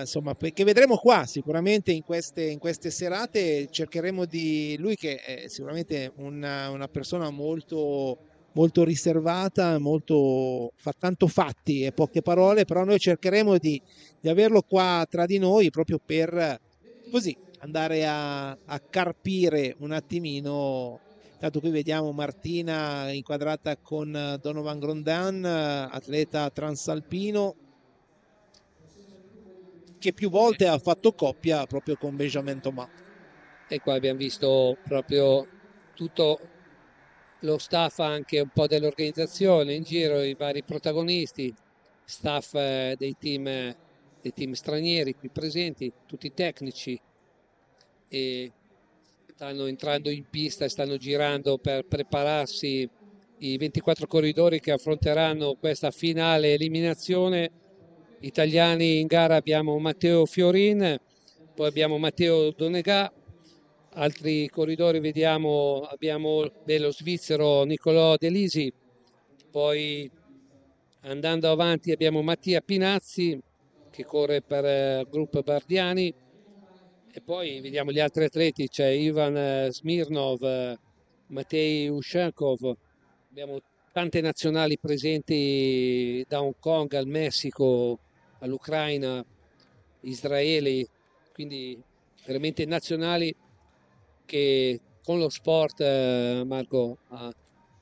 insomma, che vedremo qua sicuramente in queste serate. Cercheremo di lui, che è sicuramente una persona molto, molto riservata, fa tanto fatti e poche parole, però noi cercheremo di averlo qua tra di noi proprio per così andare a carpire un attimino. Tanto qui vediamo Martina inquadrata con Donovan Grondin, atleta transalpino, che più volte ha fatto coppia proprio con Benjamin Thomas. E qua abbiamo visto proprio tutto lo staff, anche un po' dell'organizzazione in giro, i vari protagonisti, staff dei team stranieri qui presenti, tutti tecnici, e stanno entrando in pista e stanno girando per prepararsi i 24 corridori che affronteranno questa finale eliminazione. Italiani in gara abbiamo Matteo Fiorin, poi abbiamo Matteo Donegà. Altri corridori vediamo, abbiamo lo svizzero Nicolò De Lisi, poi andando avanti abbiamo Mattia Pinazzi che corre per Gruppo Bardiani, e poi vediamo gli altri atleti, c'è Ivan Smirnov, Matej Ushankov, abbiamo tante nazionali presenti da Hong Kong al Messico, all'Ucraina, Israele, quindi veramente nazionali che con lo sport, Marco,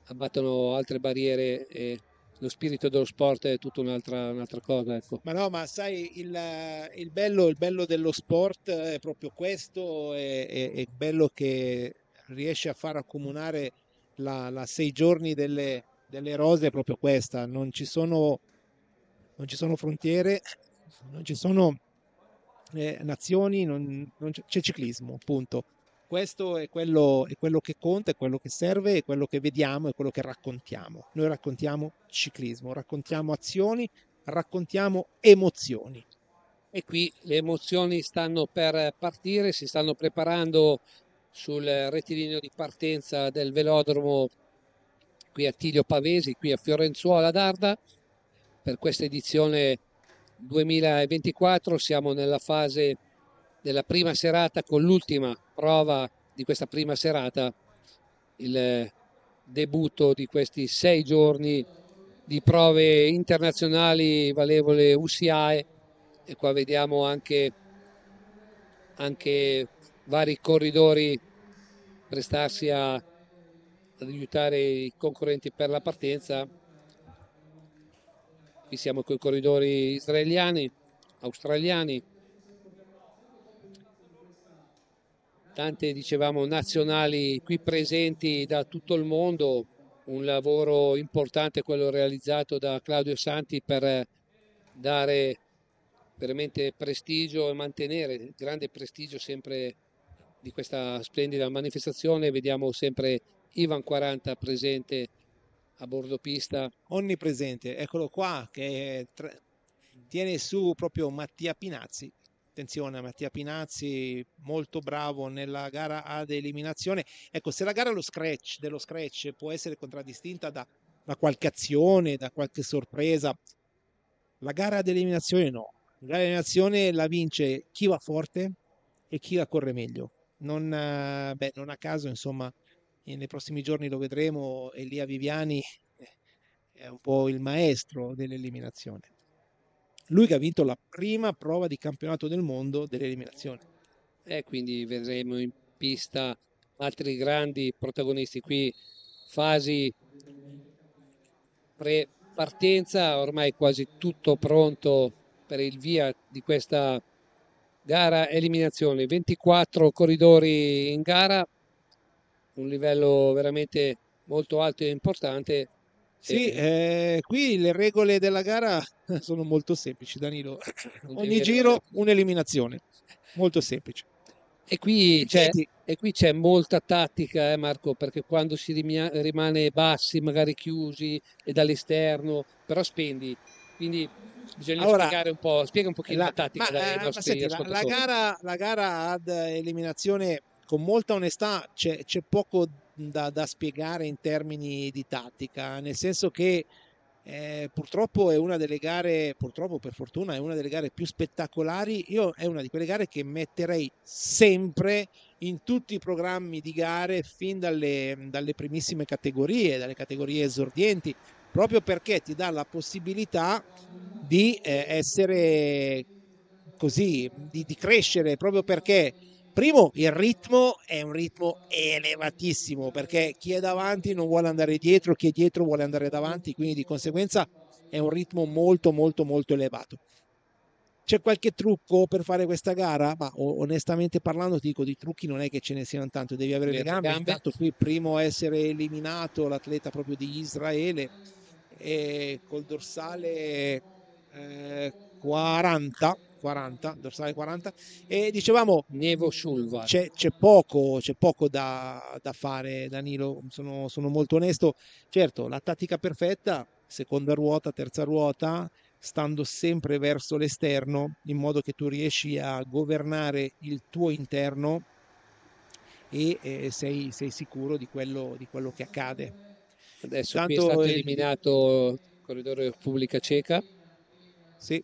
abbattono altre barriere, e lo spirito dello sport è tutta un'altra cosa, ecco. Ma no, ma sai, il bello dello sport è proprio questo, è bello che riesce a far accomunare la 6 giorni delle rose, è proprio questa. Non ci sono frontiere, non ci sono nazioni, c'è ciclismo, punto. questo è quello che conta, è quello che serve, è quello che vediamo, è quello che raccontiamo. Noi raccontiamo ciclismo, raccontiamo azioni, raccontiamo emozioni. E qui le emozioni stanno per partire, si stanno preparando sul rettilineo di partenza del velodromo qui a Tilio Pavesi, qui a Fiorenzuola d'Arda, per questa edizione 2024. Siamo nella fase della prima serata con l'ultima prova di questa prima serata, il debutto di questi 6 giorni di prove internazionali valevole UCI, e qua vediamo anche vari corridori prestarsi ad aiutare i concorrenti per la partenza. Qui siamo con i corridori israeliani, australiani, tante, dicevamo, nazionali qui presenti da tutto il mondo. Un lavoro importante quello realizzato da Claudio Santi per dare veramente prestigio e mantenere il grande prestigio sempre di questa splendida manifestazione. Vediamo sempre Ivan 40 presente a bordo pista. Onnipresente, eccolo qua che tiene su proprio Mattia Pinazzi. Attenzione, Mattia Pinazzi molto bravo nella gara ad eliminazione. Ecco, se la gara dello scratch può essere contraddistinta da qualche azione, da qualche sorpresa, la gara ad eliminazione no. La gara ad eliminazione la vince chi va forte e chi la corre meglio. Non a caso, insomma, nei prossimi giorni lo vedremo, Elia Viviani è un po' il maestro dell'eliminazione. Lui che ha vinto la prima prova di campionato del mondo dell'eliminazione. E quindi vedremo in pista altri grandi protagonisti qui, fasi pre-partenza, ormai quasi tutto pronto per il via di questa gara eliminazione. 24 corridori in gara, un livello veramente molto alto e importante. Sì, qui le regole della gara sono molto semplici, Danilo. Ogni giro un'eliminazione, molto semplice. E qui Vedi, c'è molta tattica, Marco, perché quando si rimane bassi, magari chiusi e dall'esterno, però spendi. Quindi bisogna allora, spiega un pochino la tattica dai ma nostri senti, ascoltatori. la gara ad eliminazione, con molta onestà, c'è poco da spiegare in termini di tattica, nel senso che purtroppo è una delle gare, purtroppo per fortuna è una delle gare più spettacolari. Io è una di quelle gare che metterei sempre in tutti i programmi di gare fin dalle primissime categorie, dalle categorie esordienti, proprio perché ti dà la possibilità di essere così, di crescere, proprio perché primo il ritmo è un ritmo elevatissimo, perché chi è davanti non vuole andare dietro, chi è dietro vuole andare davanti, quindi di conseguenza è un ritmo molto molto molto elevato. C'è qualche trucco per fare questa gara? Ma onestamente parlando ti dico, di trucchi non è che ce ne siano tanto, devi avere le gambe. Intanto qui primo a essere eliminato l'atleta proprio di Israele, e col dorsale 40, dorsale 40, e dicevamo Nevo Shulvar. c'è poco da fare, Danilo, sono molto onesto. Certo, la tattica perfetta, seconda ruota, terza ruota, stando sempre verso l'esterno, in modo che tu riesci a governare il tuo interno e sei sicuro di quello che accade. Adesso qui è stato eliminato il corridore Repubblica Ceca. Sì.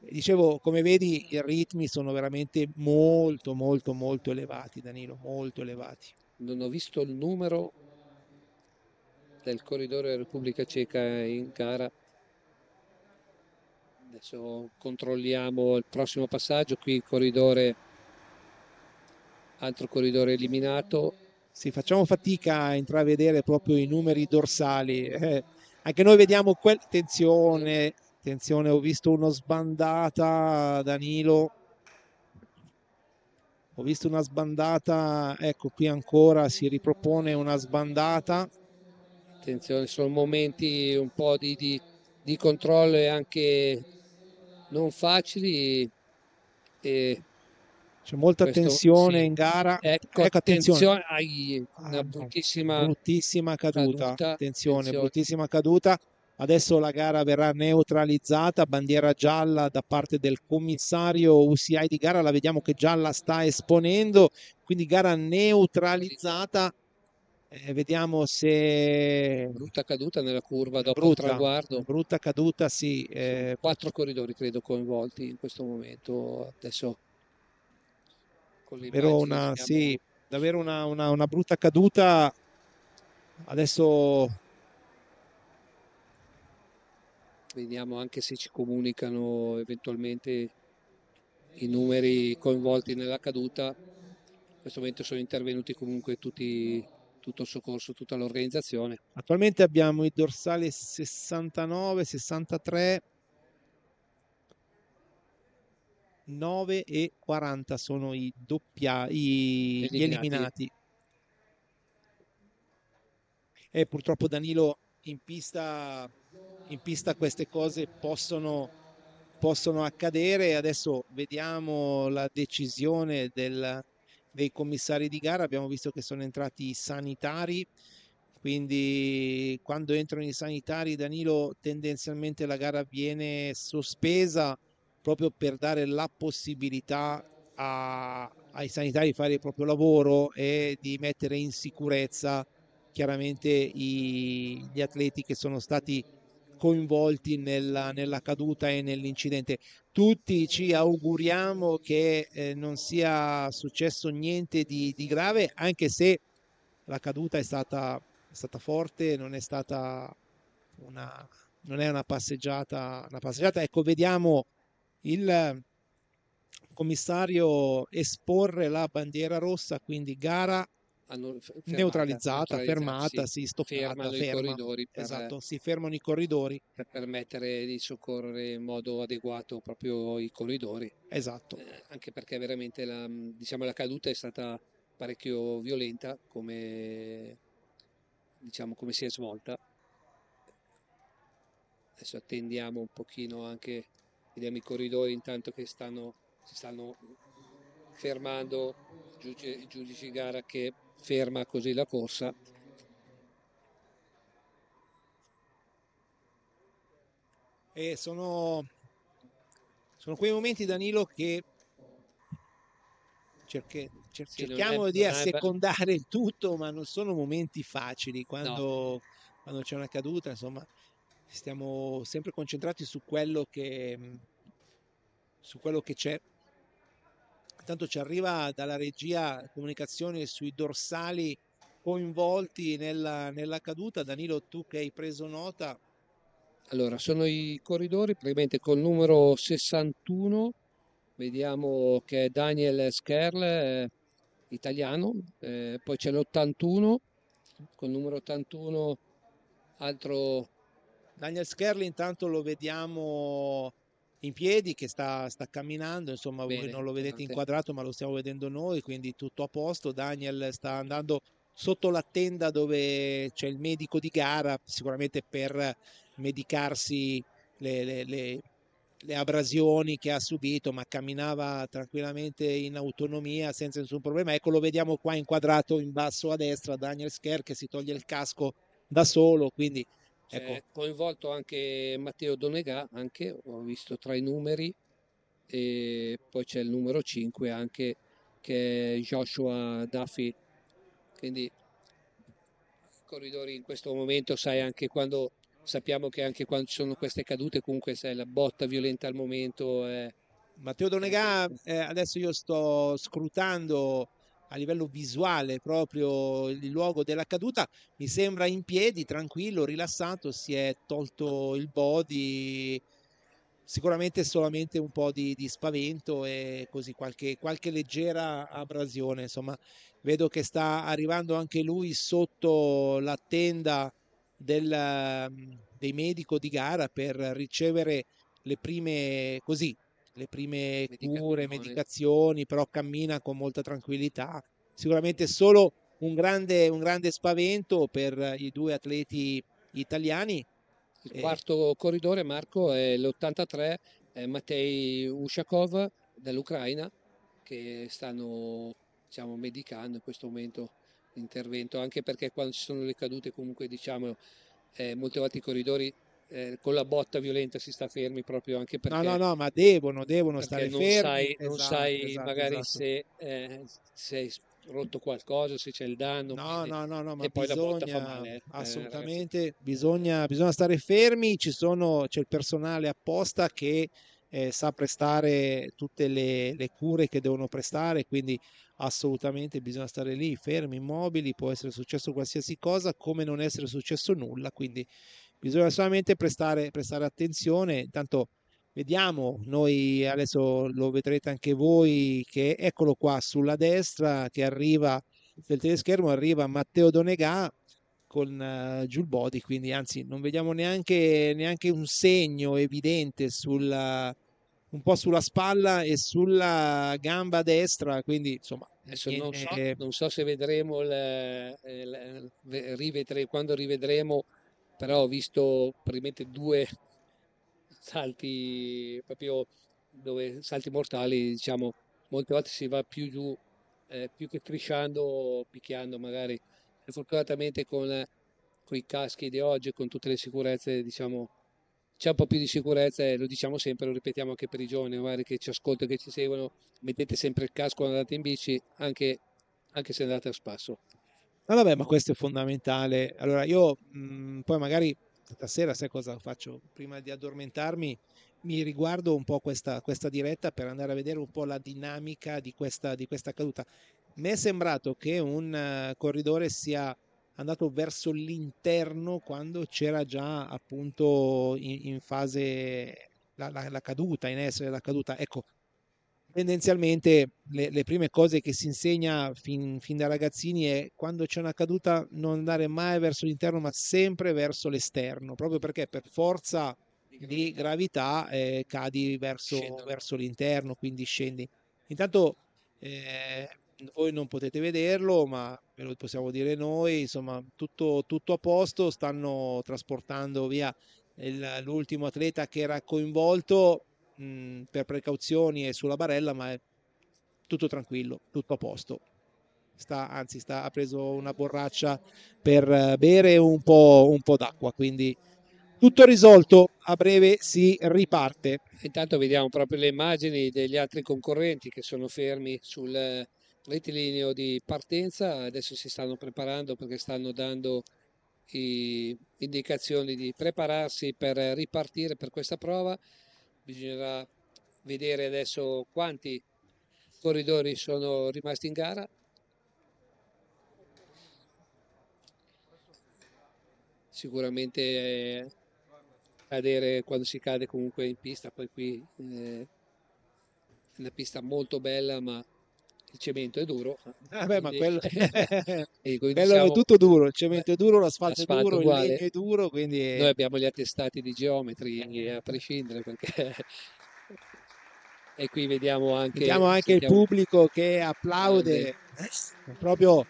Dicevo, come vedi, i ritmi sono veramente molto molto molto elevati, Danilo, molto elevati. Non ho visto il numero del corridore Repubblica Ceca in gara. Adesso controlliamo il prossimo passaggio. Qui altro corridore eliminato. Sì, facciamo fatica a intravedere proprio i numeri dorsali. Anche noi vediamo attenzione, ho visto uno sbandata, Danilo. Ho visto una sbandata, ecco qui ancora si ripropone una sbandata. Attenzione, sono momenti un po' di controllo e anche non facili, e C'è molta Questo tensione sì. in gara. Ecco, Ecco, attenzione. attenzione, hai una bruttissima Bruttissima caduta. caduta. Attenzione, Attenzione. bruttissima caduta. Adesso la gara verrà neutralizzata, bandiera gialla da parte del commissario UCI di gara, la vediamo che già la sta esponendo, quindi gara neutralizzata. Vediamo se Brutta caduta nella curva dopo il brutta, traguardo. brutta caduta, sì. Sono 4 corridori, credo, coinvolti in questo momento. Adesso con le Davvero immagini sì, stiamo... davvero una brutta caduta. Adesso Vediamo anche se ci comunicano eventualmente i numeri coinvolti nella caduta. In questo momento sono intervenuti comunque tutto il soccorso, tutta l'organizzazione. attualmente abbiamo il dorsale 69, 63, 9 e 40 sono gli Eliminati. eliminati. E purtroppo Danilo in pista queste cose possono accadere. Adesso vediamo la decisione dei commissari di gara. Abbiamo visto che sono entrati i sanitari, quindi quando entrano i sanitari, Danilo, tendenzialmente la gara viene sospesa proprio per dare la possibilità ai sanitari di fare il proprio lavoro e di mettere in sicurezza chiaramente gli atleti che sono stati coinvolti nella caduta e nell'incidente. Tutti ci auguriamo che non sia successo niente di grave, anche se la caduta è stata forte, non è stata non è una passeggiata. Ecco, vediamo il commissario esporre la bandiera rossa, quindi gara neutralizzata, fermata, sì. sì, stoppata, Fermano i ferma. corridori Esatto, si fermano i corridori. per permettere di soccorrere in modo adeguato proprio i corridori. Esatto. Anche perché veramente diciamo, la caduta è stata parecchio violenta come, diciamo, come si è svolta. Adesso attendiamo un pochino anche, vediamo i corridori intanto che si stanno fermando, il giudice di gara che ferma così la corsa. E sono quei momenti, Danilo, che cerchiamo di assecondare il tutto, ma non sono momenti facili quando c'è una caduta, insomma, stiamo sempre concentrati su quello che c'è. Intanto ci arriva dalla regia comunicazione sui dorsali coinvolti nella caduta. Danilo, tu che hai preso nota. Allora, sono i corridori praticamente col numero 61, vediamo che è Daniel Skerl, italiano, poi c'è l'81, col numero 81, altro... Daniel Skerl intanto lo vediamo in piedi che sta camminando, insomma voi non lo vedete inquadrato ma lo stiamo vedendo noi, quindi tutto a posto. Daniel sta andando sotto la tenda dove c'è il medico di gara, sicuramente per medicarsi le abrasioni che ha subito, ma camminava tranquillamente in autonomia senza nessun problema. Ecco, lo vediamo qua inquadrato in basso a destra, Daniel Skerl che si toglie il casco da solo, quindi ecco. Coinvolto anche Matteo Donegà, anche, ho visto tra i numeri, e poi c'è il numero 5 anche che è Joshua Duffy, quindi i corridori in questo momento, sai, anche quando sappiamo che anche quando ci sono queste cadute comunque sai la botta violenta al momento Matteo Donegà, adesso io sto scrutando a livello visuale proprio il luogo della caduta, mi sembra in piedi, tranquillo, rilassato, si è tolto il body, sicuramente solamente un po' di spavento e così qualche leggera abrasione, insomma vedo che sta arrivando anche lui sotto la tenda dei medico di gara per ricevere le prime cure, medicazioni, però cammina con molta tranquillità. Sicuramente solo un grande spavento per i due atleti italiani. Il quarto corridore, Marco, è l'83, Matej Ushakov dell'Ucraina, che stanno, diciamo, medicando in questo momento l'intervento, anche perché quando ci sono le cadute comunque, diciamo, molte volte i corridori con la botta violenta si sta fermi proprio anche No, no, perché no, ma devono perché stare non fermi. sai, non Esatto, sai esatto, magari esatto. se hai rotto qualcosa, se c'è il danno, No, quindi... no, no, no, ma E poi la botta fa bisogna male, ragazzi. assolutamente, bisogna stare fermi. C'è il personale apposta che sa prestare tutte le cure che devono prestare, quindi assolutamente bisogna stare lì fermi, immobili. Può essere successo qualsiasi cosa, come non essere successo nulla, quindi bisogna solamente prestare attenzione. Intanto vediamo, noi adesso lo vedrete anche voi, che eccolo qua sulla destra che arriva del teleschermo, arriva Matteo Donegà con giù il body, quindi anzi non vediamo neanche un segno evidente un po' sulla spalla e sulla gamba destra, quindi insomma Adesso niente. non so se vedremo quando rivedremo, però ho visto probabilmente due salti proprio dove salti mortali, diciamo, molte volte si va più giù, più che strisciando o picchiando magari. E fortunatamente con i caschi di oggi, con tutte le sicurezze, diciamo, c'è un po' più di sicurezza e lo diciamo sempre, lo ripetiamo anche per i giovani, magari che ci ascoltano, che ci seguono, mettete sempre il casco quando andate in bici, anche se andate a spasso. No, vabbè, ma questo è fondamentale. Allora, io poi magari stasera, sai cosa faccio? Prima di addormentarmi, mi riguardo un po' questa diretta per andare a vedere un po' la dinamica di questa caduta. Mi è sembrato che un corridore sia andato verso l'interno quando c'era già appunto in fase la caduta, in essere la caduta. Ecco, tendenzialmente le prime cose che si insegna fin da ragazzini è quando c'è una caduta non andare mai verso l'interno ma sempre verso l'esterno, proprio perché per forza di gravità cadi verso, Scendono. verso l'interno, quindi scendi. Intanto eh, voi non potete vederlo, ma ve lo possiamo dire noi, insomma, tutto a posto, stanno trasportando via l'ultimo atleta che era coinvolto per precauzioni e sulla barella, ma è tutto tranquillo, tutto a posto. Anzi, ha preso una borraccia per bere un po' d'acqua, quindi tutto risolto, a breve si riparte. Intanto vediamo proprio le immagini degli altri concorrenti che sono fermi sul rettilineo di partenza, adesso si stanno preparando perché stanno dando indicazioni di prepararsi per ripartire per questa prova. Bisognerà vedere adesso quanti corridori sono rimasti in gara. Sicuramente cadere quando si cade comunque in pista, poi qui è una pista molto bella, ma il cemento è duro, Vabbè, ma quindi, quello, e quindi quello è diciamo tutto duro, il cemento è duro, l'asfalto è l'asfalto duro, il uguale. legno è duro, quindi Noi abbiamo gli attestati di geometri a prescindere perché e qui vediamo anche, vediamo anche il sentiamo, pubblico che grande applaude proprio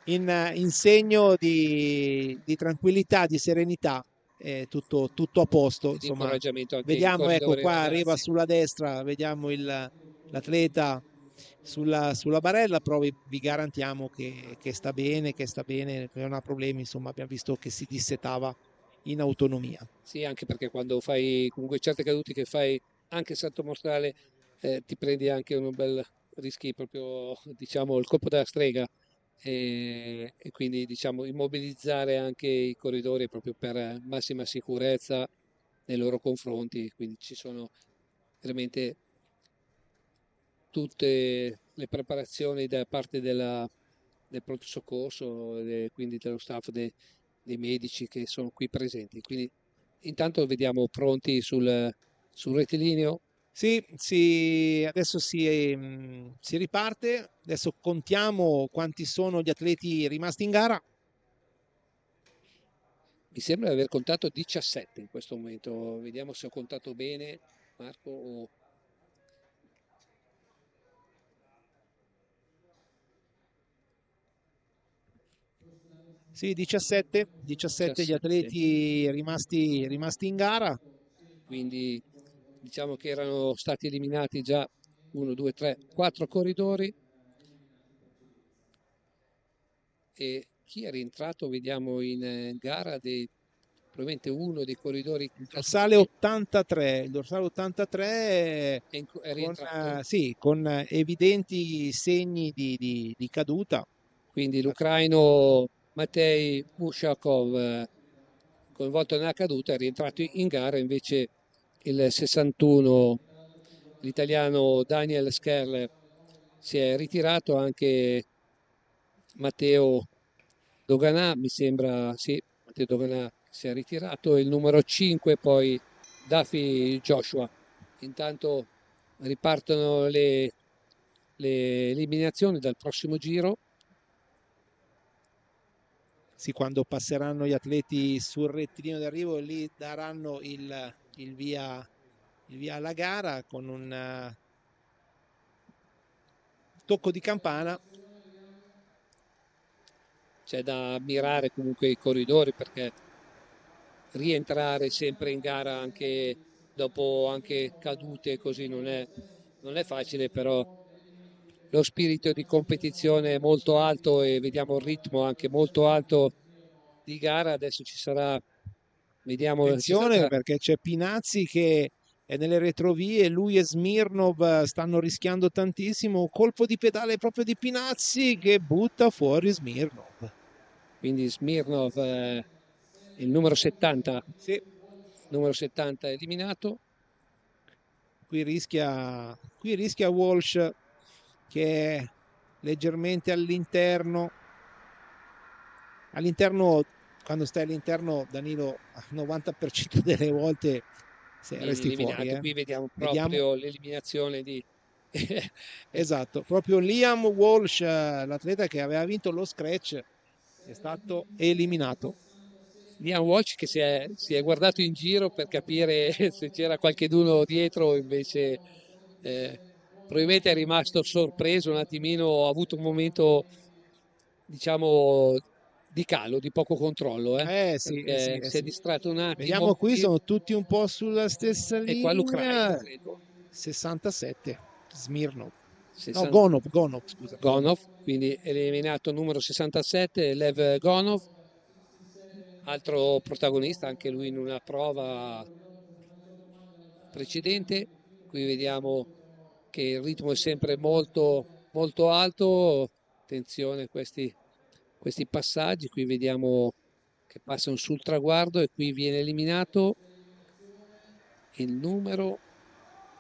in segno di tranquillità, di serenità, tutto a posto. di Insomma, incoraggiamento anche ai vediamo, ecco corridori qua, arriva ragazzi. sulla destra, vediamo l'atleta sulla barella, però vi garantiamo che sta bene, che non ha problemi. Insomma, abbiamo visto che si dissetava in autonomia. Sì, anche perché quando fai comunque certe cadute che fai anche salto mortale, ti prendi anche un bel rischi proprio, diciamo, il colpo della strega e quindi, diciamo, immobilizzare anche i corridori proprio per massima sicurezza nei loro confronti. Quindi ci sono veramente tutte le preparazioni da parte del pronto soccorso e quindi dello staff dei medici che sono qui presenti. Quindi intanto vediamo pronti sul rettilineo. Sì, adesso si riparte, adesso contiamo quanti sono gli atleti rimasti in gara. Mi sembra di aver contato 17 in questo momento. Vediamo se ho contato bene, Marco. Sì, 17 gli 17. atleti rimasti in gara. Quindi diciamo che erano stati eliminati già 1, 2, 3, 4 corridori. E chi è rientrato, vediamo in gara, probabilmente uno dei corridori Dorsale caduti 83, il dorsale 83 è rientrato. sì, con evidenti segni di caduta. Quindi l'ucraino Matej Ushakov, coinvolto nella caduta, è rientrato in gara, invece il 61, l'italiano Daniel Skerler, si è ritirato, anche Matteo Doganà, mi sembra, sì, Matteo Doganà si è ritirato, il numero 5 poi Duffy Joshua. Intanto ripartono le eliminazioni dal prossimo giro. Sì, quando passeranno gli atleti sul rettilineo d'arrivo, lì daranno il via alla gara con un tocco di campana. C'è da ammirare comunque i corridori, perché rientrare sempre in gara anche dopo anche cadute così non è facile, però lo spirito di competizione è molto alto e vediamo il ritmo anche molto alto di gara. Adesso ci sarà, vediamo, c'è Attenzione, stata, perché c'è Pinazzi che è nelle retrovie, lui e Smirnov stanno rischiando tantissimo. Colpo di pedale proprio di Pinazzi che butta fuori Smirnov. quindi Smirnov, il numero 70, Sì, numero 70 eliminato. qui rischia Walsh, che è leggermente all'interno. Quando stai all'interno, Danilo, al 90% delle volte Viene resti fuori. eliminato. Qui vediamo Vediamo, proprio l'eliminazione di esatto, proprio Liam Walsh, l'atleta che aveva vinto lo scratch, è stato eliminato. Liam Walsh, che si è guardato in giro per capire se c'era qualcheduno dietro, invece probabilmente è rimasto sorpreso un attimino, ha avuto un momento, diciamo, di calo, di poco controllo, Sì, perché si è sì. distratto un Vediamo, attimo. qui sono tutti un po' sulla stessa E qua l'Ucraina, linea. credo. 67, Smirnov. No, 60 Gonov, scusa. Gonov, quindi eliminato numero 67, Lev Gonov, altro protagonista anche lui in una prova precedente. Qui vediamo che il ritmo è sempre molto, molto alto. Attenzione a questi passaggi. Qui vediamo che passano sul traguardo e qui viene eliminato il numero,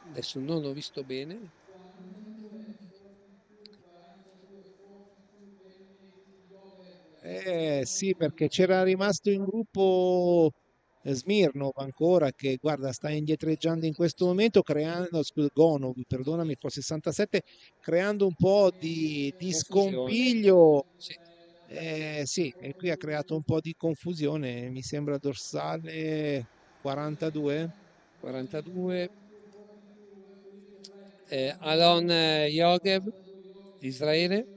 adesso non ho visto bene. Sì, perché c'era rimasto in gruppo Smirnov ancora, che guarda, sta indietreggiando in questo momento, creando, scusa, Gonov, perdonami, po' 67, creando un po' di Confusione. scompiglio. Sì. Sì, e qui ha creato un po' di confusione, mi sembra dorsale 42. 42. Alon Yogev, Israele.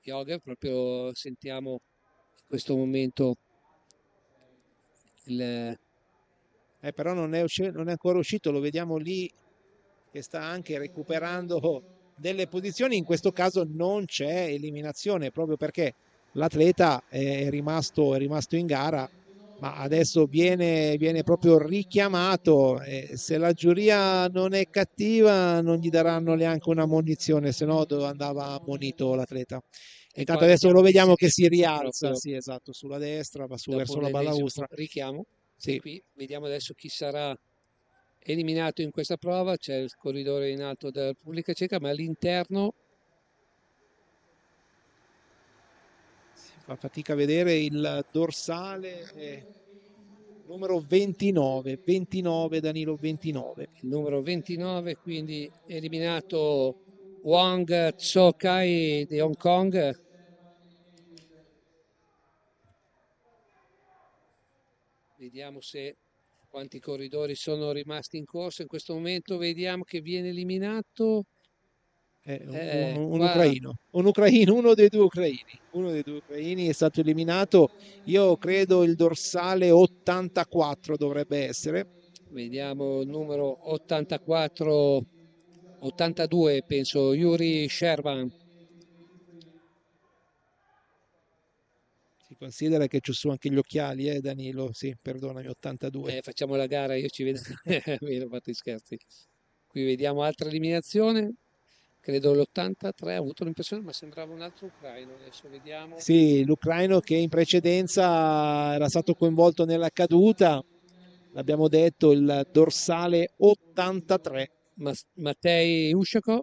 Yogev, proprio sentiamo in questo momento il... Però non è ancora uscito, lo vediamo lì che sta anche recuperando delle posizioni. In questo caso non c'è eliminazione, proprio perché l'atleta è rimasto in gara, ma adesso viene proprio richiamato, e se la giuria non è cattiva non gli daranno neanche una ammonizione, se no dove andava ammonito l'atleta. E Intanto qua adesso lo vediamo che si rialza rialza, proprio sì, esatto, sulla destra, va su dopo verso la l'ennesimo balaustra. richiamo. E Sì. qui vediamo adesso chi sarà eliminato in questa prova. C'è il corridore in alto della Repubblica Ceca, ma all'interno si fa fatica a vedere il dorsale, numero 29, Danilo, 29. il numero 29, quindi eliminato Wang Tsokai di Hong Kong. Vediamo quanti corridori sono rimasti in corsa. In questo momento vediamo che viene eliminato Un qua ucraino, uno dei due ucraini è stato eliminato. Io credo il dorsale 84 dovrebbe essere. Vediamo il numero 84, 82 penso, Yuri Shervan. Si considera che ci sono anche gli occhiali, Danilo? Sì, perdonami, 82. Facciamo la gara, io ci vedo, mi ho fatto i scherzi. Qui vediamo altra eliminazione, credo l'83, ho avuto l'impressione, ma sembrava un altro ucraino, adesso vediamo. Sì, l'ucraino che in precedenza era stato coinvolto nella caduta, l'abbiamo detto, il dorsale 83. Matej Ushakov.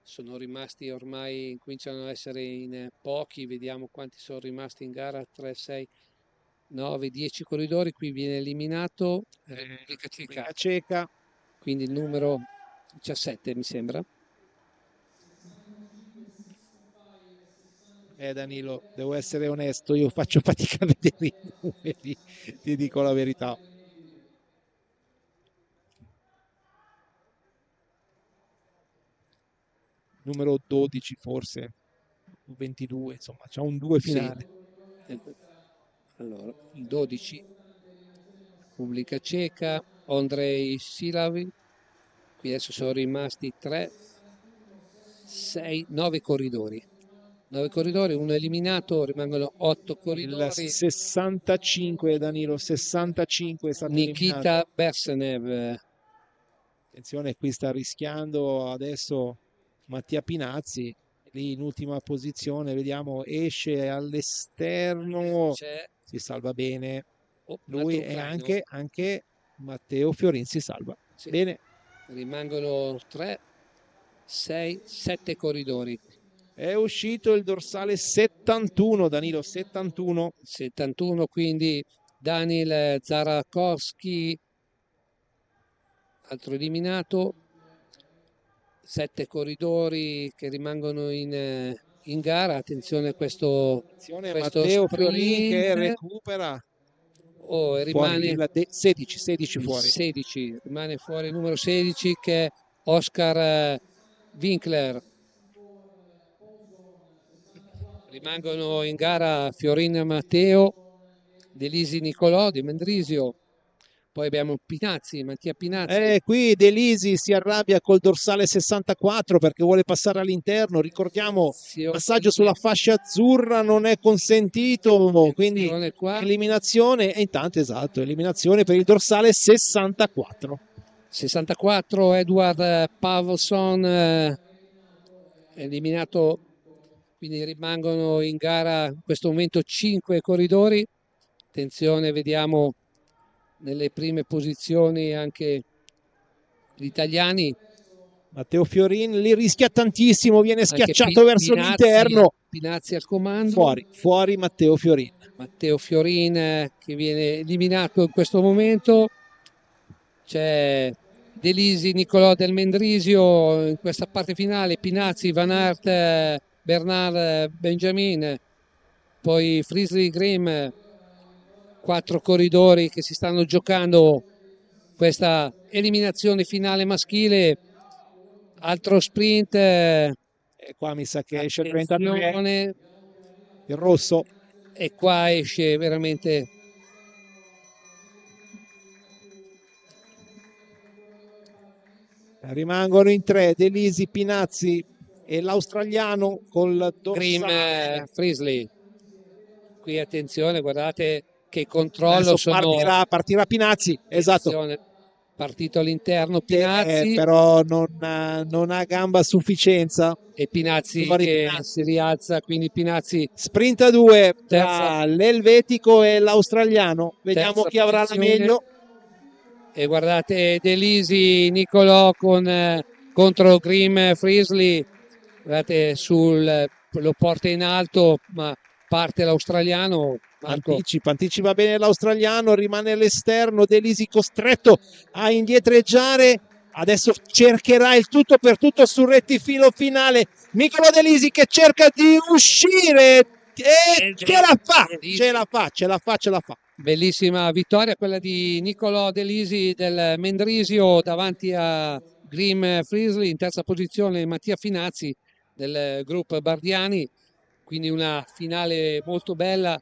Sono rimasti ormai, cominciano ad essere in pochi, vediamo quanti sono rimasti in gara, 3, 6, 9, 10 corridori, qui viene eliminato Repubblica Ceca. Quindi il numero 17 mi sembra. Danilo, devo essere onesto, io faccio fatica a vedere i numeri, ti dico la verità. Numero 12 forse, 22, insomma, c'è un 2 finale. Sì. Allora, il 12, Repubblica Ceca, Andrei Silavi, qui adesso sono rimasti 3, 6, 9 corridori. 9 corridori, uno eliminato, rimangono 8 corridori. Il 65, Danilo, 65 è stato Nikita eliminato. Bersenev. Attenzione, qui sta rischiando adesso Mattia Pinazzi, lì in ultima posizione, vediamo, esce all'esterno, si salva bene. Lui è anche Matteo Fiorin si salva. Sì. Bene. Rimangono 3, 6, 7 corridori. È uscito il dorsale 71, Danilo, 71. 71, quindi Daniel Zarakovsky, altro eliminato. 7 corridori che rimangono in gara. Attenzione a questo Matteo Fiorin che recupera. Oh, rimane 16 fuori. 16, rimane fuori il numero 16 che è Oscar Winkler. Rimangono in gara Fiorin Matteo, Delisi Nicolò di Mendrisio. Poi abbiamo Pinazzi, Mattia Pinazzi. Qui Delisi si arrabbia col dorsale 64 perché vuole passare all'interno. Ricordiamo, passaggio sulla fascia azzurra non è consentito, quindi eliminazione. E intanto, esatto, eliminazione per il dorsale 64. 64, Edward Pavlson, eliminato, quindi rimangono in gara in questo momento 5 corridori. Attenzione, vediamo nelle prime posizioni anche gli italiani. Matteo Fiorin li rischia tantissimo, viene schiacciato verso l'interno. Pinazzi al comando. Fuori Matteo Fiorin. Matteo Fiorin che viene eliminato in questo momento. C'è Delisi Nicolò del Mendrisio in questa parte finale, Pinazzi, Van Aert, Bernard Benjamin, poi Frisley Grimm. 4 corridori che si stanno giocando questa eliminazione finale maschile. Altro sprint. E qua mi sa che esce il 33, il rosso. E qua esce veramente rimangono in 3 Delisi, Pinazzi e l'australiano col dorsale Grimm, Frisley. Qui attenzione, guardate che controllo. Partirà Pinazzi, esatto. Partito all'interno Pinazzi. Però non ha gamba a sufficienza. E Pinazzi che si rialza, quindi Pinazzi. Sprint a 2 tra l'elvetico e l'australiano. Vediamo chi avrà la meglio. E guardate Delisi Nicolò contro Grimm Frisley. Guardate lo porta in alto, ma parte l'australiano. Anticipa bene l'australiano, rimane all'esterno, Delisi costretto a indietreggiare, adesso cercherà il tutto per tutto sul rettifilo finale, Nicolò Delisi che cerca di uscire e ce la fa. Bellissima vittoria quella di Nicolò Delisi del Mendrisio davanti a Grimm Frisley, in terza posizione Mattia Pinazzi del gruppo Bardiani, quindi una finale molto bella.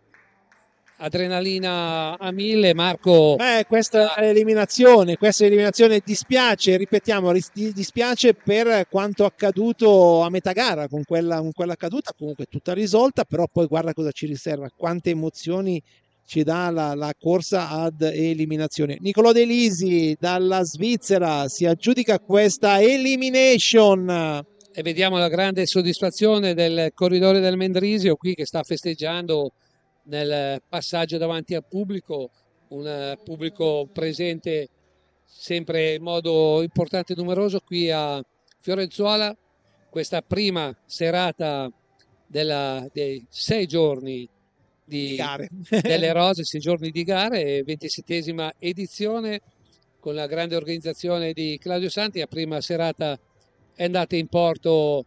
adrenalina a 1000, Marco. Beh, questa eliminazione dispiace, ripetiamo, dispiace per quanto accaduto a metà gara, con quella caduta comunque tutta risolta, però poi guarda cosa ci riserva, quante emozioni ci dà la corsa ad eliminazione. Nicolò De Lisi dalla Svizzera si aggiudica questa elimination. E vediamo la grande soddisfazione del corridore del Mendrisio qui che sta festeggiando nel passaggio davanti al pubblico, un pubblico presente sempre in modo importante e numeroso qui a Fiorenzuola, questa prima serata dei 6 giorni Di gare. delle rose, 6 giorni di gare, 27esima edizione con la grande organizzazione di Claudio Santi. La prima serata è andata in porto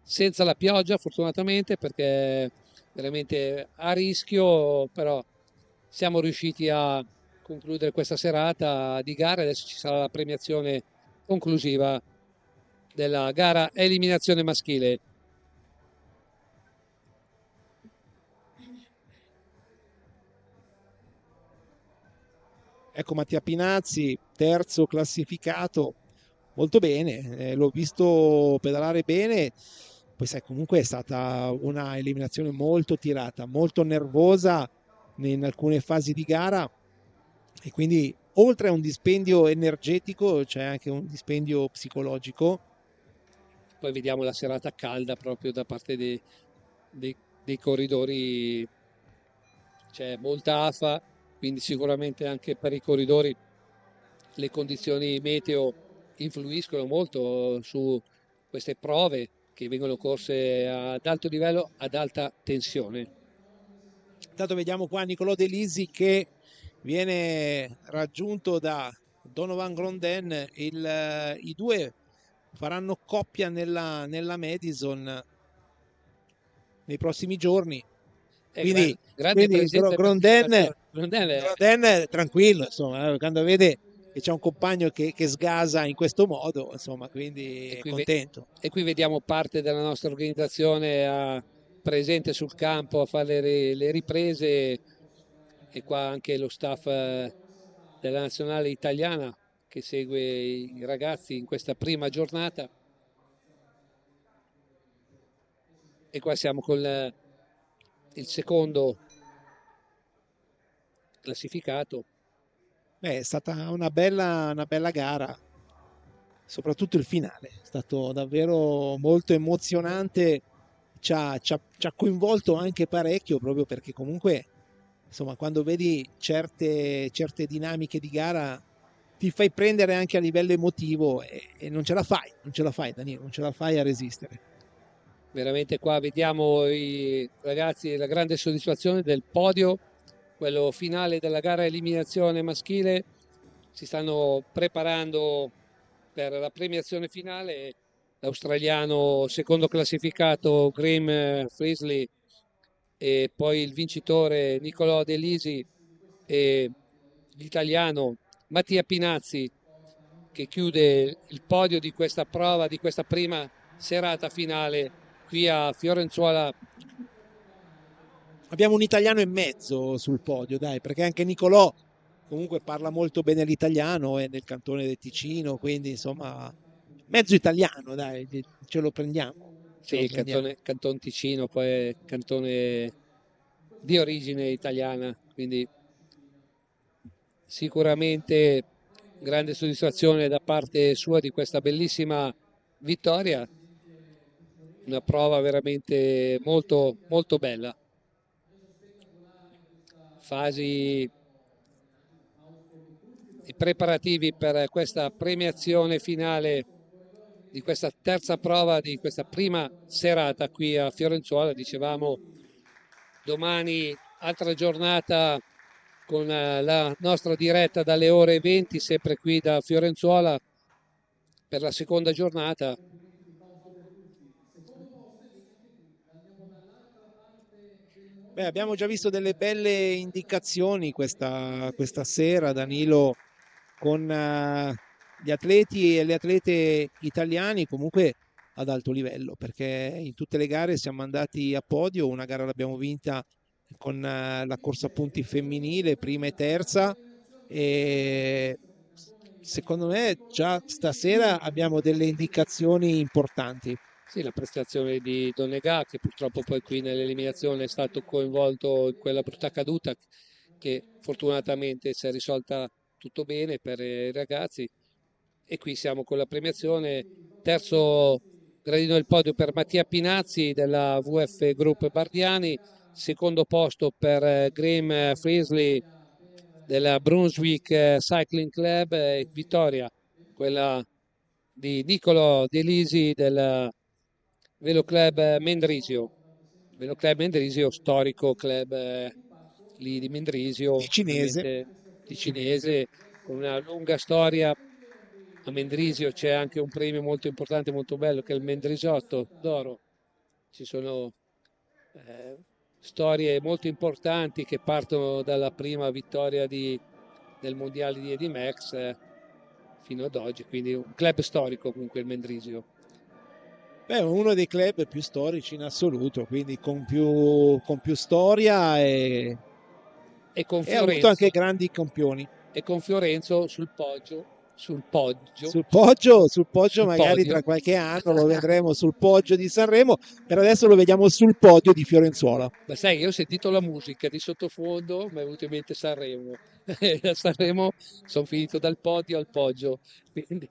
senza la pioggia, fortunatamente, perché veramente a rischio, però siamo riusciti a concludere questa serata di gare. Adesso ci sarà la premiazione conclusiva della gara eliminazione maschile. Ecco Mattia Pinazzi, terzo classificato, molto bene, l'ho visto pedalare bene, poi sai comunque è stata una eliminazione molto tirata, molto nervosa in alcune fasi di gara e quindi oltre a un dispendio energetico c'è anche un dispendio psicologico. Poi vediamo la serata calda proprio da parte dei corridori, c'è molta afa, quindi sicuramente anche per i corridori le condizioni meteo influiscono molto su queste prove che vengono corse ad alto livello, ad alta tensione. Intanto vediamo qua Nicolò De Lisi che viene raggiunto da Donovan Grondin, i due faranno coppia nella Madison nei prossimi giorni. Quindi Grondin è tranquillo, insomma, quando vede che c'è un compagno che sgasa in questo modo, insomma, quindi è contento. E qui vediamo parte della nostra organizzazione presente sul campo a fare le riprese, e qua anche lo staff della nazionale italiana che segue i ragazzi in questa prima giornata. E qua siamo con il secondo classificato. È stata una bella gara, soprattutto il finale, è stato davvero molto emozionante, ci ha coinvolto anche parecchio, proprio perché comunque insomma quando vedi certe dinamiche di gara ti fai prendere anche a livello emotivo e non ce la fai Danilo, non ce la fai a resistere. Veramente qua vediamo i ragazzi, la grande soddisfazione del podio, quello finale della gara eliminazione maschile. Si stanno preparando per la premiazione finale. L'australiano secondo classificato Graeme Frisley e poi il vincitore Nicolò De Lisi e l'italiano Mattia Pinazzi che chiude il podio di questa prova, di questa prima serata finale qui a Fiorenzuola. Abbiamo un italiano e mezzo sul podio, dai, perché anche Nicolò comunque parla molto bene l'italiano, è nel cantone del Ticino, quindi insomma mezzo italiano, dai, ce lo prendiamo. Sì, il canton Ticino, poi è cantone di origine italiana, quindi sicuramente grande soddisfazione da parte sua di questa bellissima vittoria, una prova veramente molto molto bella. Fasi i preparativi per questa premiazione finale di questa terza prova di questa prima serata qui a Fiorenzuola. Dicevamo domani altra giornata con la nostra diretta dalle ore 20 sempre qui da Fiorenzuola per la seconda giornata. Beh, abbiamo già visto delle belle indicazioni questa sera, Danilo, con gli atleti e le atlete italiani comunque ad alto livello, perché in tutte le gare siamo andati a podio, una gara l'abbiamo vinta con la corsa a punti femminile, prima e terza, e secondo me già stasera abbiamo delle indicazioni importanti. Sì, la prestazione di Donegà, che purtroppo poi qui nell'eliminazione è stato coinvolto in quella brutta caduta, che fortunatamente si è risolta tutto bene per i ragazzi. E qui siamo con la premiazione, terzo gradino del podio per Mattia Pinazzi della VF Group Bardiani, secondo posto per Graham Frisley della Brunswick Cycling Club, e vittoria quella di Nicolo De Lisi del Velo Club Mendrisio. Velo Club Mendrisio, storico club lì di Mendrisio, Ticinese. ovviamente ticinese, con una lunga storia. A Mendrisio c'è anche un premio molto importante, molto bello, che è il Mendrisiotto d'oro. Ci sono storie molto importanti che partono dalla prima vittoria del mondiale di Eddy Merckx fino ad oggi, quindi un club storico comunque il Mendrisio. Beh, è uno dei club più storici in assoluto, quindi con più storia e E con ha avuto Fiorenzo, anche grandi campioni. e con Fiorenzo sul poggio, Sul poggio magari podio. tra qualche anno lo vedremo sul poggio di Sanremo, per adesso lo vediamo sul podio di Fiorenzuola. Ma sai, io ho sentito la musica di sottofondo, mi è venuto in mente Sanremo. A Sanremo sono finito dal podio al poggio. Quindi,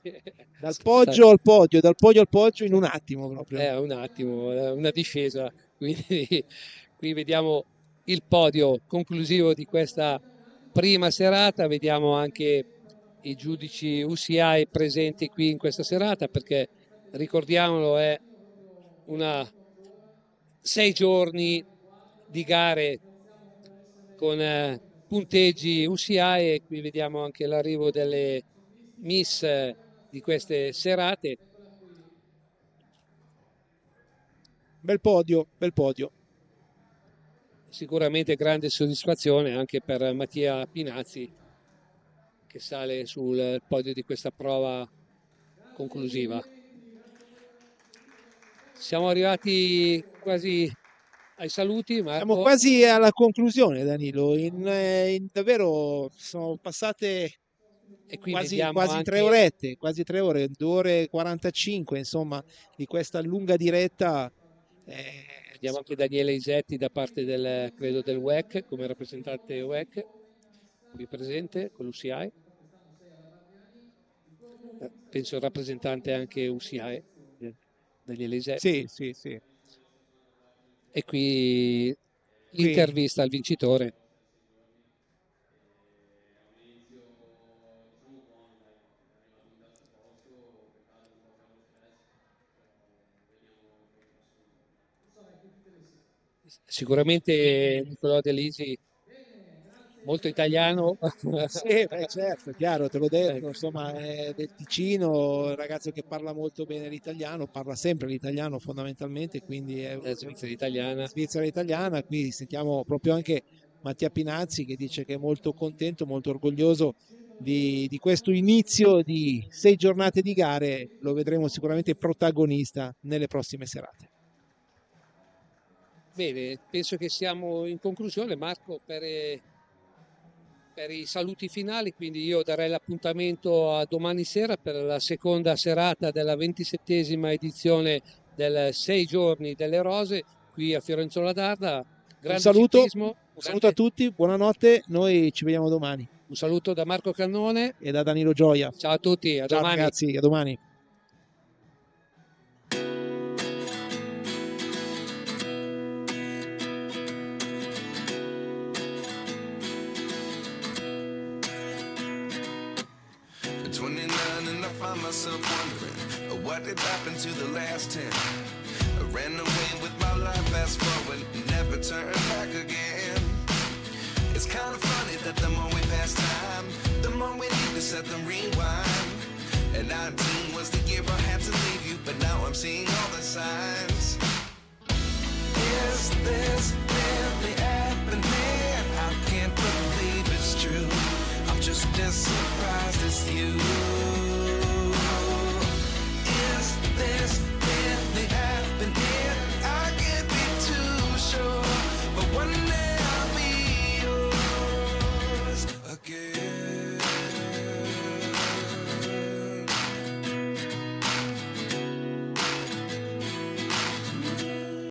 Dal poggio al podio, dal podio al poggio in un attimo proprio. un attimo, una discesa. Quindi qui vediamo il podio conclusivo di questa prima serata, vediamo anche i giudici UCI presenti qui in questa serata, perché ricordiamolo, è 6 giorni di gare con punteggi UCI, e qui vediamo anche l'arrivo delle miss di queste serate. Bel podio, bel podio. Sicuramente grande soddisfazione anche per Mattia Pinazzi, che sale sul podio di questa prova conclusiva. Siamo arrivati quasi ai saluti, Marco. Siamo quasi alla conclusione, Danilo. Davvero sono passate E qui quasi vediamo 3 orette, quasi 3 ore, 2 ore e 45, insomma, di questa lunga diretta. Vediamo anche Daniele Isetti da parte credo del WEC, come rappresentante WEC, qui presente con l'UCI. Penso rappresentante anche UCI, Daniele Isetti. Sì. E qui l'intervista al vincitore. Sicuramente Nicolò De Lisi, molto italiano. Sì, certo, chiaro, te l'ho detto, insomma, è del Ticino, un ragazzo che parla molto bene l'italiano, parla sempre l'italiano fondamentalmente, quindi è Svizzera italiana. Svizzera italiana. Qui sentiamo proprio anche Mattia Pinazzi che dice che è molto contento, molto orgoglioso di questo inizio di 6 giornate di gare. Lo vedremo sicuramente protagonista nelle prossime serate. Bene, penso che siamo in conclusione, Marco, per i saluti finali, quindi io darei l'appuntamento a domani sera per la seconda serata della 27esima edizione del 6 giorni delle rose qui a Fiorenzuola d'Arda. Un saluto a tutti, buonanotte, noi ci vediamo domani. Un saluto da Marco Cannone e da Danilo Gioia. Ciao a tutti, a Ciao domani. Ragazzi, a domani. Myself wondering what did happen to the last 10. I ran away with my life, fast forward, never turn back again. It's kind of funny that the more we pass time, the more we need to set the rewind. And 19 was the year I had to leave you, but now I'm seeing all the signs. Is this really happening? I can't believe it's true. I'm just as surprised as you.